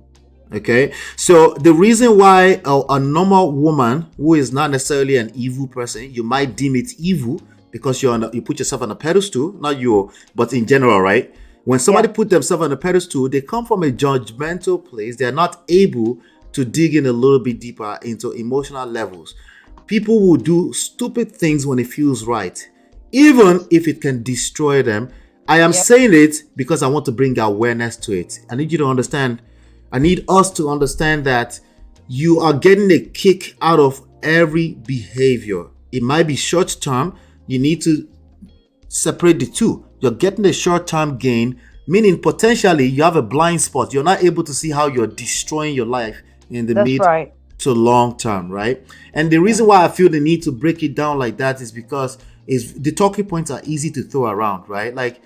Okay, so the reason why a normal woman who is not necessarily an evil person, you might deem it evil because you put yourself on a pedestal, not you, but in general, right? When somebody put themselves on a pedestal, they come from a judgmental place. They're not able to dig in a little bit deeper into emotional levels. People will do stupid things when it feels right, even if it can destroy them. I am saying it because I want to bring awareness to it. I need you to understand. I need us to understand that you are getting a kick out of every behavior. It might be short term. You need to separate the two. You're getting a short term gain, meaning potentially you have a blind spot. You're not able to see how you're destroying your life in the mid to long term, right? And the reason why I feel the need to break it down like that is because the talking points are easy to throw around, right? Like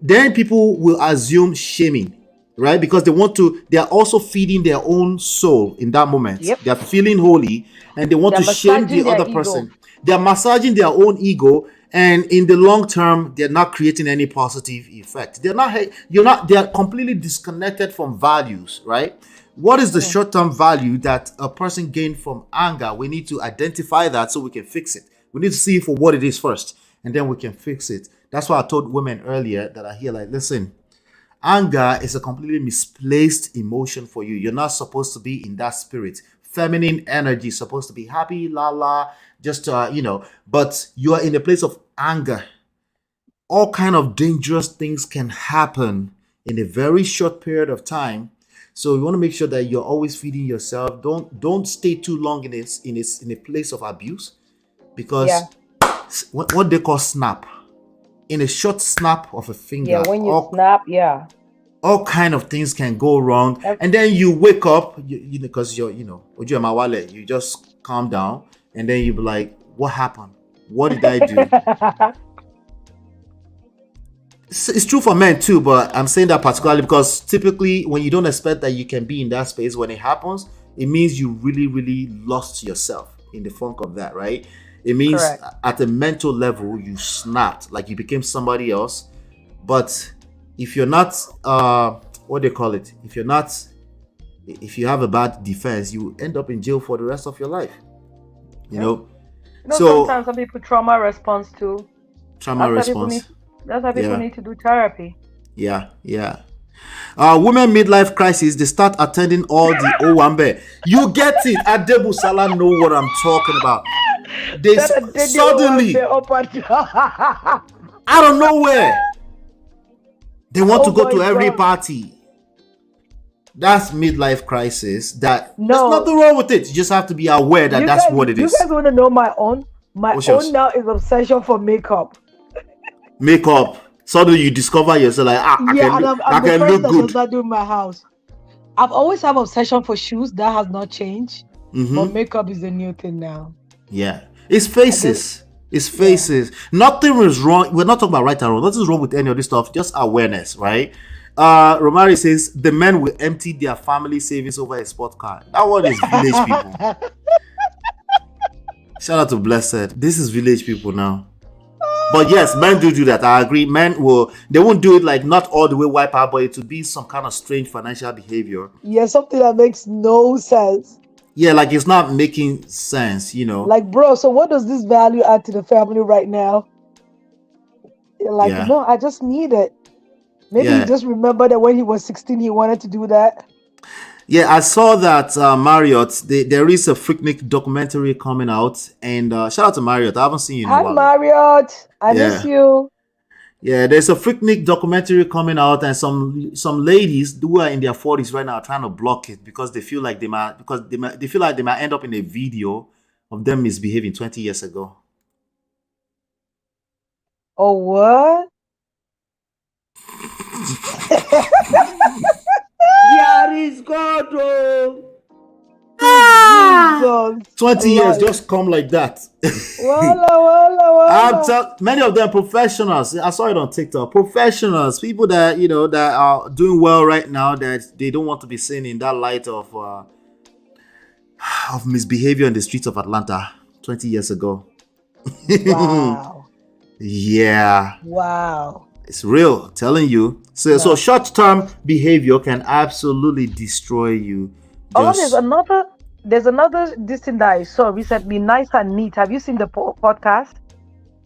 then people will assume shaming, right? Because they are also feeding their own soul in that moment. They're feeling holy and they want to shame the other person. They're massaging their own ego, and in the long term, they're not creating any positive effect. They are completely disconnected from values, right? What is the short-term value that a person gained from anger? We need to identify that so we can fix it. We need to see it for what it is first, and then we can fix it. That's why I told women earlier that are here, like, listen, anger is a completely misplaced emotion for you. You're not supposed to be in that spirit. Feminine energy is supposed to be happy, just but you are in a place of anger. All kind of dangerous things can happen in a very short period of time. So you want to make sure that you're always feeding yourself. Don't stay too long in a place of abuse, because what they call snap, in a short snap of a finger, when you snap, all kind of things can go wrong. And then you wake up, because you just calm down, and then you be like, what happened? What did I do? It's true for men too, but I'm saying that particularly because typically when you don't expect that you can be in that space, when it happens, it means you really, really lost yourself in the funk of that, right? It means at a mental level, you snapped, like you became somebody else. But if you're not, if you have a bad defense, you end up in jail for the rest of your life. You know, so sometimes some people trauma response too. That's why people need to do therapy. Yeah. Women midlife crisis, they start attending all the Owambe. You get it. Adebu Salah know what I'm talking about. They suddenly, out of nowhere, they want to go to every party. That's midlife crisis. There's nothing wrong with it. You just have to be aware that that's what it is. You guys want to know my own? My own now is obsession for makeup. Suddenly you discover yourself like, I can look good. I do in my house. I've always had obsession for shoes. That has not changed. But makeup is the new thing now. Yeah, it's faces. Nothing is wrong. We're not talking about right and wrong. Nothing's wrong with any of this stuff. Just awareness, right? Romari says the men will empty their family savings over a sport car. That one is village people. Shout out to Blessed. This is village people now. But yes, men do that. I agree. Men they won't do it like not all the way wipe out, but it will be some kind of strange financial behavior. Yeah, something that makes no sense. Yeah, like it's not making sense, you know. Like, bro, so what does this value add to the family right now? You're like, no, I just need it. Maybe he just remembered that when he was 16, he wanted to do that. Yeah, I saw that Marriott, there is a Freaknik documentary coming out, and shout out to Marriott. I haven't seen you in a while. Hi, Marriott. I miss you. Yeah, there's a Freaknik documentary coming out, and some ladies who are in their 40s right now are trying to block it because they feel like they might end up in a video of them misbehaving 20 years ago. Oh, what? Yeah, he's God, bro. 20 years just come like that. Many of them professionals. I saw it on TikTok. Professionals, people that that are doing well right now, that they don't want to be seen in that light of misbehavior in the streets of Atlanta 20 years ago. Wow. Yeah. Wow. It's real, telling you. So short-term behavior can absolutely destroy you. There's another this thing that I saw recently, Nice and Neat. Have you seen the podcast?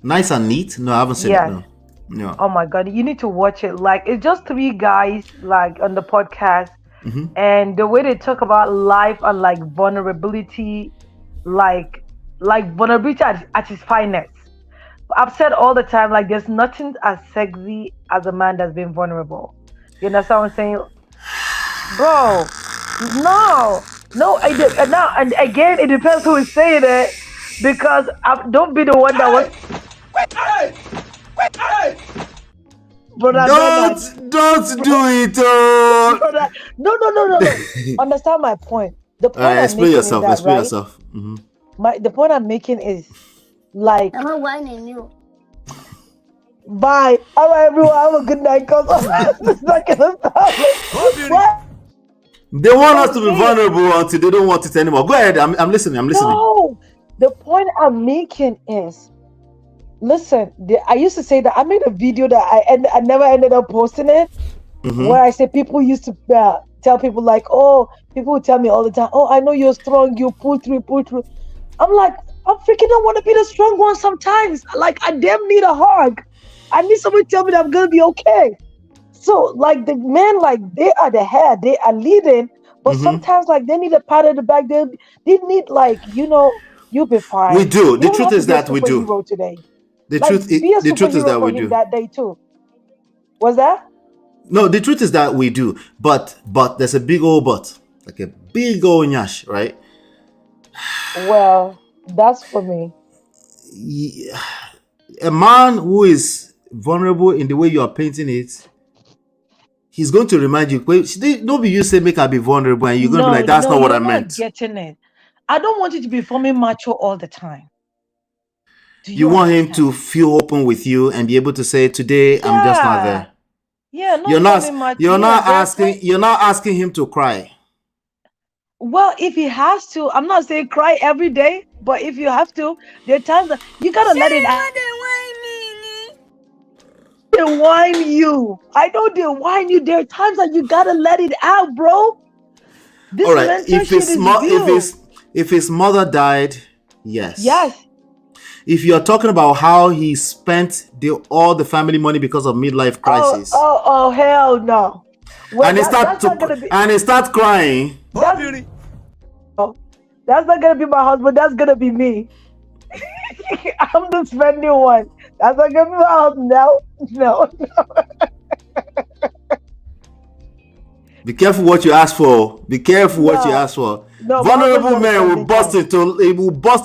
Nice and Neat? No, I haven't seen it. No. Oh my God, you need to watch it. Like, it's just 3 guys like on the podcast, and the way they talk about life and like vulnerability, like vulnerability at its finest. I've said all the time, like, there's nothing as sexy as a man that's been vulnerable. You understand what I'm saying? Bro, no. No, and again, it depends who is saying it, because don't be the one that was. Brother, Don't do it. Brother, no. Understand my point. The point I'm Explain making yourself. is that, Explain right? yourself. The point I'm making is like. I'm not whining you. Bye. All right, everyone. Have a good night. Cause it's not gonna stop. What? They want us to be vulnerable until they don't want it anymore. Go ahead. I'm listening. No, the point I'm making is, listen. I used to say that I made a video that I never ended up posting it, where I said people used to tell people like, oh, people would tell me all the time, oh, I know you're strong, you pull through. I'm like, I freaking don't want to be the strong one sometimes. Like, I damn need a hug. I need somebody to tell me that I'm gonna be okay. So, like, the men, like, they are the head, they are leading, but sometimes, like, they need a pat at the back. They need, like, you'll be fine. We do. The truth is that we do. Today. The truth is that we do. That day too. Was that? No, the truth is that we do. But there's a big old but. Like a big old nyash, right? Well, that's for me. Yeah. A man who is vulnerable in the way you are painting it, he's going to remind you. Don't be you say make her be vulnerable, and you're going to be like, that's not what I meant. Getting it. I don't want you to be forming macho all the time. You want him to feel open with you and be able to say, today I'm just not there. Yeah, you're not asking him to cry. Well, if he has to, I'm not saying cry every day, but if you have to, there are times that you gotta let it out. They whine you. I know they whine you. There are times that you gotta let it out, bro. All right. If his mother died, yes. Yes. If you're talking about how he spent all the family money because of midlife crisis. Oh hell no. Well, and he starts crying. That's not gonna be my husband. That's gonna be me. I'm the spending one. That's not gonna be my husband. No. Be careful what you ask for. Be careful what you ask for. No, vulnerable men will burst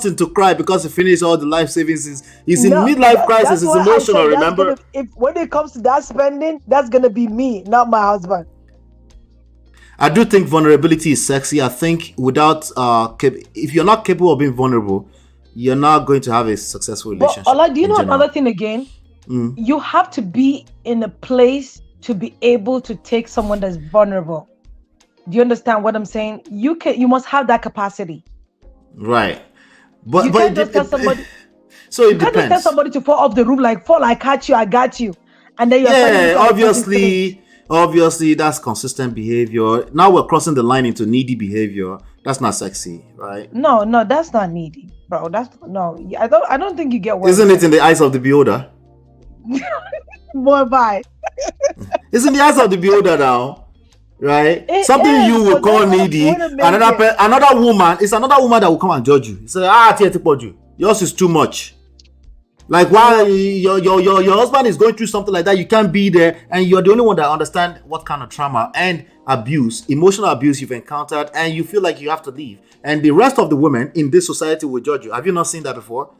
into cry because he finished all the life savings. He's in midlife crisis. He's emotional. Remember, when it comes to that spending, that's gonna be me, not my husband. I do think vulnerability is sexy. I think without if you're not capable of being vulnerable, you're not going to have a successful relationship. But, do you know another thing again? You have to be in a place to be able to take someone that's vulnerable. Do you understand what I'm saying? You must have that capacity. Right. But you can't just tell somebody. So it depends. You can't just tell somebody to fall off the roof like fall. I catch you. I got you. And then you're obviously that's consistent behavior. Now we're crossing the line into needy behavior. That's not sexy, right? No, that's not needy, bro. I don't think you get what. Isn't it in the eyes of the beholder? Boy, bye. It's in the eyes of the beholder now, right? Something you will call needy. Another woman that will come and judge you. Say, yours is too much. Like, why your husband is going through something like that, you can't be there, and you're the only one that understands what kind of trauma and abuse, emotional abuse you've encountered, and you feel like you have to leave. And the rest of the women in this society will judge you. Have you not seen that before?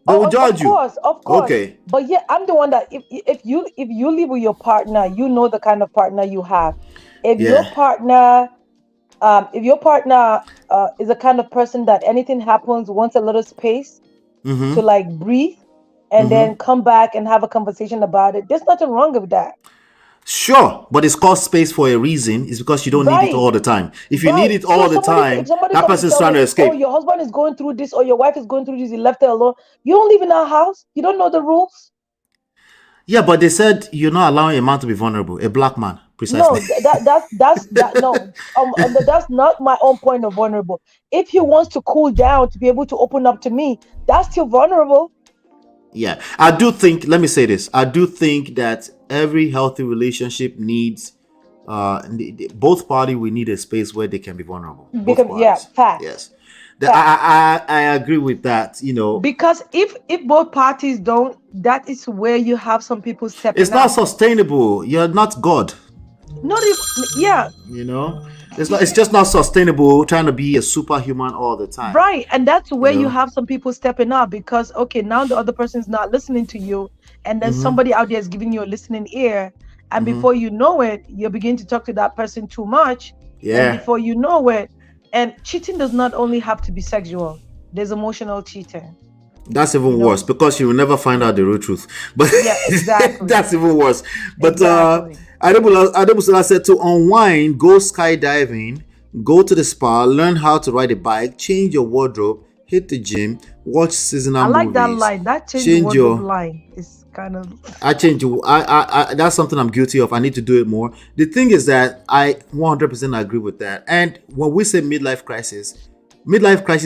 They will judge you. Of course. Okay. But yeah, I'm the one that if you live with your partner, you know the kind of partner you have. If your partner is a kind of person that anything happens wants a little space to like breathe and then come back and have a conversation about it, there's nothing wrong with that. Sure, but it's called space for a reason. It's because you don't need it all the time. If you need it all the time, that person's trying to escape. Oh, your husband is going through this, or your wife is going through this. You left her alone. You don't live in our house. You don't know the rules. Yeah, but they said you're not allowing a man to be vulnerable. A black man, precisely. No, that's not my own point of vulnerable. If he wants to cool down to be able to open up to me, that's still vulnerable. Yeah, I do think. Let me say this. I do think that every healthy relationship needs both parties. We need a space where they can be vulnerable. Fact. Yes, I agree with that. Because if both parties don't, that is where you have some people stepping. It's not sustainable. You're not God. Not even, yeah. You know, it's just not sustainable trying to be a superhuman all the time. Right. And that's where you know? have some people stepping up because, okay, now the other person is not listening to you. And then somebody out there is giving you a listening ear. And before you know it, you begin to talk to that person too much. Yeah. And before you know it, and cheating does not only have to be sexual. There's emotional cheating. That's even worse because you will never find out the real truth. But yeah, exactly. That's even worse. But exactly. Adebusala said to unwind, go skydiving, go to the spa, learn how to ride a bike, change your wardrobe, hit the gym, watch seasonal movies. I like that line. That change your wardrobe line is kind of. I change you. I that's something I'm guilty of. I need to do it more. The thing is that I 100% agree with that. And when we say midlife crisis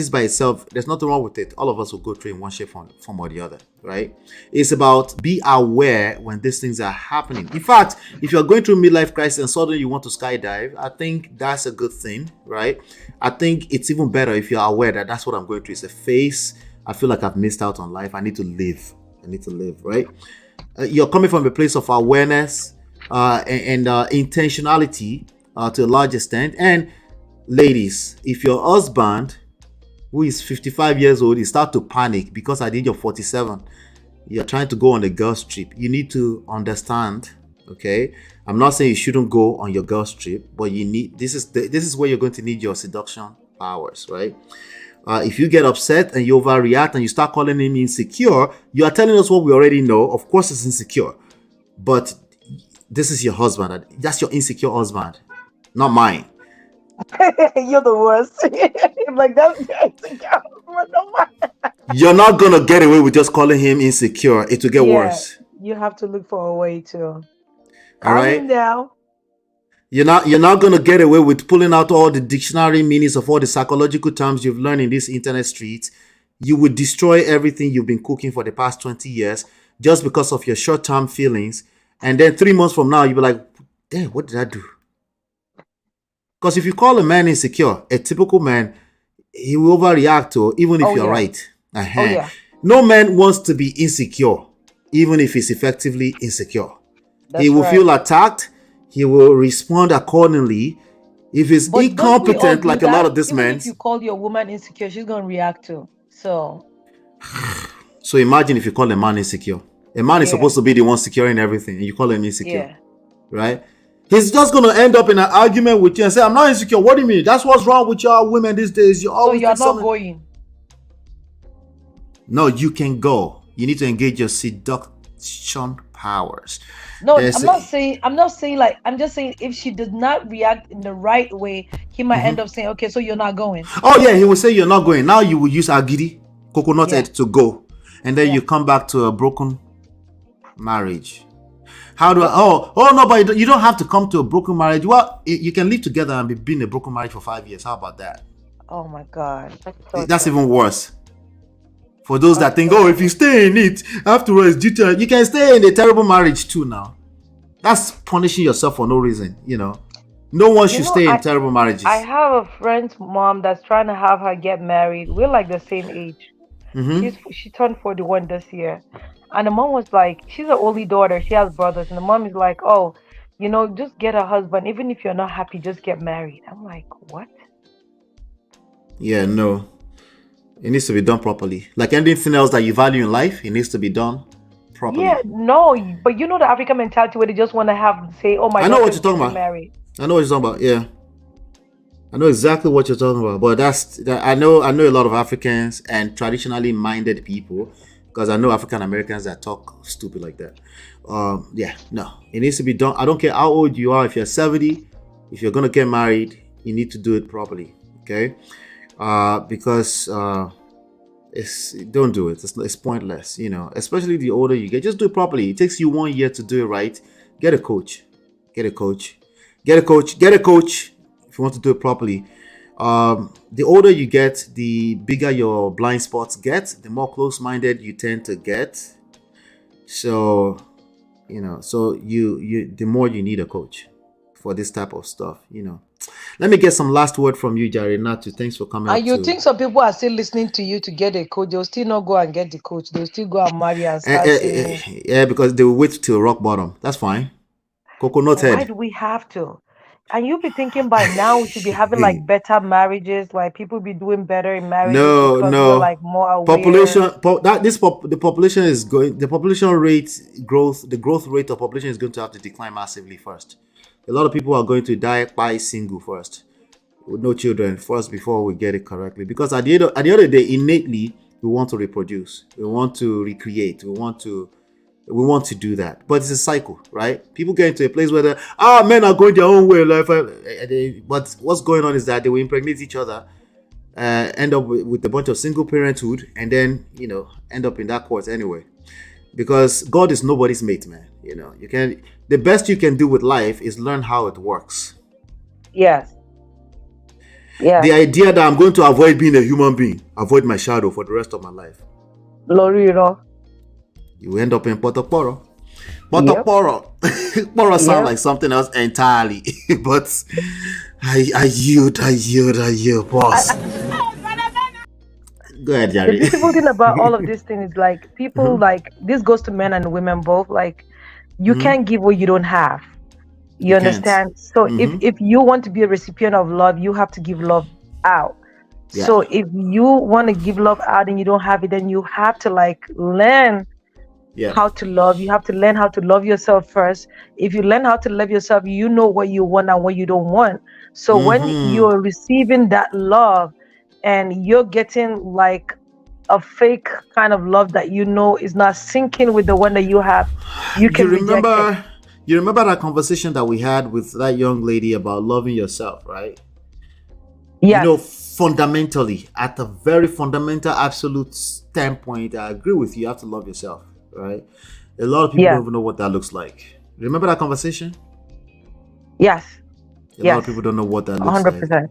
by itself, there's nothing wrong with it. All of us will go through in one shape, form or the other, right? It's about be aware when these things are happening. In fact, if you're going through midlife crisis and suddenly you want to skydive, I think that's a good thing, right? I think it's even better if you're aware that that's what I'm going through. It's a phase. I feel like I've missed out on life. I need to live, right? You're coming from a place of awareness and intentionality to a large extent. And ladies, if your husband, who is 55 years old, is start to panic because at the age of 47, you're trying to go on a girl's trip, you need to understand, okay? I'm not saying you shouldn't go on your girl's trip, but you need, this is where you're going to need your seduction powers, right? If you get upset and you overreact and you start calling him insecure, you are telling us what we already know. Of course it's insecure, but this is your husband. That's your insecure husband, not mine. You're the worst. Like that's You're not gonna get away with just calling him insecure. It will get worse. You have to look for a way to. All calm right. him down. You're not gonna get away with pulling out all the dictionary meanings of all the psychological terms you've learned in this internet streets. You would destroy everything you've been cooking for the past 20 years just because of your short-term feelings. And then 3 months from now, you'll be like, damn, what did I do? Because if you call a man insecure, a typical man, he will overreact to, even if you're right. No man wants to be insecure, even if he's effectively insecure. He will feel attacked. He will respond accordingly. If he's incompetent, like a lot of these men. If you call your woman insecure, she's going to react to. So imagine if you call a man insecure. A man is supposed to be the one securing everything, and you call him insecure. Right? He's just going to end up in an argument with you and say, I'm not insecure. What do you mean? That's what's wrong with y'all women these days. You always you're not going. No, you can go. You need to engage your seduction powers. No, I'm not saying like, I'm just saying if she does not react in the right way, he might end up saying, okay, so you're not going. Oh yeah, he will say you're not going. Now you will use agidi, coconut head to go. And then you come back to a broken marriage. How do I? Oh no, but you don't have to come to a broken marriage. Well, you can live together and be in a broken marriage for 5 years. How about that? Oh my God, that's even worse. For those that think, if you stay in it, afterwards, you can stay in a terrible marriage too. Now, that's punishing yourself for no reason. No one should stay in terrible marriages. I have a friend's mom that's trying to have her get married. We're like the same age. She turned 41 this year. And the mom was like, she's an only daughter. She has brothers. And the mom is like, just get a husband. Even if you're not happy, just get married. I'm like, what? Yeah, no. It needs to be done properly. Like anything else that you value in life, it needs to be done properly. Yeah, no. But the African mentality where they just want to say, oh my God. I know what you're talking about. Married. I know what you're talking about. Yeah. I know exactly what you're talking about. But I know a lot of Africans and traditionally minded people, because I know African Americans that talk stupid like that. No, it needs to be done. I don't care how old you are. If you're 70, if you're gonna get married, you need to do it properly. Okay, because don't do it. It's pointless. Especially the older you get, just do it properly. It takes you 1 year to do it right. Get a coach. Get a coach. If you want to do it properly. The older you get, the bigger your blind spots get, the more close-minded you tend to get. So, the more you need a coach for this type of stuff, Let me get some last word from you, Jare Natu. Thanks for coming. And you think some people are still listening to you to get a coach? They'll still not go and get the coach. They'll still go and marry and start yeah, because they will wait till rock bottom. That's fine. Coconut Why head. do we have to? And you be thinking by now we should be having like better marriages, like people be doing better in marriages No, because we're no. like more aware. Population the population is going the population rate growth the growth rate of population is going to have to decline massively first. A lot of people are going to die by single first, with no children first before we get it correctly. Because at the end of the day, innately we want to reproduce, we want to recreate, we want to do that, but it's a cycle, right? People get into a place where men are going their own way of life, but what's going on is that they will impregnate each other, end up with a bunch of single parenthood, and then end up in that court anyway. Because God is nobody's mate, man. You can the best you can do with life is learn how it works. Yes. Yeah. The idea that I'm going to avoid being a human being, avoid my shadow for the rest of my life, Loriro. you end up in Potoporo. Potoporo sound like something else entirely. But I yield, boss. Go ahead, The Jerry. beautiful thing about all of this thing is like people like this goes to men and women both. Like you can't give what you don't have. You understand? Can't. So if you want to be a recipient of love, you have to give love out. Yeah. So if you want to give love out and you don't have it, then you have to like learn how to love. You have to learn how to love yourself first. If you learn how to love yourself, you know what you want and what you don't want. So when you're receiving that love and you're getting like a fake kind of love that is not syncing with the one that you have, you can reject it. You remember that conversation that we had with that young lady about loving yourself, right? Yeah. Fundamentally, at a very fundamental, absolute standpoint, I agree with you. You have to love yourself, right? A lot of people don't even know what that looks like. Remember that conversation? Yes. A lot of people don't know what that looks 100%. like.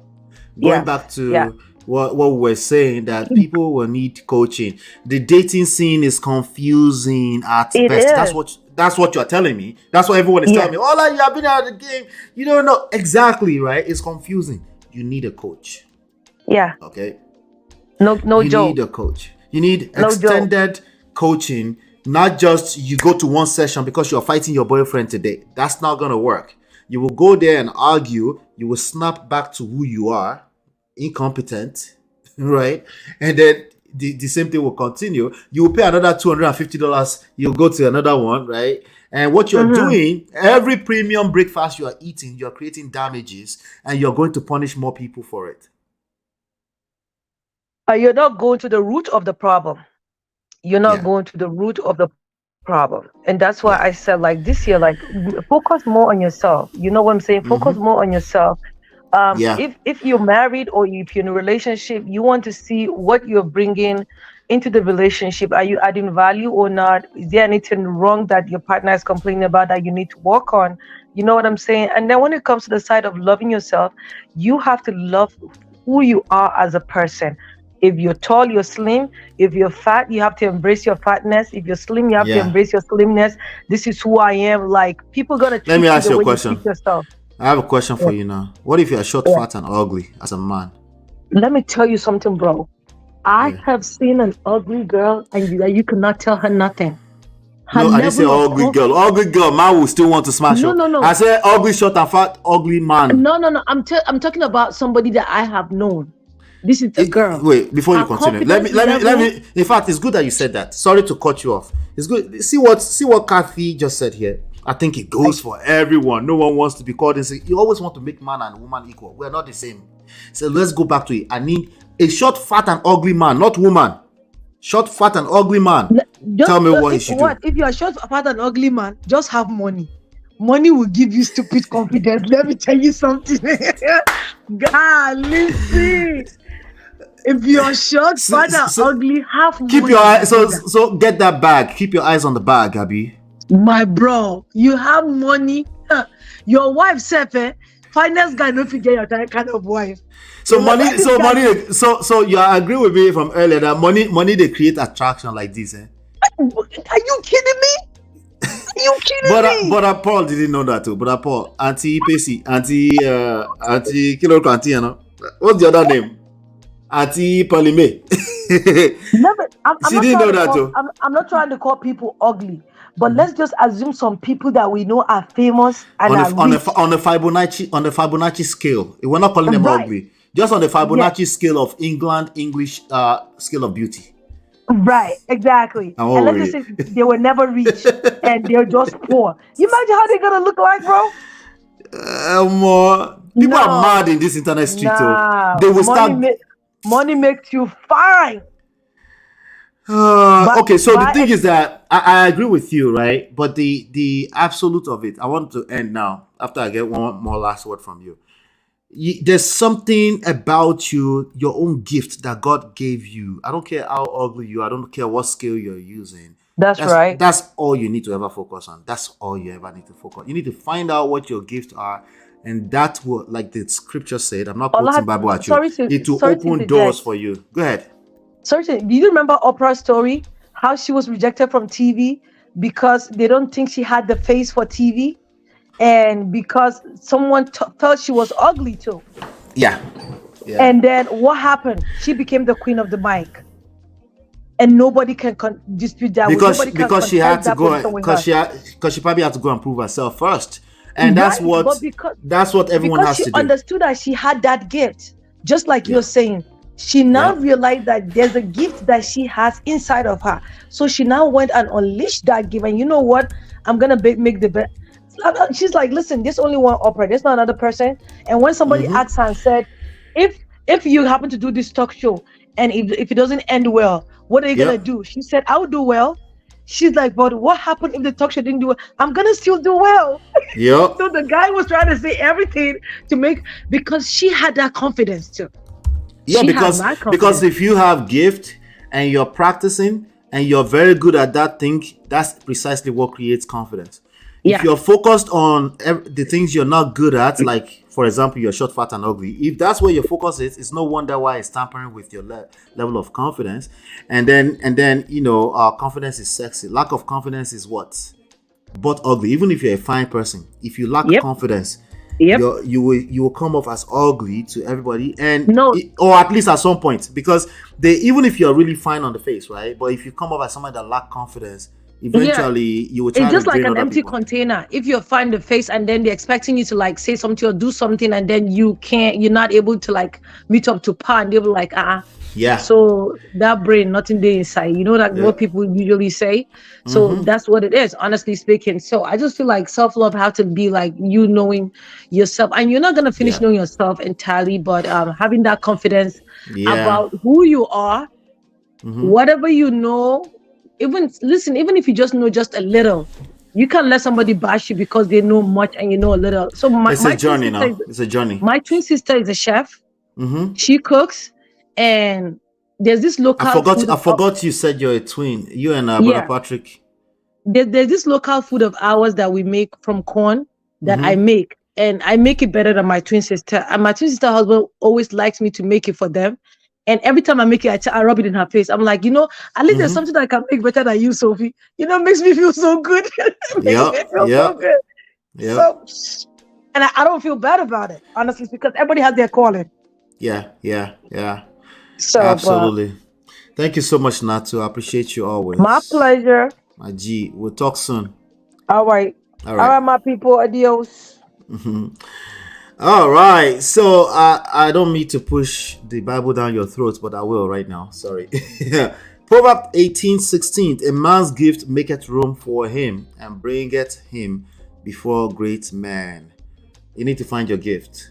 Going back to what we were saying, that people will need coaching. The dating scene is confusing at best. That's what you're telling me. That's what everyone is telling me. Oh, you have been out of the game. You don't know exactly, right? It's confusing. You need a coach. Yeah. Okay. No you joke. You need a coach. You need extended coaching. Not just you go to one session because you're fighting your boyfriend today. That's not gonna work. You will go there and argue. You will snap back to who you are, incompetent, right? And then the same thing will continue. You will pay another $250. You'll go to another one, right? And what you're doing, every premium breakfast you are eating, you're creating damages, and you're going to punish more people for it. You're not going to the root of the problem. You're not going to the root of the problem. And that's why I said, like, this year, like, focus more on yourself. You know what I'm saying? Focus more on yourself. If you're married or if you're in a relationship, you want to see what you're bringing into the relationship. Are you adding value or not? Is there anything wrong that your partner is complaining about that you need to work on? You know what I'm saying? And then when it comes to the side of loving yourself, you have to love who you are as a person. If you're tall, you're slim. If you're fat, you have to embrace your fatness. If you're slim, you have to embrace your slimness. This is who I am. Like, people gonna treat you the way you treat yourself. I have a question for you now. What if you're short, fat, and ugly as a man? Let me tell you something, bro. I have seen an ugly girl and you cannot tell her nothing. No, I didn't say ugly girl. Ugly girl, man will still want to smash her. No. I said ugly, short, and fat, ugly man. No. I'm talking about somebody that I have known. This is a girl. Wait, before you continue, let me. In fact, it's good that you said that. Sorry to cut you off. It's good. See what Kathy just said here. I think it goes for everyone. No one wants to be called and say, you always want to make man and woman equal. We're not the same. So let's go back to it. I need a short, fat, and ugly man, not woman. Short, fat, and ugly man. Tell me what he should do. If you're a short, fat, and ugly man, just have money. Money will give you stupid confidence. Let me tell you something. God, listen. If you're short, fat, and ugly, have money. Keep your eyes. So get that bag. Keep your eyes on the bag, Abby. My bro, you have money. Your wife said, finance guy don't forget your kind of wife. So you agree with me from earlier that money they create attraction like this, eh? Are you kidding me? Are you kidding me? But Paul didn't know that too. But Paul, Auntie Pacey, Auntie Kilo Kanti, you know. What's the other name? Auntie Palime. She didn't know that too. I'm not trying to call people ugly, But let's just assume some people that we know are famous and on are rich. on the Fibonacci scale. We're not calling them Right. ugly. Just on the Fibonacci scale of English scale of beauty. Right, exactly. I'm And let's worried. just say they were never rich and they're just poor. You imagine how they're gonna look like, bro? More people are mad in this internet street. Nah, They will start. money makes you fine. Okay, so the thing is that I agree with you, right? But the absolute of it, I want to end now after I get one more last word from you. There's something about you, your own gift that God gave you. I don't care how ugly you are. I don't care what skill you're using. That's right. That's all you need to ever focus on. That's all you ever need to focus on. You need to find out what your gifts are. And that will, like the scripture said, I'm not quoting Bible at you. It will open doors for you. Go ahead. Sorry, do you remember Oprah's story? How she was rejected from TV because they don't think she had the face for TV, and because someone felt she was ugly too. Yeah. And then what happened? She became the queen of the mic, and nobody can dispute that. Because she had to go, because she probably had to go and prove herself first, and that's what everyone has to do. Because she understood that she had that gift, just like you're saying. She now realized that there's a gift that she has inside of her. So she now went and unleashed that gift. And you know what? I'm going to make the best. She's like, listen, there's only one opera. There's not another person. And when somebody asked her and said, if you happen to do this talk show and if it doesn't end well, what are you going to do? She said, I will do well. She's like, but what happened if the talk show didn't do well? I'm going to still do well. Yep. So the guy was trying to say everything because she had that confidence too. Yeah, because if you have gift and you're practicing and you're very good at that thing, that's precisely what creates confidence. If you're focused on the things you're not good at, like for example, you're short, fat, and ugly. If that's where your focus is, it's no wonder why it's tampering with your level of confidence. And then confidence is sexy. Lack of confidence is what? But ugly. Even if you're a fine person, if you lack confidence. You will come off as ugly to everybody, or at least at some point, because even if you're really fine on the face, right? But if you come off as someone that lack confidence, eventually you will try it's to just like an empty people. Container. If you're fine the face and then they're expecting you to like say something or do something, and then you're not able to like meet up to par, and they'll be like, yeah. So that brain, nothing there inside. You know that what people usually say. So that's what it is, honestly speaking. So I just feel like self-love has to be like you knowing yourself, and you're not gonna finish knowing yourself entirely, but having that confidence about who you are, whatever you know. Even if you just know just a little, you can't let somebody bash you because they know much and you know a little. So it's a journey now. It's a journey. My twin sister is a chef. She cooks. And there's this local I forgot you said you're a twin. You and brother Patrick. There's this local food of ours that we make from corn that I make. And I make it better than my twin sister. And my twin sister husband always likes me to make it for them. And every time I make it, I rub it in her face. I'm like, at least there's something that I can make better than you, Sophie. It makes me feel so good. So good. So, and I don't feel bad about it, honestly, because everybody has their calling. Yeah. So, absolutely. Thank you so much, Natu. I appreciate you always. My pleasure. My G. We'll talk soon. All right, my people. Adios. All right. So I don't mean to push the Bible down your throat, but I will right now. Sorry. Proverbs 18:16. A man's gift maketh room for him and bringeth him before great men. You need to find your gift.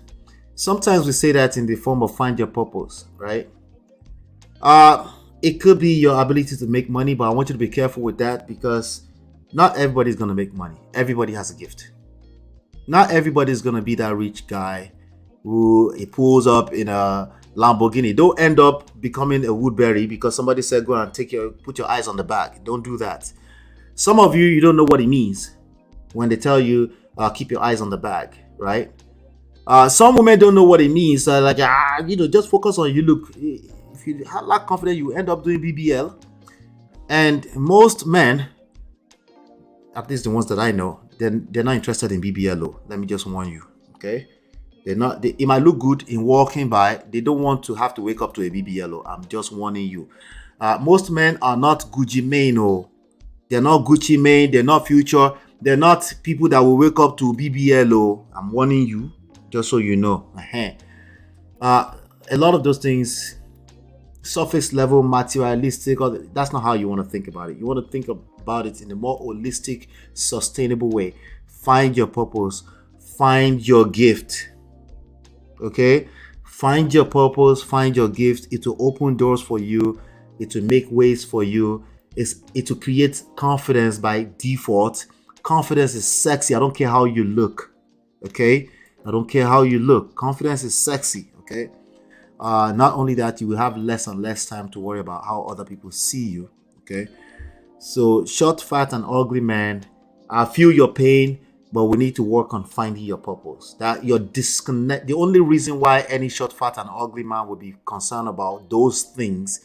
Sometimes we say that in the form of find your purpose, right? It could be your ability to make money, but I want you to be careful with that because not everybody's going to make money. Everybody has a gift. Not everybody's going to be that rich guy who he pulls up in a Lamborghini. Don't end up becoming a Woodberry because somebody said go and put your eyes on the bag. Don't do that. Some of you don't know what it means when they tell you keep your eyes on the bag, right? Some women don't know what it means. Just focus on you look. If you lack confidence, you end up doing BBL. And most men, at least the ones that I know, they're not interested in BBL. Let me just warn you, okay? It might look good in walking by. They don't want to have to wake up to a BBL. I'm just warning you. Most men are not Gucci Mane. They're not Gucci Mane. They're not Future. They're not people that will wake up to BBLO. I'm warning you, just so you know. A lot of those things, surface level, materialistic, that's not how you want to think about it. You want to think about it in a more holistic, sustainable way. Find your purpose. Find your gift. Okay? Find your purpose. Find your gift. It will open doors for you. It will make ways for you. It will create confidence by default. Confidence is sexy. I don't care how you look. Okay? I don't care how you look. Confidence is sexy. Okay? Not only that, you will have less and less time to worry about how other people see you. Okay? So, short, fat, and ugly man, I feel your pain, but we need to work on finding your purpose. That your disconnect. The only reason why any short, fat, and ugly man would be concerned about those things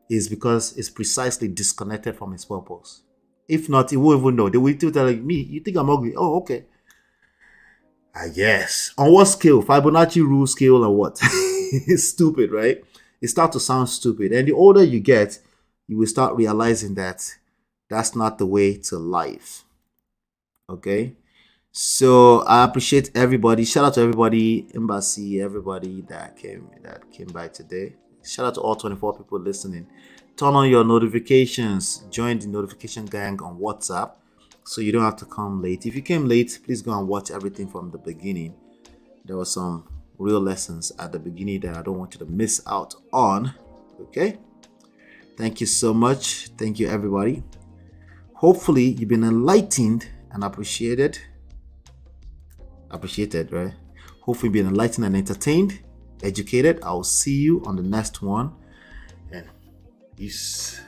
is because it's precisely disconnected from his purpose. If not, he won't even know. They will still tell me, you think I'm ugly? Oh, okay. Yes. On what scale? Fibonacci rule scale or what? It's stupid, right? It starts to sound stupid. And the older you get, you will start realizing that that's not the way to life. Okay? So I appreciate everybody. Shout out to everybody, embassy, everybody that came by today. Shout out to all 24 people listening. Turn on your notifications. Join the notification gang on WhatsApp so you don't have to come late. If you came late, please go and watch everything from the beginning. There were some real lessons at the beginning that I don't want you to miss out on. Okay? Thank you so much. Thank you, everybody. Hopefully, you've been enlightened and appreciated. Appreciated, right? Hopefully, you've been enlightened and entertained, educated. I'll see you on the next one. And peace.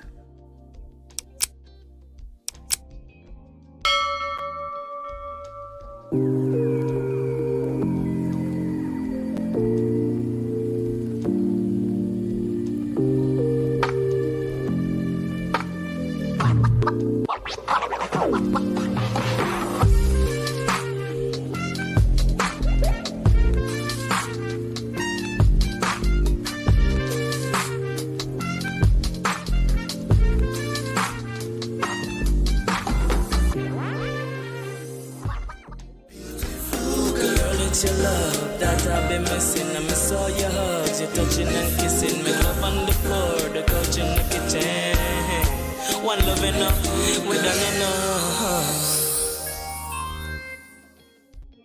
Your love that I've been missing. I miss all your hugs, your touching and kissing. Make love on the floor, the couch in the kitchen. One love enough, we done enough.